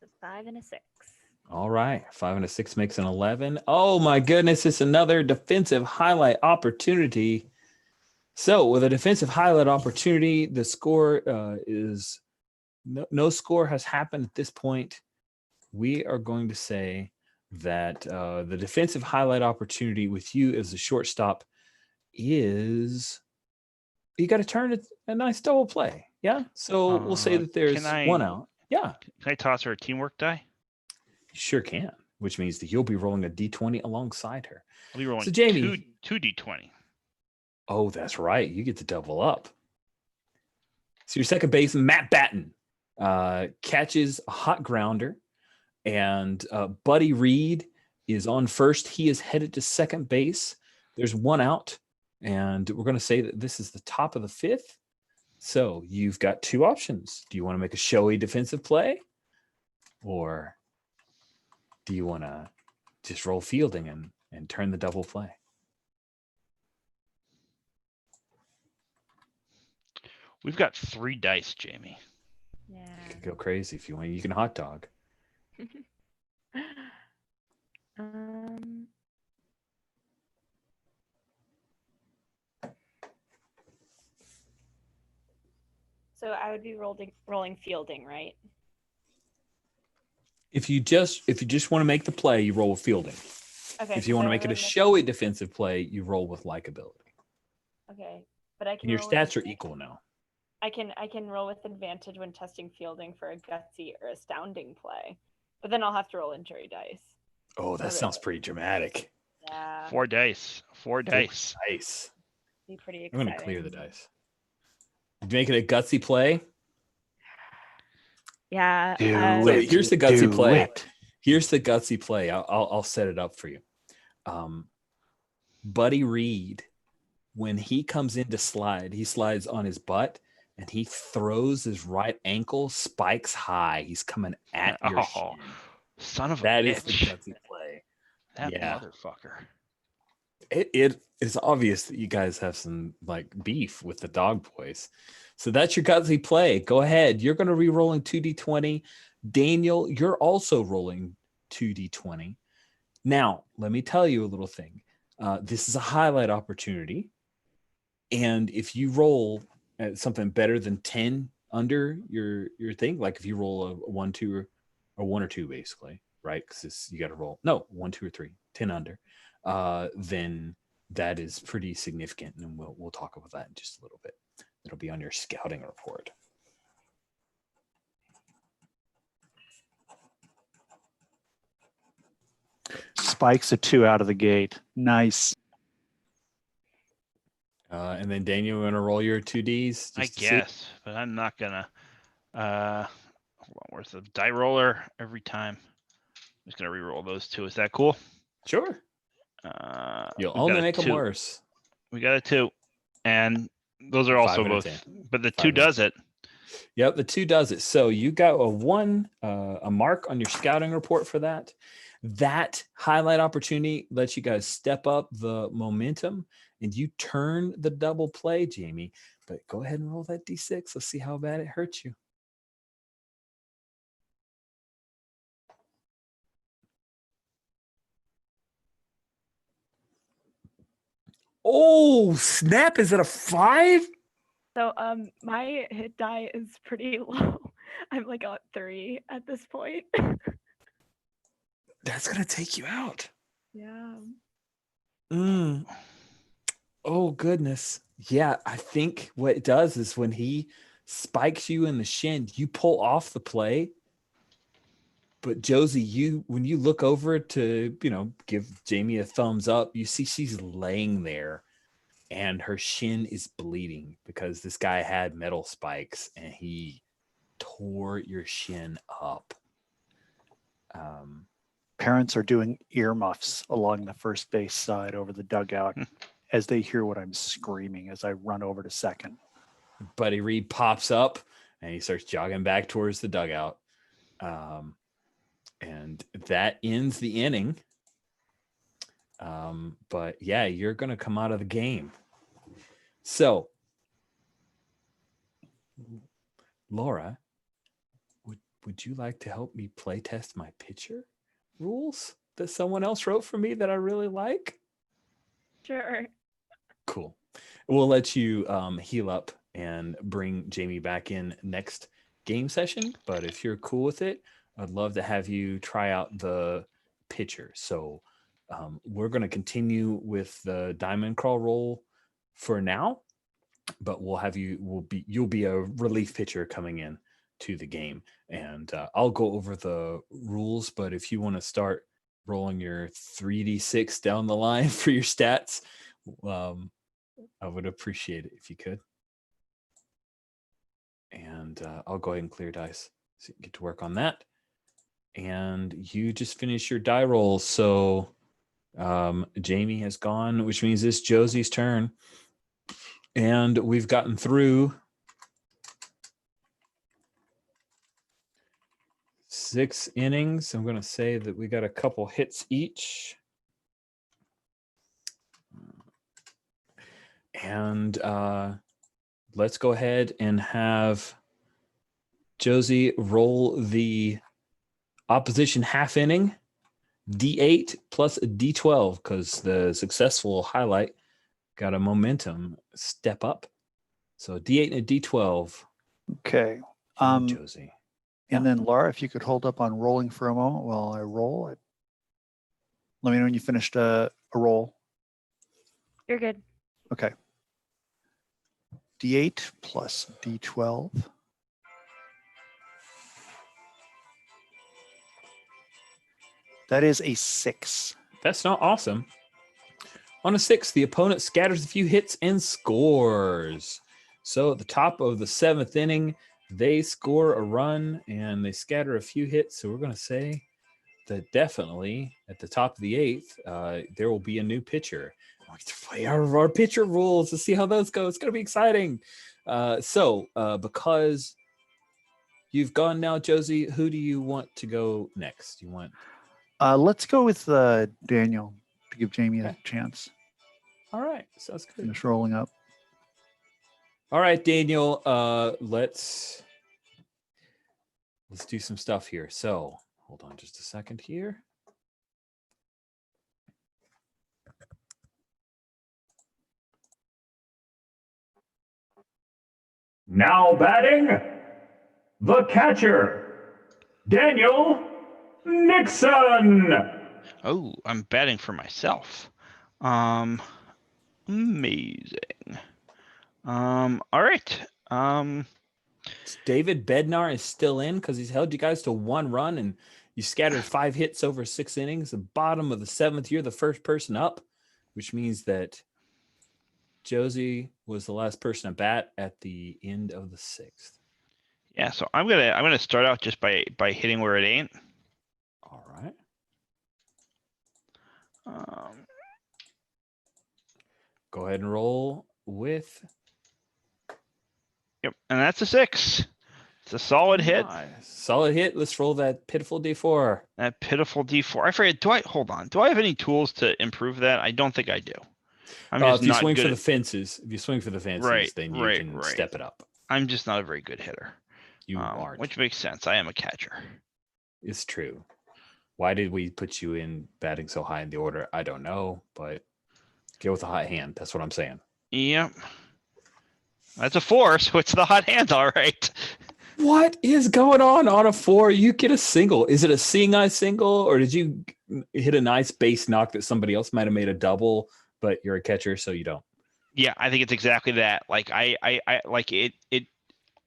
a 5 and a 6. All right. 5 and a 6 makes an 11. Oh, my goodness. It's another defensive highlight opportunity. So with a defensive highlight opportunity, the score is no score has happened at this point. We are going to say that the defensive highlight opportunity with you as the shortstop is you got to turn it a nice double play. Yeah. So we'll say that there's one out. Yeah. Can I toss her a teamwork die? You sure can, which means that you'll be rolling a D20 alongside her. I'll be rolling so Jamie, two D20. Oh, that's right. You get to double up. So your second baseman, Matt Batten, catches a hot grounder, and Buddy Reed is on first. He is headed to second base. There's one out, and we're going to say that this is the top of the 5th. So you've got 2 options. Do you want to make a showy defensive play, or do you want to just roll fielding and turn the double play? We've got 3 dice, Jamie. Yeah. You can go crazy if you want. You can hot dog. So I would be rolling fielding, right? If you just want to make the play, you roll with fielding. Okay. If you want to make it a showy defensive play, you roll with likability. Okay, but I can. And your roll with stats are equal now. I can roll with advantage when testing fielding for a gutsy or astounding play, but then I'll have to roll injury dice. Oh, that sounds pretty dramatic. Yeah. 4 dice. 4 dice. Dice. Be pretty I'm exciting. going to clear the dice. Did you make it a gutsy play? Yeah. So here's the gutsy play. it. Here's the gutsy play. I'll set it up for you. Buddy Reed, when he comes in to slide, he slides on his butt and he throws his right ankle spikes high. He's coming at your shin. Son of a That bitch. is the gutsy play. That Yeah. motherfucker. It is obvious that you guys have some like beef with the dog boys. So that's your gutsy play. Go ahead. You're going to re-rolling 2d20. Daniel, you're also rolling 2d20. Now, let me tell you a little thing. This is a highlight opportunity. And if you roll at something better than 10 under your thing, like if you roll a 1, 2, or 1 or 2, basically, right? Because you got to roll 1, 2, or 3, 10 under. Then that is pretty significant, and we'll talk about that in just a little bit. It'll be on your scouting report. Spike's a 2 out of the gate. Nice. And then Daniel, you want to roll your 2Ds? I guess, but I'm not gonna. Hold on, where's the die roller every time? I'm just gonna re-roll those 2. Is that cool? Sure. You'll we've only got a make them 2. worse. We got a 2, and those are 5 also and a both. 10. But the 5 2 and a does 10. it. Yep, the 2 does it. So you got a 1, a mark on your scouting report for that. That highlight opportunity lets you guys step up the momentum, and you turn the double play, Jamie. But go ahead and roll that d6. Let's see how bad it hurts you. Oh, snap. Is it a 5? So my hit die is pretty low. I'm like at 3 at this point. That's going to take you out. Yeah. Oh, goodness. Yeah, I think what it does is when he spikes you in the shin, you pull off the play. But Josie, when you look over to, give Jamie a thumbs up, you see she's laying there and her shin is bleeding because this guy had metal spikes and he tore your shin up. Parents are doing earmuffs along the first base side over the dugout as they hear what I'm screaming as I run over to second. Buddy Reed pops up and he starts jogging back towards the dugout. And that ends the inning. But yeah, you're going to come out of the game. So, Laura, would you like to help me play test my pitcher rules that someone else wrote for me that I really like? Sure. Cool. We'll let you heal up and bring Jamie back in next game session. But if you're cool with it, I'd love to have you try out the pitcher. So we're going to continue with the diamond crawl roll for now, but you'll be a relief pitcher coming in to the game. And I'll go over the rules, but if you want to start rolling your 3d6 down the line for your stats, I would appreciate it if you could. And I'll go ahead and clear dice so you can get to work on that. And you just finished your die roll. So Jamie has gone, which means it's Josie's turn. And we've gotten through 6 innings. I'm going to say that we got a couple hits each. And let's go ahead and have Josie roll the opposition half inning, D8 plus a D12, because the successful highlight got a momentum step up. So D8 and a D12. Okay. Josie. And then Laura, if you could hold up on rolling for a moment while I roll. Let me know when you finished a roll. You're good. Okay. D8 plus D12. That is a 6. That's not awesome. On a 6, the opponent scatters a few hits and scores. So at the top of the 7th inning, they score a run and they scatter a few hits. So we're going to say that definitely at the top of the 8th, there will be a new pitcher. We get to play our pitcher rules to see how those go. It's going to be exciting. Because you've gone now, Josie, who do you want to go next? You want? Let's go with Daniel to give Jamie a chance. All right, sounds good. Finish rolling up. All right, Daniel. Let's do some stuff here. So hold on just a second here. Now batting, the catcher, Daniel Nixon. Oh, I'm batting for myself. Amazing. All right. David Bednar is still in because he's held you guys to 1 run and you scattered 5 hits over 6 innings. The bottom of the 7th, you're the first person up, which means that Josie was the last person to bat at the end of the 6th. Yeah, so I'm gonna start out just by hitting where it ain't. All right. Go ahead and roll with. Yep, and that's a 6. It's a solid hit. Nice. Solid hit. Let's roll that pitiful D4. That pitiful D4. I forget. Hold on? Do I have any tools to improve that? I don't think I do. I'm just if you not swing good for the at- fences, then you can step it up. I'm just not a very good hitter. You aren't. Which makes sense. I am a catcher. It's true. Why did we put you in batting so high in the order? I don't know, but get with a hot hand. That's what I'm saying. Yep. That's a 4, so it's the hot hand, all right. What is going on a 4? You get a single. Is it a seeing eye single, or did you hit a nice base knock that somebody else might have made a double, but you're a catcher, so you don't? Yeah, I think it's exactly that. Like I like it.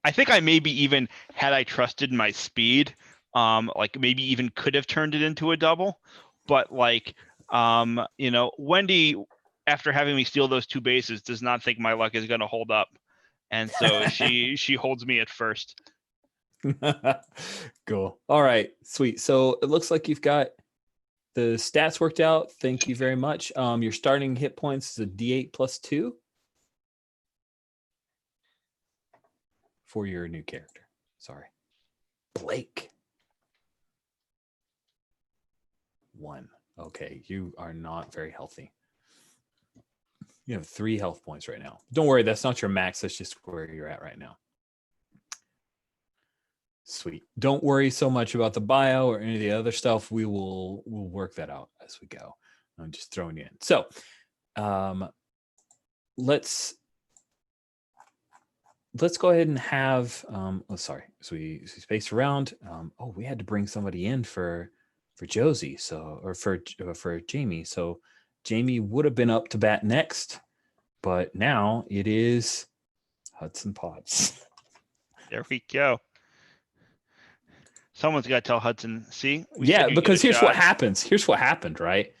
I think I maybe even had I trusted my speed, like maybe even could have turned it into a double, but like, Wendy, after having me steal those 2 bases, does not think my luck is going to hold up, and so she holds me at first. Cool. All right, sweet. So it looks like you've got the stats worked out. Thank you very much. Your starting hit points is a D8 plus 2 for your new character. Sorry. Blake. 1. Okay, you are not very healthy. You have 3 health points right now. Don't worry, that's not your max. That's just where you're at right now. Sweet. Don't worry so much about the bio or any of the other stuff. We'll work that out as we go. I'm just throwing you in. So let's go ahead and have so we spaced around. We had to bring somebody in for Josie, or for Jamie. So Jamie would have been up to bat next, but now it is Hudson Potts. There we go. Someone's got to tell Hudson. See? Because here's what happens. Here's what happened, right?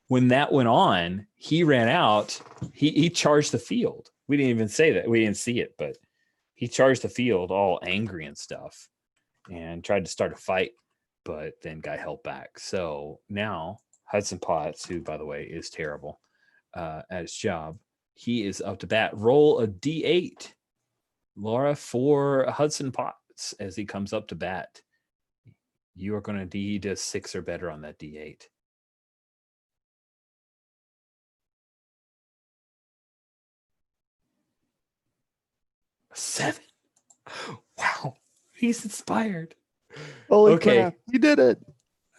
When that went on, he ran out. He charged the field. We didn't even say that. We didn't see it, but he charged the field all angry and stuff and tried to start a fight, but then got held back. So now Hudson Potts, who, by the way, is terrible at his job, he is up to bat. Roll a D8, Laura, for Hudson Potts as he comes up to bat. You are going to need a 6 or better on that D8. A 7. Wow. He's inspired. Holy crap. You did it.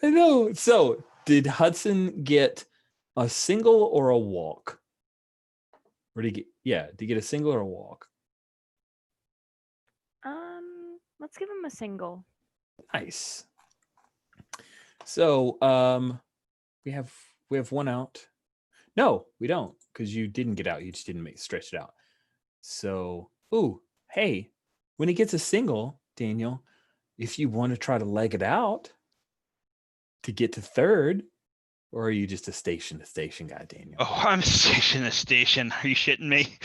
I know. So did Hudson get a single or a walk? Or did he get a single or a walk? Let's give him a single. Nice. So we have one out. No, we don't, because you didn't get out. You just didn't stretch it out. So, ooh, hey, when he gets a single, Daniel, if you want to try to leg it out to get to third, or are you just a station to station guy, Daniel? Oh, I'm station to station. Are you shitting me?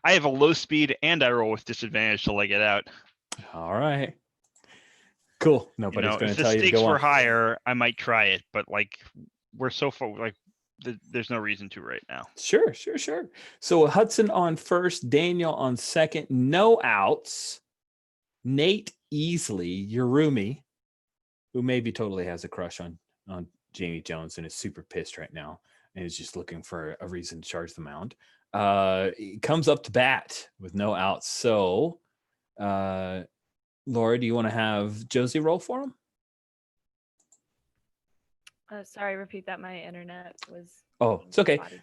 I have a low speed and I roll with disadvantage to leg it out. All right. Cool. Nobody's going if to the tell you to stakes go were on. higher, I might try it, but like we're so far, like there's no reason to right now. Sure. So Hudson on first, Daniel on second, no outs. Nate Easley, your roomie, who maybe totally has a crush on Jamie Jones and is super pissed right now and is just looking for a reason to charge the mound. He comes up to bat with no outs. So, Laura, do you want to have Josie roll for him? Sorry, repeat that. My internet was. Oh, it's okay. spotty.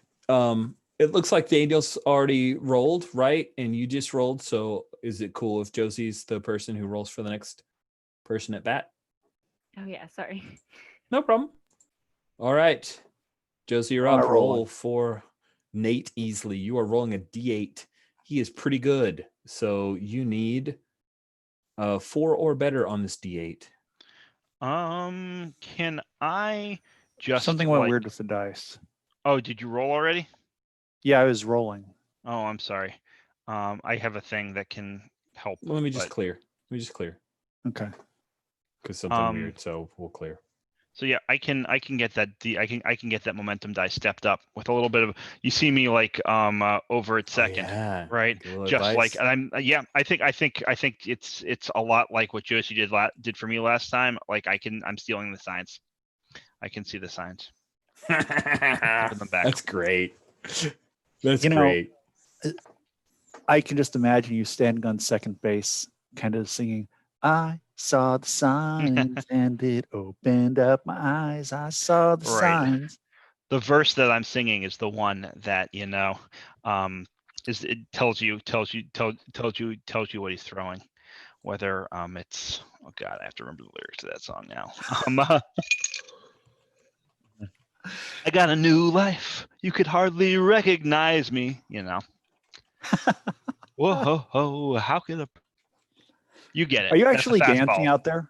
It looks like Daniel's already rolled, right? And you just rolled. So is it cool if Josie's the person who rolls for the next person at bat? Oh yeah, sorry. No problem. All right. Josie, you're up. Roll for Nate Easley. You are rolling a D8. He is pretty good. So you need 4 or better on this D8. Can I just Something went weird with the dice. Oh, did you roll already? Yeah, I was rolling. Oh, I'm sorry. I have a thing that can help. Well, let me just clear. Okay. Because something weird, so we'll clear. So yeah, I can get that I can get that momentum die stepped up with a little bit of. You see me like over at second, right? Just advice. like, and I'm I think it's a lot like what Josie did for me last time. Like I'm stealing the signs. I can see the signs. That's great. That's great. I can just imagine you standing on second base, kind of singing, I saw the signs and it opened up my eyes. I saw the signs. The verse that I'm singing is the one that, it tells you what he's throwing. Whether it's, oh God, I have to remember the lyrics to that song now. I got a new life. You could hardly recognize me, Whoa, ho, ho, how can you get it? Are you actually dancing out there?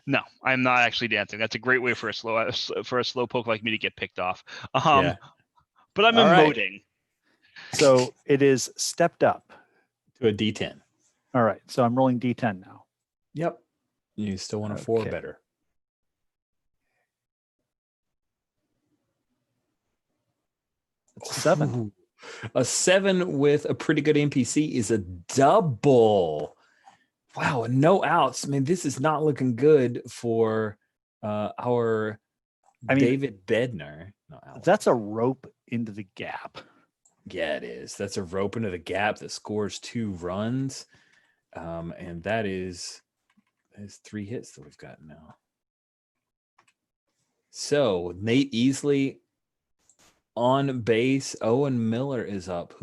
No, I'm not actually dancing. That's a great way for a slow poke like me to get picked off. But I'm emoting. So it is stepped up to a D10. All right. So I'm rolling D10 now. Yep. You still want a 4 or better. It's a 7. Ooh. A 7 with a pretty good NPC is a double. Wow, no outs. I mean, this is not looking good for our David Bednar. No outs. That's a rope into the gap. Yeah, it is. That's a rope into the gap that scores 2 runs. And that is 3 hits that we've got now. So Nate Easley on base. Owen Miller is up.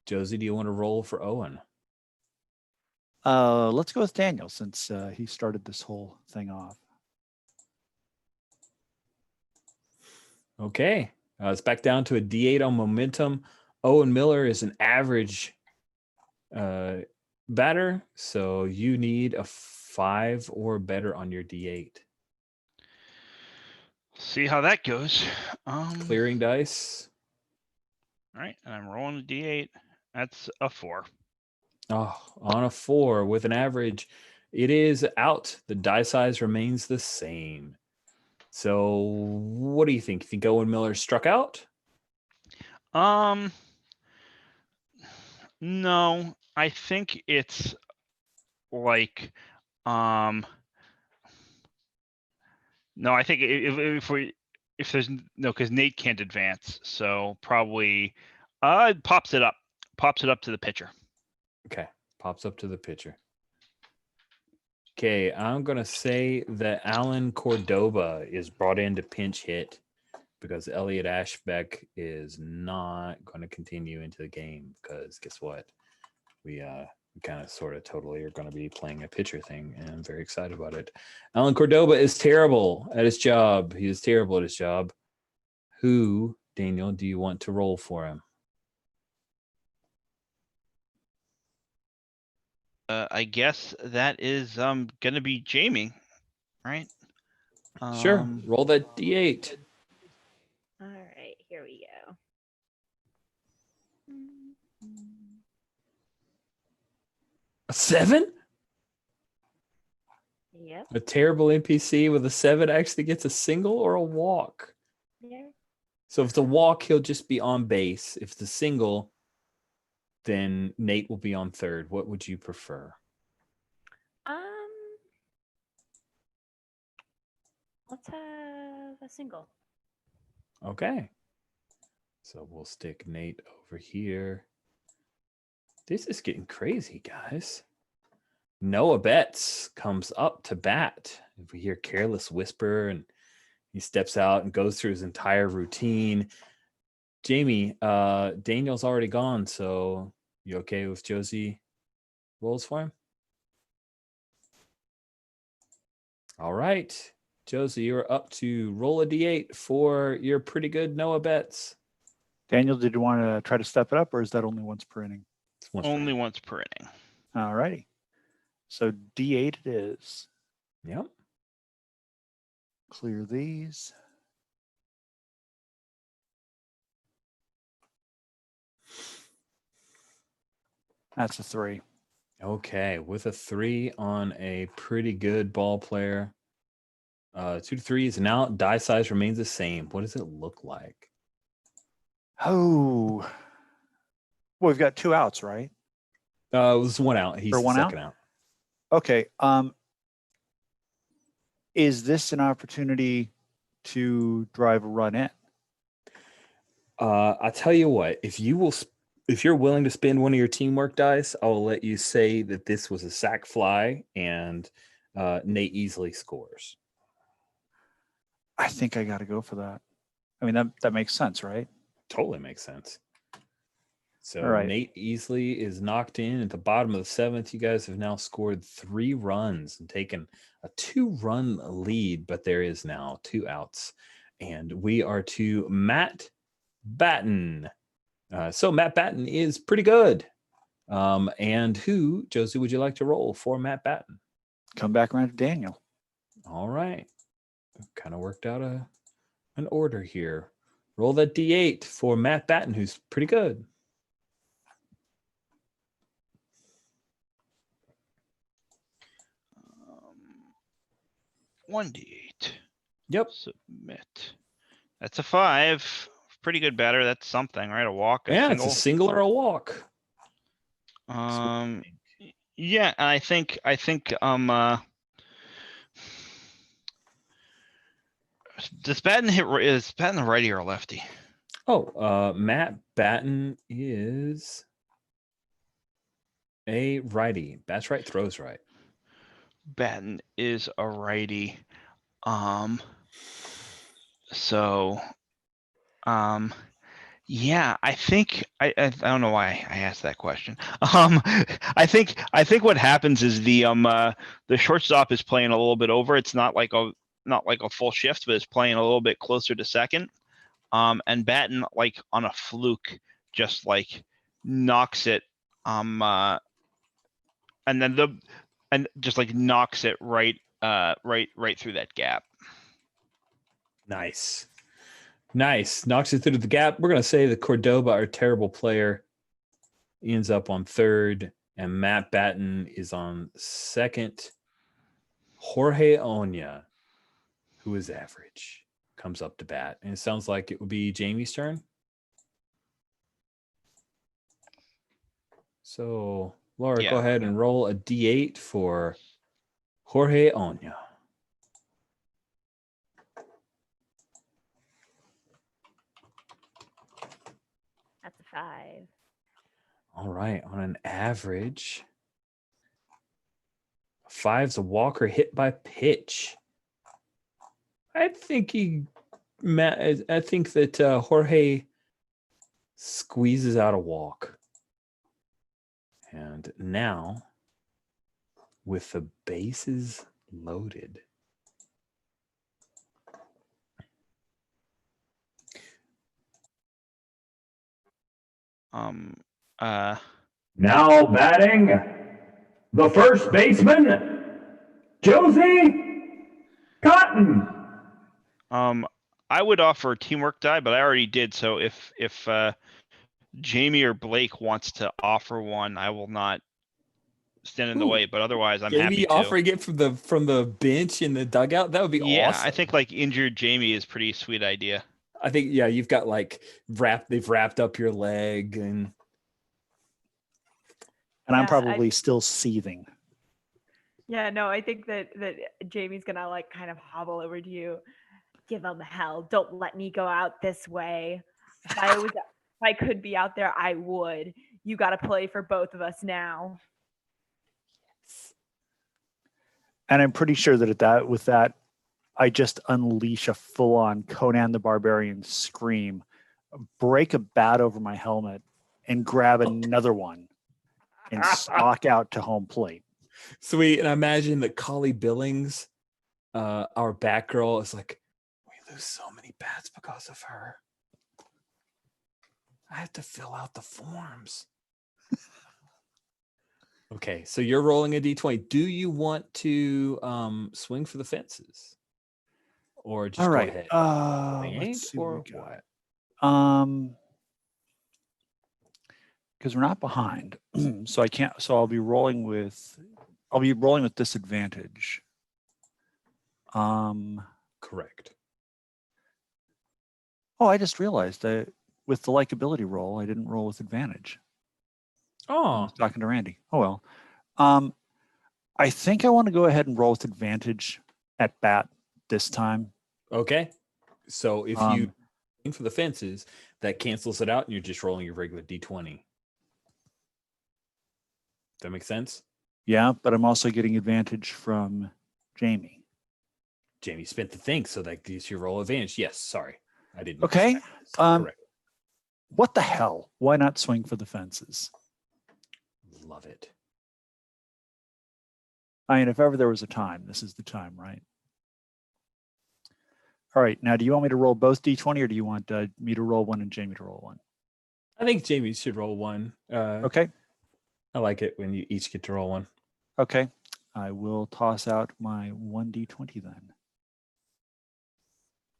Josie, do you want to roll for Owen? Let's go with Daniel since he started this whole thing off. Okay. It's back down to a D8 on momentum. Owen Miller is an average batter, so you need a 5 or better on your D8. See how that goes. Clearing dice. All right, and I'm rolling a D8. That's a 4. Oh, on a 4 with an average, it is out. The die size remains the same. So what do you think? You think Owen Miller struck out? No, I think it's like, no, I think if there's no, because Nate can't advance, so probably it pops it up to the pitcher. Okay, pops up to the pitcher. Okay, I'm gonna say that Alan Cordoba is brought in to pinch hit because Elliot Ashbeck is not going to continue into the game because guess what? We kind of sort of totally are going to be playing a pitcher thing, and I'm very excited about it. Alan Cordoba is terrible at his job. He is terrible at his job. Who, Daniel, do you want to roll for him? I guess that is gonna be Jamie, right? Sure. Roll that D8. All right, here we go. A 7? Yep. A terrible NPC with a 7 actually gets a single or a walk. Yeah. So if it's a walk, he'll just be on base. If it's a single, then Nate will be on third. What would you prefer? Let's have a single. Okay. So we'll stick Nate over here. This is getting crazy, guys. Noah Betts comes up to bat. If we hear Careless Whisper, and he steps out and goes through his entire routine. Jamie, Daniel's already gone, so you okay with Josie rolls for him? All right. Josie, you're up to roll a D8 for your pretty good Noah Betts. Daniel, did you want to try to step it up, or is that only once per inning? Only once per inning. All righty. So D8 it is. Yep. Clear these. That's a 3. Okay, with a 3 on a pretty good ball player. 2 to 3 is now. Die size remains the same. What does it look like? Oh. Well, we've got 2 outs, right? It was 1 out. He's For the 1 second out. Okay. Is this an opportunity to drive a run in? I tell you what, if you're willing to spend one of your teamwork dice, I'll let you say that this was a sack fly and Nate easily scores. I think I got to go for that. I mean, that makes sense, right? Totally makes sense. So All right. Nate easily is knocked in at the bottom of the 7th. You guys have now scored 3 runs and taken a 2-run lead, but there is now 2 outs. And we are to Matt Batten. So Matt Batten is pretty good. And who, Josie, would you like to roll for Matt Batten? Come back around to Daniel. All right. Kind of worked out an order here. Roll that D8 for Matt Batten, who's pretty good. One D8. Yep. Submit. That's a 5. Pretty good batter. That's something, right? A walk, a single. It's a single or a walk. Yeah, and I think does Batten is Batten a righty or a lefty? Oh, Matt Batten is a righty. Bats right, throws right. Batten is a righty. Yeah, I think I don't know why I asked that question. I think what happens is the shortstop is playing a little bit over. It's not like a full shift, but it's playing a little bit closer to second. And Batten, like on a fluke, just like knocks it. And just like knocks it right through that gap. Nice. Knocks it through the gap. We're going to say that Cordoba, our terrible player, ends up on third, and Matt Batten is on second. Jorge Oña, who is average, comes up to bat. And it sounds like it would be Jamie's turn. So, Laura, go ahead and roll a D8 for Jorge Oña. That's a 5. All right. On an average, 5's a walker hit by pitch. I think that Jorge squeezes out a walk. And now, with the bases loaded, Now batting, the first baseman, Josie Cotton. I would offer teamwork die, but I already did. So if Jamie or Blake wants to offer one, I will not stand in the Ooh, way. But otherwise, I'm happy Jamie to. offering it from the bench in the dugout, that would be Yeah, awesome. I think like injured Jamie is pretty sweet idea. I think you've got like they've wrapped up your leg and I'm Yeah, probably still seething. Yeah, no, I think that Jamie's gonna like kind of hobble over to you. Give him hell. Don't let me go out this way. If I could be out there, I would. You got to play for both of us now. And I'm pretty sure that with that, I just unleash a full-on Conan the Barbarian scream, break a bat over my helmet, and grab another one and stalk out to home plate. sweet. And I imagine that Collie Billings, our Batgirl, is like, we lose so many bats because of her. I have to fill out the forms. Okay, so you're rolling a d20. Do you want to swing for the fences, or just All go right. ahead? Let's see what or we got. what? Because we're not behind, so I can't. So I'll be rolling with disadvantage. Correct. Oh, I just realized that with the likability roll, I didn't roll with advantage. I Oh, was talking to Randy. Oh well. I think I want to go ahead and roll with advantage at bat this time. okay. So if you Um, swing for the fences, that cancels it out, and you're just rolling your regular d20. That makes sense? Yeah, but I'm also getting advantage from Jamie. Jamie spent the thing, so that gives you roll advantage. Yes, sorry. I didn't. Okay. Correct. What the hell? Why not swing for the fences? Love it. I mean, if ever there was a time, this is the time, right? All right. Now, do you want me to roll both d20, or do you want me to roll one and Jamie to roll one? I think Jamie should roll one. Okay. I like it when you each get to roll one. Okay. I will toss out my 1d20 then.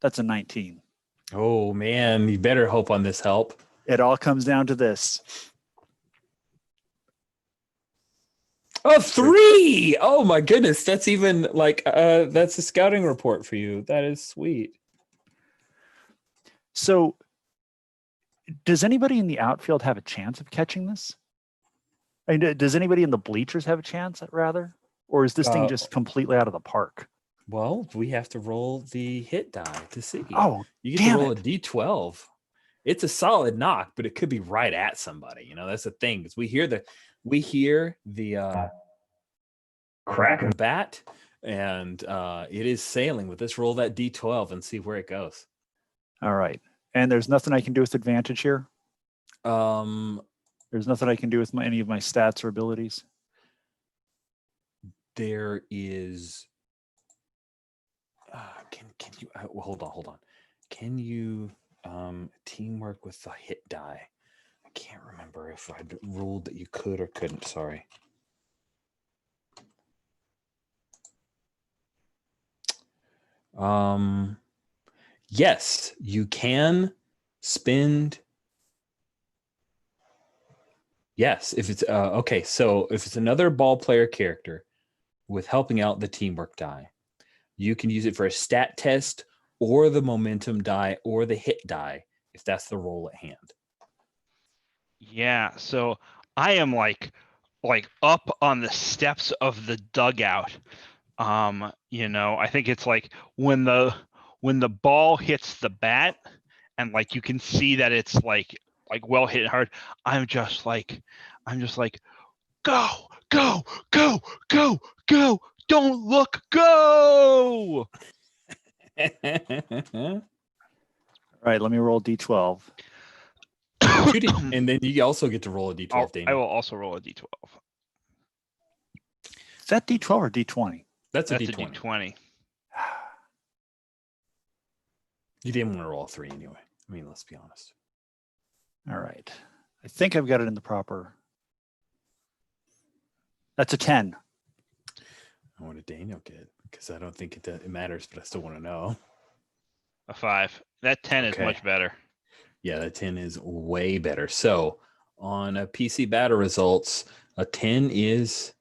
That's a 19. Oh man, you better hope on this help. It all comes down to this. Oh, 3! Oh my goodness, that's even like that's a scouting report for you. That is sweet. So, does anybody in the outfield have a chance of catching this? I mean, does anybody in the bleachers have a chance, rather? Or is this thing just completely out of the park? Well, we have to roll the hit die to see. Oh, you get to roll a d12. It's a solid knock, but it could be right at somebody. You know, that's the thing. Is we hear the Crack and bat, and it is sailing. With this, roll that d12 and see where it goes. All right. And there's nothing I can do with advantage here? There's nothing I can do with any of my stats or abilities? There is. Can you well, hold on? Can you teamwork with the hit die? I can't remember if I ruled that you could or couldn't. Sorry. Yes, you can spend. Yes, if it's okay. So if it's another ball player character with helping out the teamwork die, you can use it for a stat test or the momentum die or the hit die if that's the roll at hand. Yeah, so I am like up on the steps of the dugout. I think it's like when the ball hits the bat and like you can see that it's like well hit hard. I'm just like go, go, go, go, go. Don't look, go. All right, let me roll d12. And then you also get to roll a d12, I Daniel. will also roll a d12. Is that D12 or D20? That's a That's a d20. d20. You didn't want to roll a 3 anyway. I mean, let's be honest. All right. I think I've got it in the proper. That's a 10. What did Daniel get? Because I don't think it matters, but I still want to know. A 5. That 10 is Okay. much better. Yeah, that 10 is way better. So on a PC battle results, a 10 it's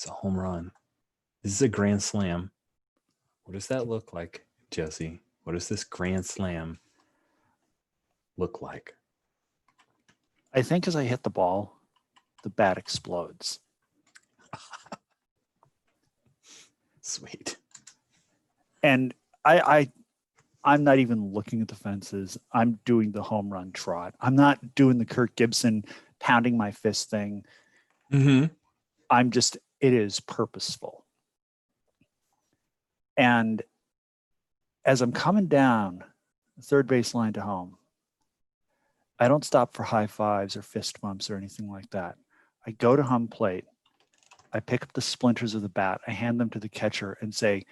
a home run. This is a grand slam. What does that look like, Jesse? What does this grand slam look like? I think as I hit the ball, the bat explodes. Sweet. And I'm not even looking at the fences. I'm doing the home run trot. I'm not doing the Kirk Gibson pounding my fist thing. Mm-hmm. It is purposeful. And as I'm coming down the third base line to home, I don't stop for high fives or fist bumps or anything like that. I go to home plate. I pick up the splinters of the bat. I hand them to the catcher and say,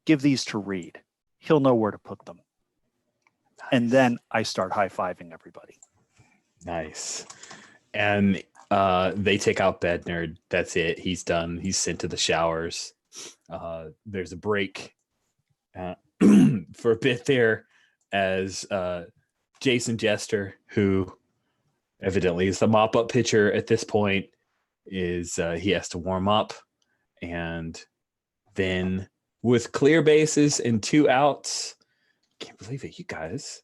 give these to Reed. He'll know where to put them. Nice. And then I start high-fiving everybody. Nice. And they take out Bednard. That's it. He's done. He's sent to the showers. There's a break for a bit there as Jason Jester, who evidently is the mop-up pitcher at this point, he has to warm up. And then with clear bases and 2 outs, can't believe it, you guys.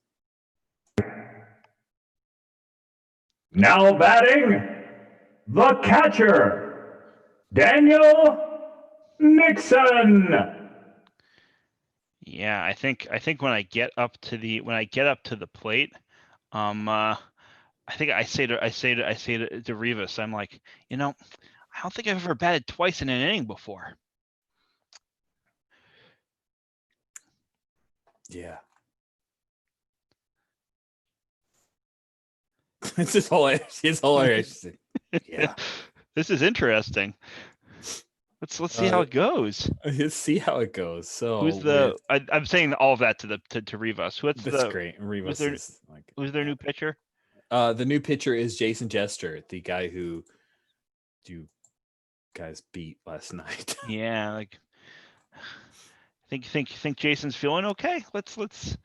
Now batting, the catcher, Daniel Nixon. Yeah, I think when I get up to the plate, I think I say to Rivas, I'm like, I don't think I've ever batted twice in an inning before. Yeah. It's his whole interesting. Yeah. This is interesting. Let's see how it goes. Let's see how it goes. So Who's I'm saying all of that to Rivas. That's great. Rivas is like, who's their new pitcher? The new pitcher is Jason Jester, the guy who you guys beat last night. Yeah, like think Jason's feeling okay. Let's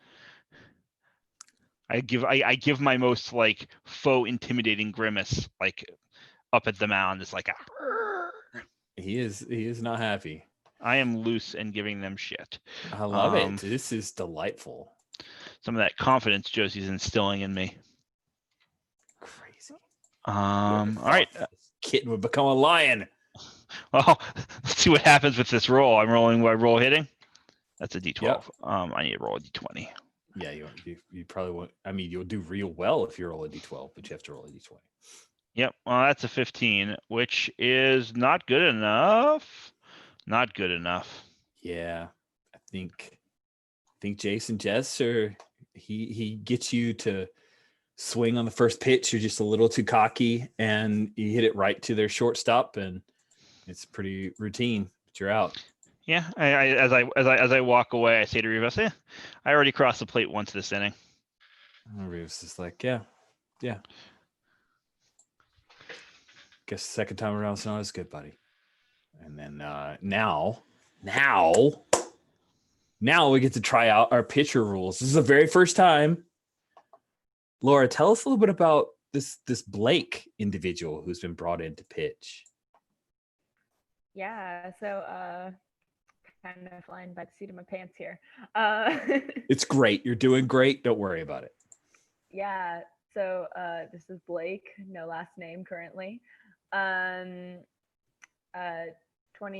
I give my most like faux intimidating grimace like up at the mound. It's like He is not happy. I am loose and giving them shit. I love it. This is delightful. Some of that confidence Josie's instilling in me. Crazy. All right. Kitten would become a lion. Well, let's see what happens with this roll. I'm rolling. I roll hitting. That's a D12. Yep. I need to roll a D20. Yeah, you probably won't. I mean, you'll do real well if you roll a D12, but you have to roll a D20. Yep. Well, that's a 15, which is not good enough. Not good enough. Yeah, I think Jason Jester, he gets you to swing on the first pitch. You're just a little too cocky, and you hit it right to their shortstop, and it's pretty routine. But you're out. Yeah. As I walk away, I say to Rivas, I already crossed the plate once this inning. And Rivas is like, yeah. Guess the second time around it's not as good, buddy. And then now we get to try out our pitcher rules. This is the very first time. Laura, tell us a little bit about this Blake individual who's been brought in to pitch. Yeah, so kind of flying by the seat of my pants here. It's great. You're doing great. Don't worry about it. Yeah, so this is Blake, no last name currently. 20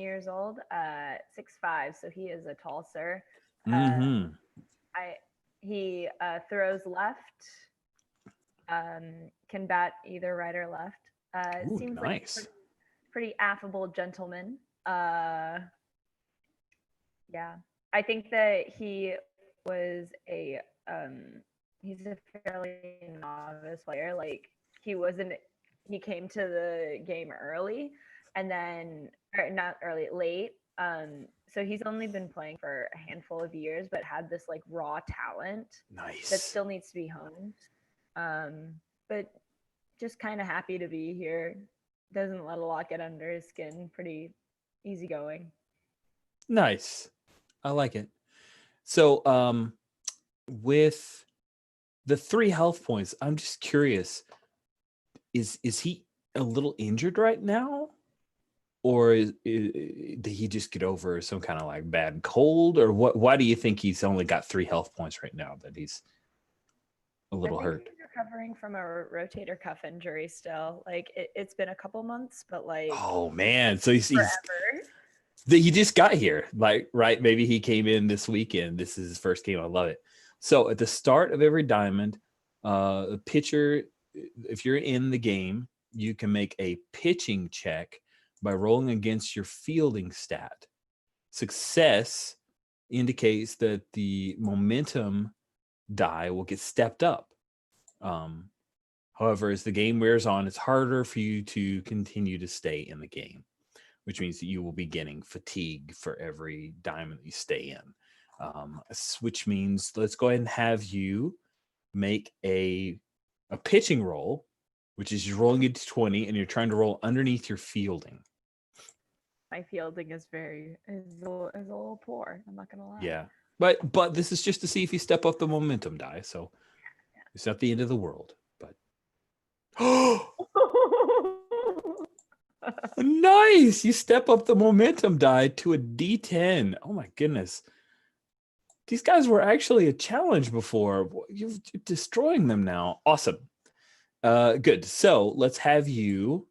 years old, 6'5", so he is a tall sir. Mm-hmm. He throws left, can bat either right or left. Ooh, seems nice. like a pretty affable gentleman. Yeah, I think that he was he's a fairly novice player. Like he came to the game early, and then or not early, late. So he's only been playing for a handful of years, but had this like raw talent that Nice. still needs to be honed. But just kind of happy to be here. Doesn't let a lot get under his skin. Pretty easygoing. Nice. I like it. So, with the 3 health points, I'm just curious. Is he a little injured right now? Or did he just get over some kind of like bad cold? Or what? Why do you think he's only got 3 health points right now? That he's a little I think hurt. he's recovering from a rotator cuff injury still. Like it's been a couple months, but like Oh man! So he's forever. he just got here, like, right? Maybe he came in this weekend. This is his first game. I love it. So at the start of every diamond, the pitcher, if you're in the game, you can make a pitching check by rolling against your fielding stat. Success indicates that the momentum die will get stepped up. However, as the game wears on, it's harder for you to continue to stay in the game, which means that you will be getting fatigue for every diamond that you stay in. Which means let's go ahead and have you make a pitching roll, which is you're rolling a d20 and you're trying to roll underneath your fielding. My fielding is a little poor. I'm not gonna lie. Yeah, but this is just to see if you step up the momentum die. So it's not the end of the world. But nice! You step up the momentum die to a D10. Oh my goodness. These guys were actually a challenge before. You're destroying them now. Awesome. Good. So let's have you,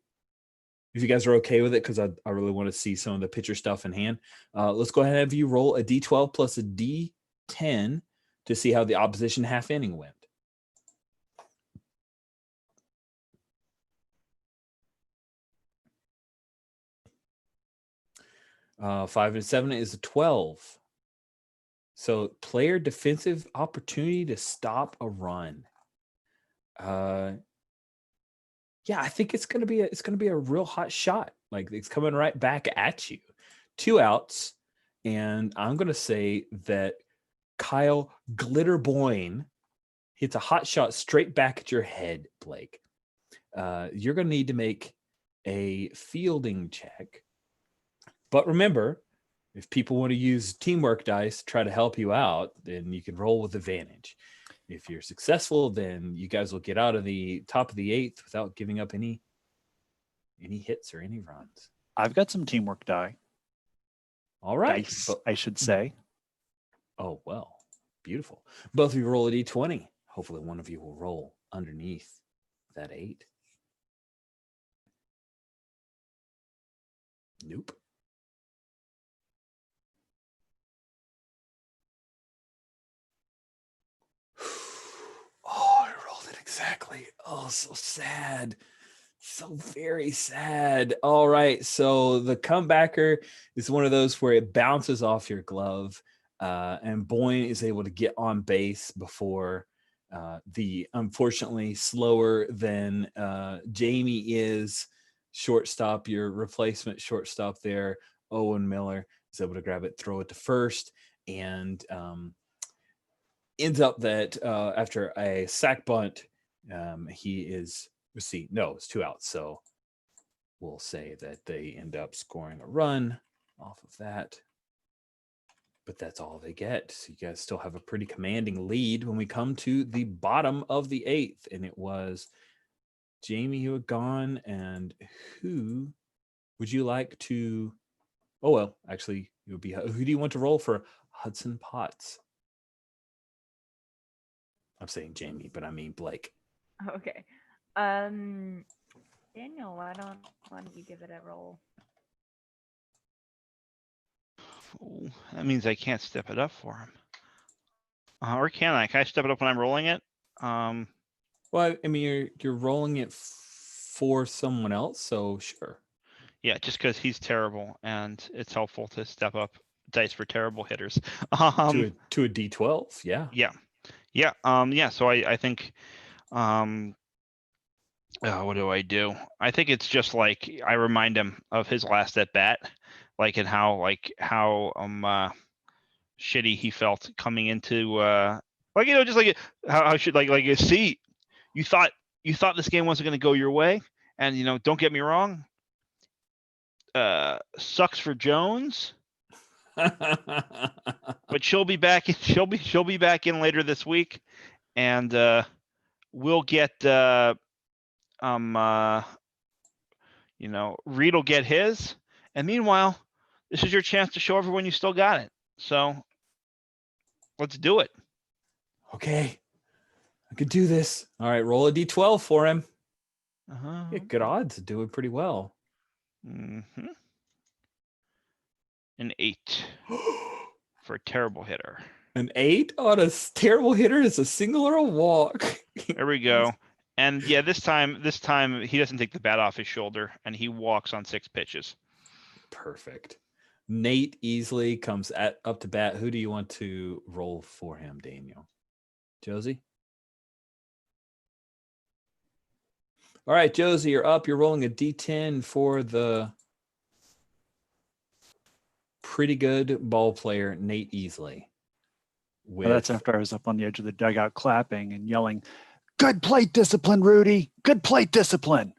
if you guys are okay with it, because I really want to see some of the pitcher stuff in hand. Let's go ahead and have you roll a D12 plus a D10 to see how the opposition half inning went. Uh, 5 and 7 is a 12. So player defensive opportunity to stop a run. Yeah, I think it's gonna be a real hot shot. Like it's coming right back at you. 2 outs, and I'm gonna say that Kyle Glitterboyne hits a hot shot straight back at your head, Blake. You're gonna need to make a fielding check. But remember, if people want to use teamwork dice to try to help you out, then you can roll with advantage. If you're successful, then you guys will get out of the top of the 8th without giving up any hits or any runs. I've got some teamwork die. All right. Dice, I should say. Oh, well, beautiful. Both of you roll a d20. Hopefully one of you will roll underneath that 8. Nope. Oh, I rolled it exactly. Oh, so sad. So very sad. All right. So the comebacker is one of those where it bounces off your glove, and Boyne is able to get on base before the unfortunately slower than Jamie is shortstop, your replacement shortstop there, Owen Miller, is able to grab it, throw it to first, and ends up that after a sack bunt, he is, let's see, no, it's 2 outs. So we'll say that they end up scoring a run off of that. But that's all they get. So you guys still have a pretty commanding lead when we come to the bottom of the 8th. And it was Jamie who had gone. And who would you like to? Oh, well, actually, it would be, who do you want to roll for Hudson Potts? I'm saying Jamie, but I mean Blake. Okay. Daniel, why don't you give it a roll? Oh, that means I can't step it up for him. Or can I? Can I step it up when I'm rolling it? Well, I mean, you're rolling it for someone else, so sure. Yeah, just because he's terrible, and it's helpful to step up dice for terrible hitters. To a D12, yeah. Yeah, Yeah. Yeah. So I think what do I do? I think it's just like I remind him of his last at bat, and how shitty he felt coming into just like how should see, you thought this game wasn't going to go your way, and don't get me wrong, sucks for Jones, but she'll be back. She'll be back in later this week, and we'll get Reed will get his, and meanwhile, this is your chance to show everyone you still got it. So let's do it. Okay, I could do this. All right, roll a d12 for him. Uh-huh. Good odds of doing pretty well. Mm-hmm. An 8 for a terrible hitter. An 8 on a terrible hitter is a single or a walk. There we go. And yeah, this time he doesn't take the bat off his shoulder, and he walks on 6 pitches. Perfect. Nate easily comes up to bat. Who do you want to roll for him, Daniel? Josie? All right, Josie, you're up. You're rolling a d10 for the pretty good ball player, Nate Easley. Well, that's after I was up on the edge of the dugout clapping and yelling, "Good plate discipline, Rudy. Good plate discipline."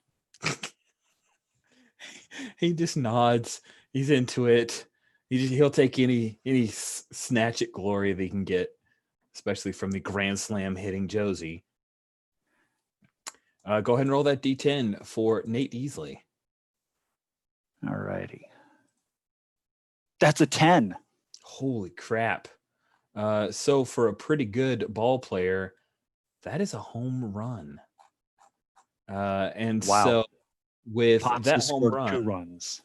He just nods. He's into it. He'll take any snatch at glory that he can get, especially from the grand slam hitting Josie. Go ahead and roll that d10 for Nate Easley. All righty. That's a 10. Holy crap. So for a pretty good ball player, that is a home run. And wow. So with Pops that has home scored run, 2 runs.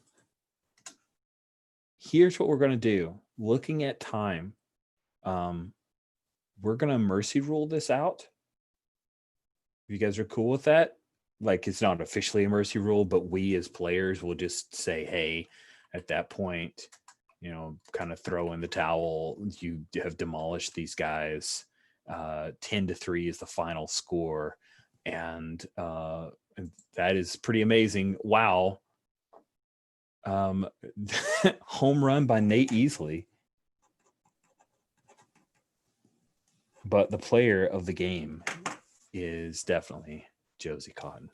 Here's what we're going to do. Looking at time, we're going to mercy rule this out. If you guys are cool with that, like it's not officially a mercy rule, but we as players will just say, hey, at that point, kind of throw in the towel. You have demolished these guys. 10-3 is the final score. And that is pretty amazing. Wow. Home run by Nate Easley. But the player of the game is definitely Josie Cotton.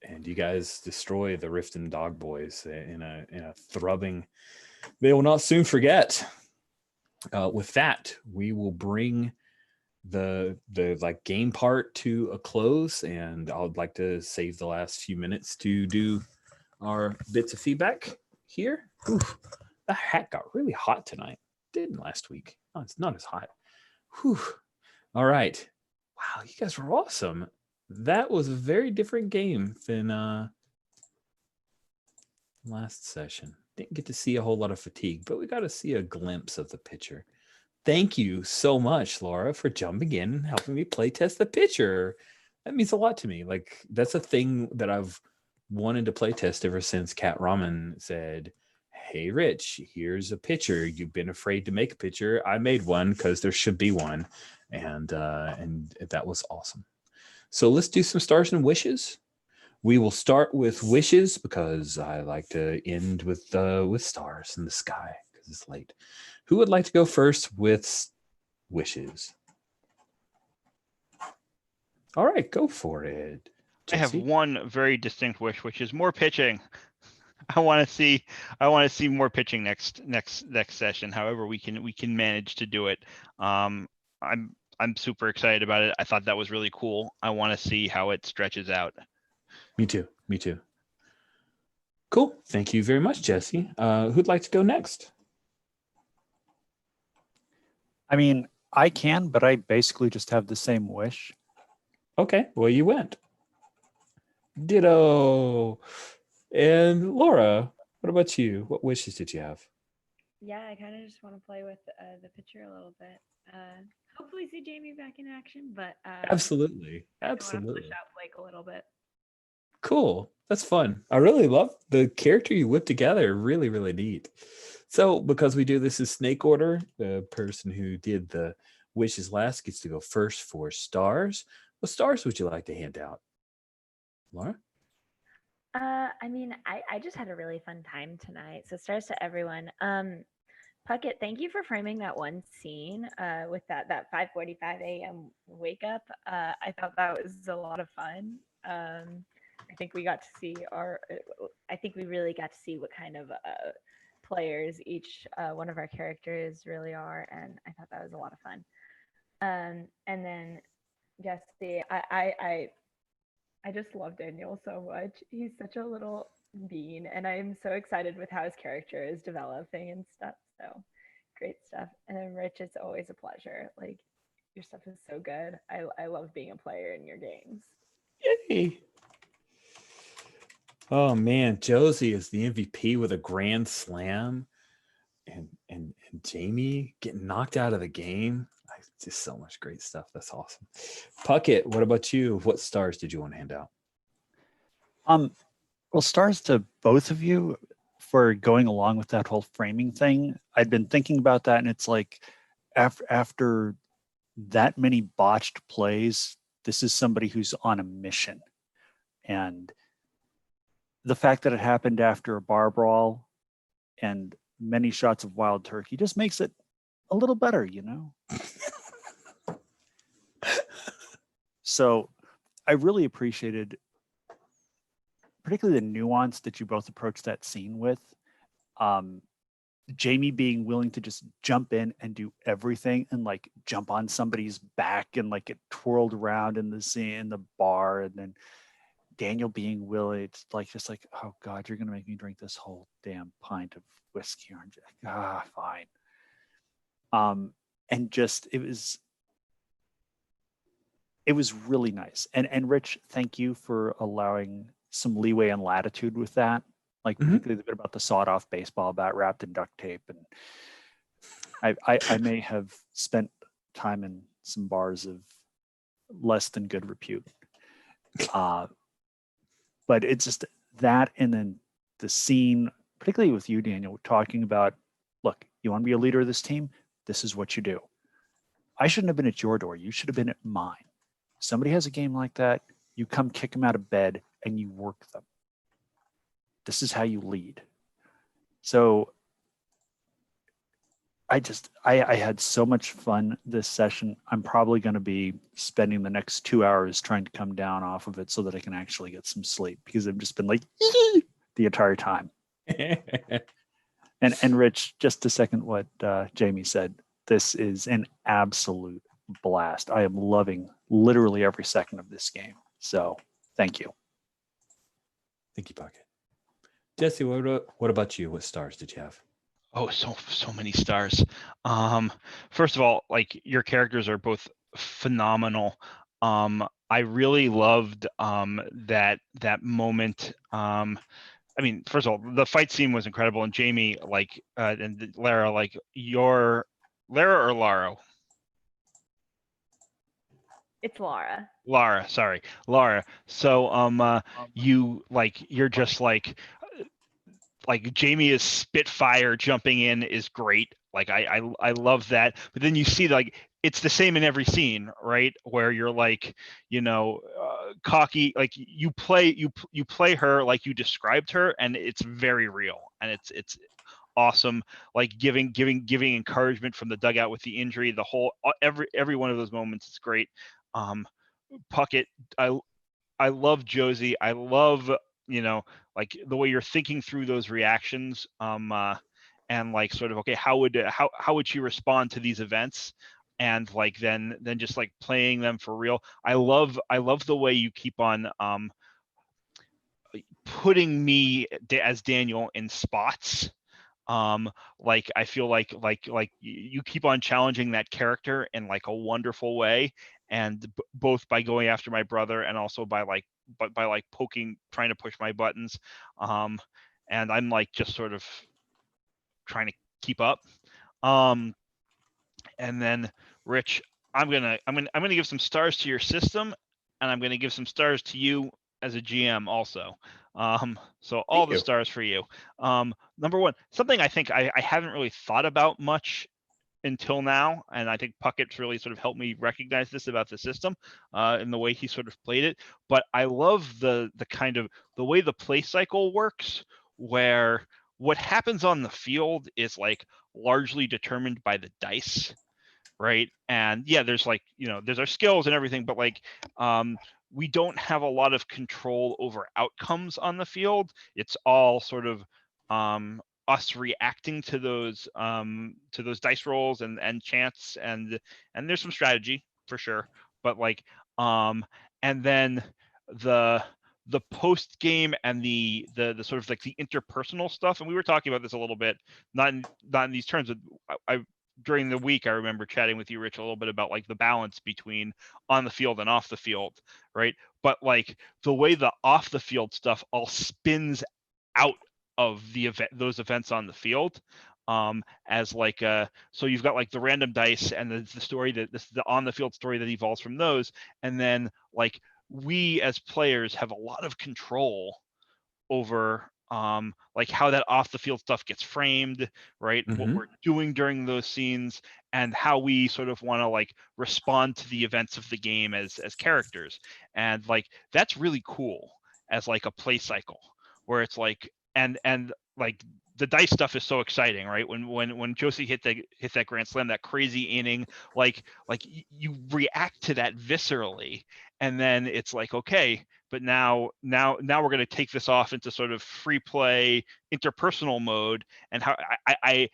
And you guys destroy the Riften Dog Boys in a thrubbing they will not soon forget. With that, we will bring the game part to a close, and I would like to save the last few minutes to do our bits of feedback here. Oof, that hat got really hot tonight. Didn't last week. Oh, it's not as hot. Whew. All right. Wow, you guys were awesome. That was a very different game than last session. Didn't get to see a whole lot of fatigue, but we got to see a glimpse of the pitcher. Thank you so much, Laura, for jumping in and helping me play test the pitcher. That means a lot to me. Like, that's a thing that I've wanted to play test ever since Cat Ramen said, hey, Rich, here's a pitcher. You've been afraid to make a pitcher. I made one because there should be one. And that was awesome. So let's do some stars and wishes. We will start with wishes because I like to end with stars in the sky because it's late. Who would like to go first with wishes? All right, go for it. Jesse? I have one very distinct wish, which is more pitching. I want to see more pitching next session. However, we can manage to do it. I'm super excited about it. I thought that was really cool. I want to see how it stretches out. Me too. Cool. Thank you very much, Jesse. Who'd like to go next? I mean, I can, but I basically just have the same wish. Okay, well, you went. Ditto. And Laura, what about you? What wishes did you have? Yeah, I kind of just want to play with the pitcher a little bit. Hopefully see Jamie back in action, but absolutely. I want to push out Blake a little bit. Cool. That's fun. I really love the character you whipped together. Really, really neat. So because we do this in snake order, the person who did the wishes last gets to go first for stars. What stars would you like to hand out, Laura? I mean, I just had a really fun time tonight. So stars to everyone. Puckett, thank you for framing that one scene with that 5:45 a.m. wake up. I thought that was a lot of fun. I think we got to see I think we really got to see what kind of players each one of our characters really are, and I thought that was a lot of fun. And then Jesse, I just love Daniel so much. He's such a little bean, and I'm so excited with how his character is developing and stuff. So great stuff. And then Rich, it's always a pleasure. Like, your stuff is so good. I love being a player in your games. Yay! Oh man, Josie is the MVP with a grand slam, and Jamie getting knocked out of the game. Just so much great stuff. That's awesome. Puckett, what about you? What stars did you want to hand out? Well, stars to both of you for going along with that whole framing thing. I'd been thinking about that, and it's like after that many botched plays, this is somebody who's on a mission. And the fact that it happened after a bar brawl and many shots of wild turkey just makes it a little better, you know? So I really appreciated particularly the nuance that you both approached that scene with. Jamie being willing to just jump in and do everything and like jump on somebody's back and like get twirled around in the scene, in the bar, and then Daniel being willing, it's like just like, oh God, you're gonna make me drink this whole damn pint of whiskey, aren't you? Fine. And just it was really nice. And Rich, thank you for allowing some leeway and latitude with that. Like particularly the bit about the sawed-off baseball bat wrapped in duct tape. And I may have spent time in some bars of less than good repute. But it's just that, and then the scene, particularly with you, Daniel, talking about, look, you want to be a leader of this team? This is what you do. I shouldn't have been at your door. You should have been at mine. Somebody has a game like that, you come kick them out of bed and you work them. This is how you lead. So I had so much fun this session. I'm probably going to be spending the next 2 hours trying to come down off of it so that I can actually get some sleep, because I've just been like the entire time. And Rich, just to second what Jamie said, this is an absolute blast. I am loving literally every second of this game. So thank you. Thank you, Puckett. Jesse, what about you? What stars did you have? Oh, so many stars. First of all, like, your characters are both phenomenal. I really loved that moment. I mean, first of all, the fight scene was incredible, and Jamie, like, and Lara, like, your Lara or Lara? It's Laura. Lara, sorry, Lara. So, you're just like Jamie is Spitfire jumping in is great. Like, I love that. But then you see, like, it's the same in every scene, right? Where you're like, cocky, like you play her like you described her, and it's very real, and it's awesome. Like giving encouragement from the dugout with the injury, the whole every one of those moments is great. Puckett, I love Josie. I love, like, the way you're thinking through those reactions, and like sort of, okay, how would she respond to these events, and like then just like playing them for real. I love the way you keep on putting me as Daniel in spots. Like, I feel like you keep on challenging that character in like a wonderful way, and both by going after my brother and also by like poking, trying to push my buttons, and I'm like just sort of trying to keep up. And then Rich, I'm gonna give some stars to your system, and I'm gonna give some stars to you as a GM also. So all the stars for you. Number one, something I think I haven't really thought about much until now, and I think Puckett's really sort of helped me recognize this about the system in the way he sort of played it. But I love the kind of the way the play cycle works, where what happens on the field is like largely determined by the dice, right? And yeah, there's like, there's our skills and everything, but like we don't have a lot of control over outcomes on the field. It's all sort of us reacting to those dice rolls and chance, and there's some strategy for sure, but like and then the post game and the sort of like the interpersonal stuff, and we were talking about this a little bit, not in these terms, but I during the week I remember chatting with you, Rich, a little bit about like the balance between on the field and off the field, right? But like the way the off the field stuff all spins out of the event, those events on the field, as like so you've got like the random dice and the story that the on the field story that evolves from those, and then like we as players have a lot of control over like how that off the field stuff gets framed, right? What we're doing during those scenes, and how we sort of want to like respond to the events of the game as characters. And like that's really cool as like a play cycle, where it's like and like the dice stuff is so exciting, right? When Josie hit that grand slam, that crazy inning, like you react to that viscerally, and then it's like, okay, but now we're going to take this off into sort of free play interpersonal mode. And how I've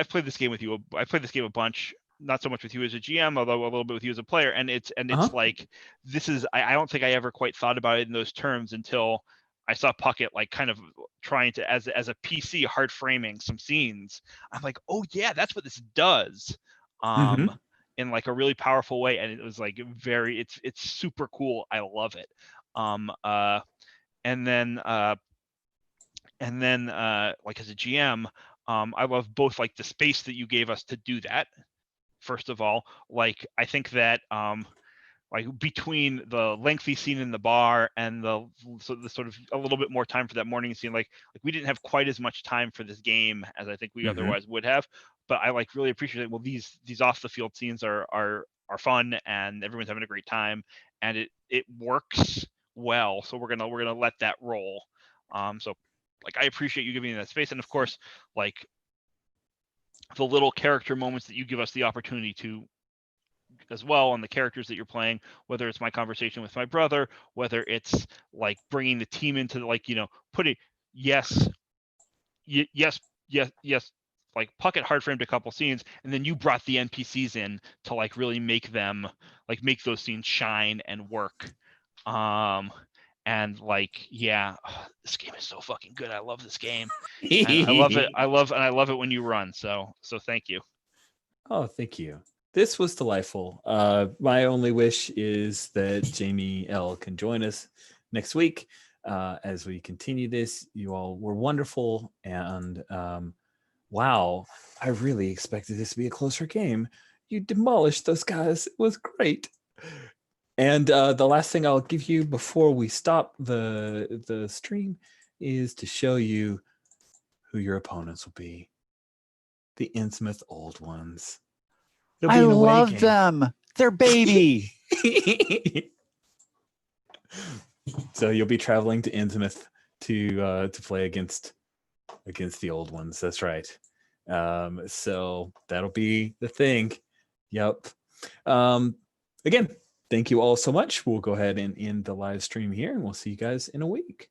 played this game with you. I played this game a bunch, not so much with you as a GM, although a little bit with you as a player. And it's like, this is, I don't think I ever quite thought about it in those terms until I saw Puckett like kind of trying to, as a PC, hard framing some scenes. I'm like, oh yeah, that's what this does. In like a really powerful way, and it was like it's super cool. I love it. And then like as a GM, I love both like the space that you gave us to do that. First of all, like I think that like between the lengthy scene in the bar and the sort of a little bit more time for that morning scene, like we didn't have quite as much time for this game as I think we otherwise would have. But I like really appreciate it. Well, these off the field scenes are fun, and everyone's having a great time, and it works well. So we're gonna let that roll. So like I appreciate you giving me that space, and of course like the little character moments that you give us the opportunity to as well on the characters that you're playing, whether it's my conversation with my brother, whether it's like bringing the team into like putting yes, like Puckett hard framed a couple scenes, and then you brought the NPCs in to like really make them like make those scenes shine and work. And like this game is so fucking good. I love this game. And I love it. I love it when you run. So thank you. Oh, thank you. This was delightful. My only wish is that Jamie L can join us next week as we continue this. You all were wonderful, and wow, I really expected this to be a closer game. You demolished those guys. It was great. And the last thing I'll give you before we stop the stream is to show you who your opponents will be. The Innsmouth Old Ones. I love them. They're baby. So you'll be traveling to Innsmouth to play against the Old Ones. That's right. So that'll be the thing. Yep. Again, thank you all so much. We'll go ahead and end the live stream here, and we'll see you guys in a week.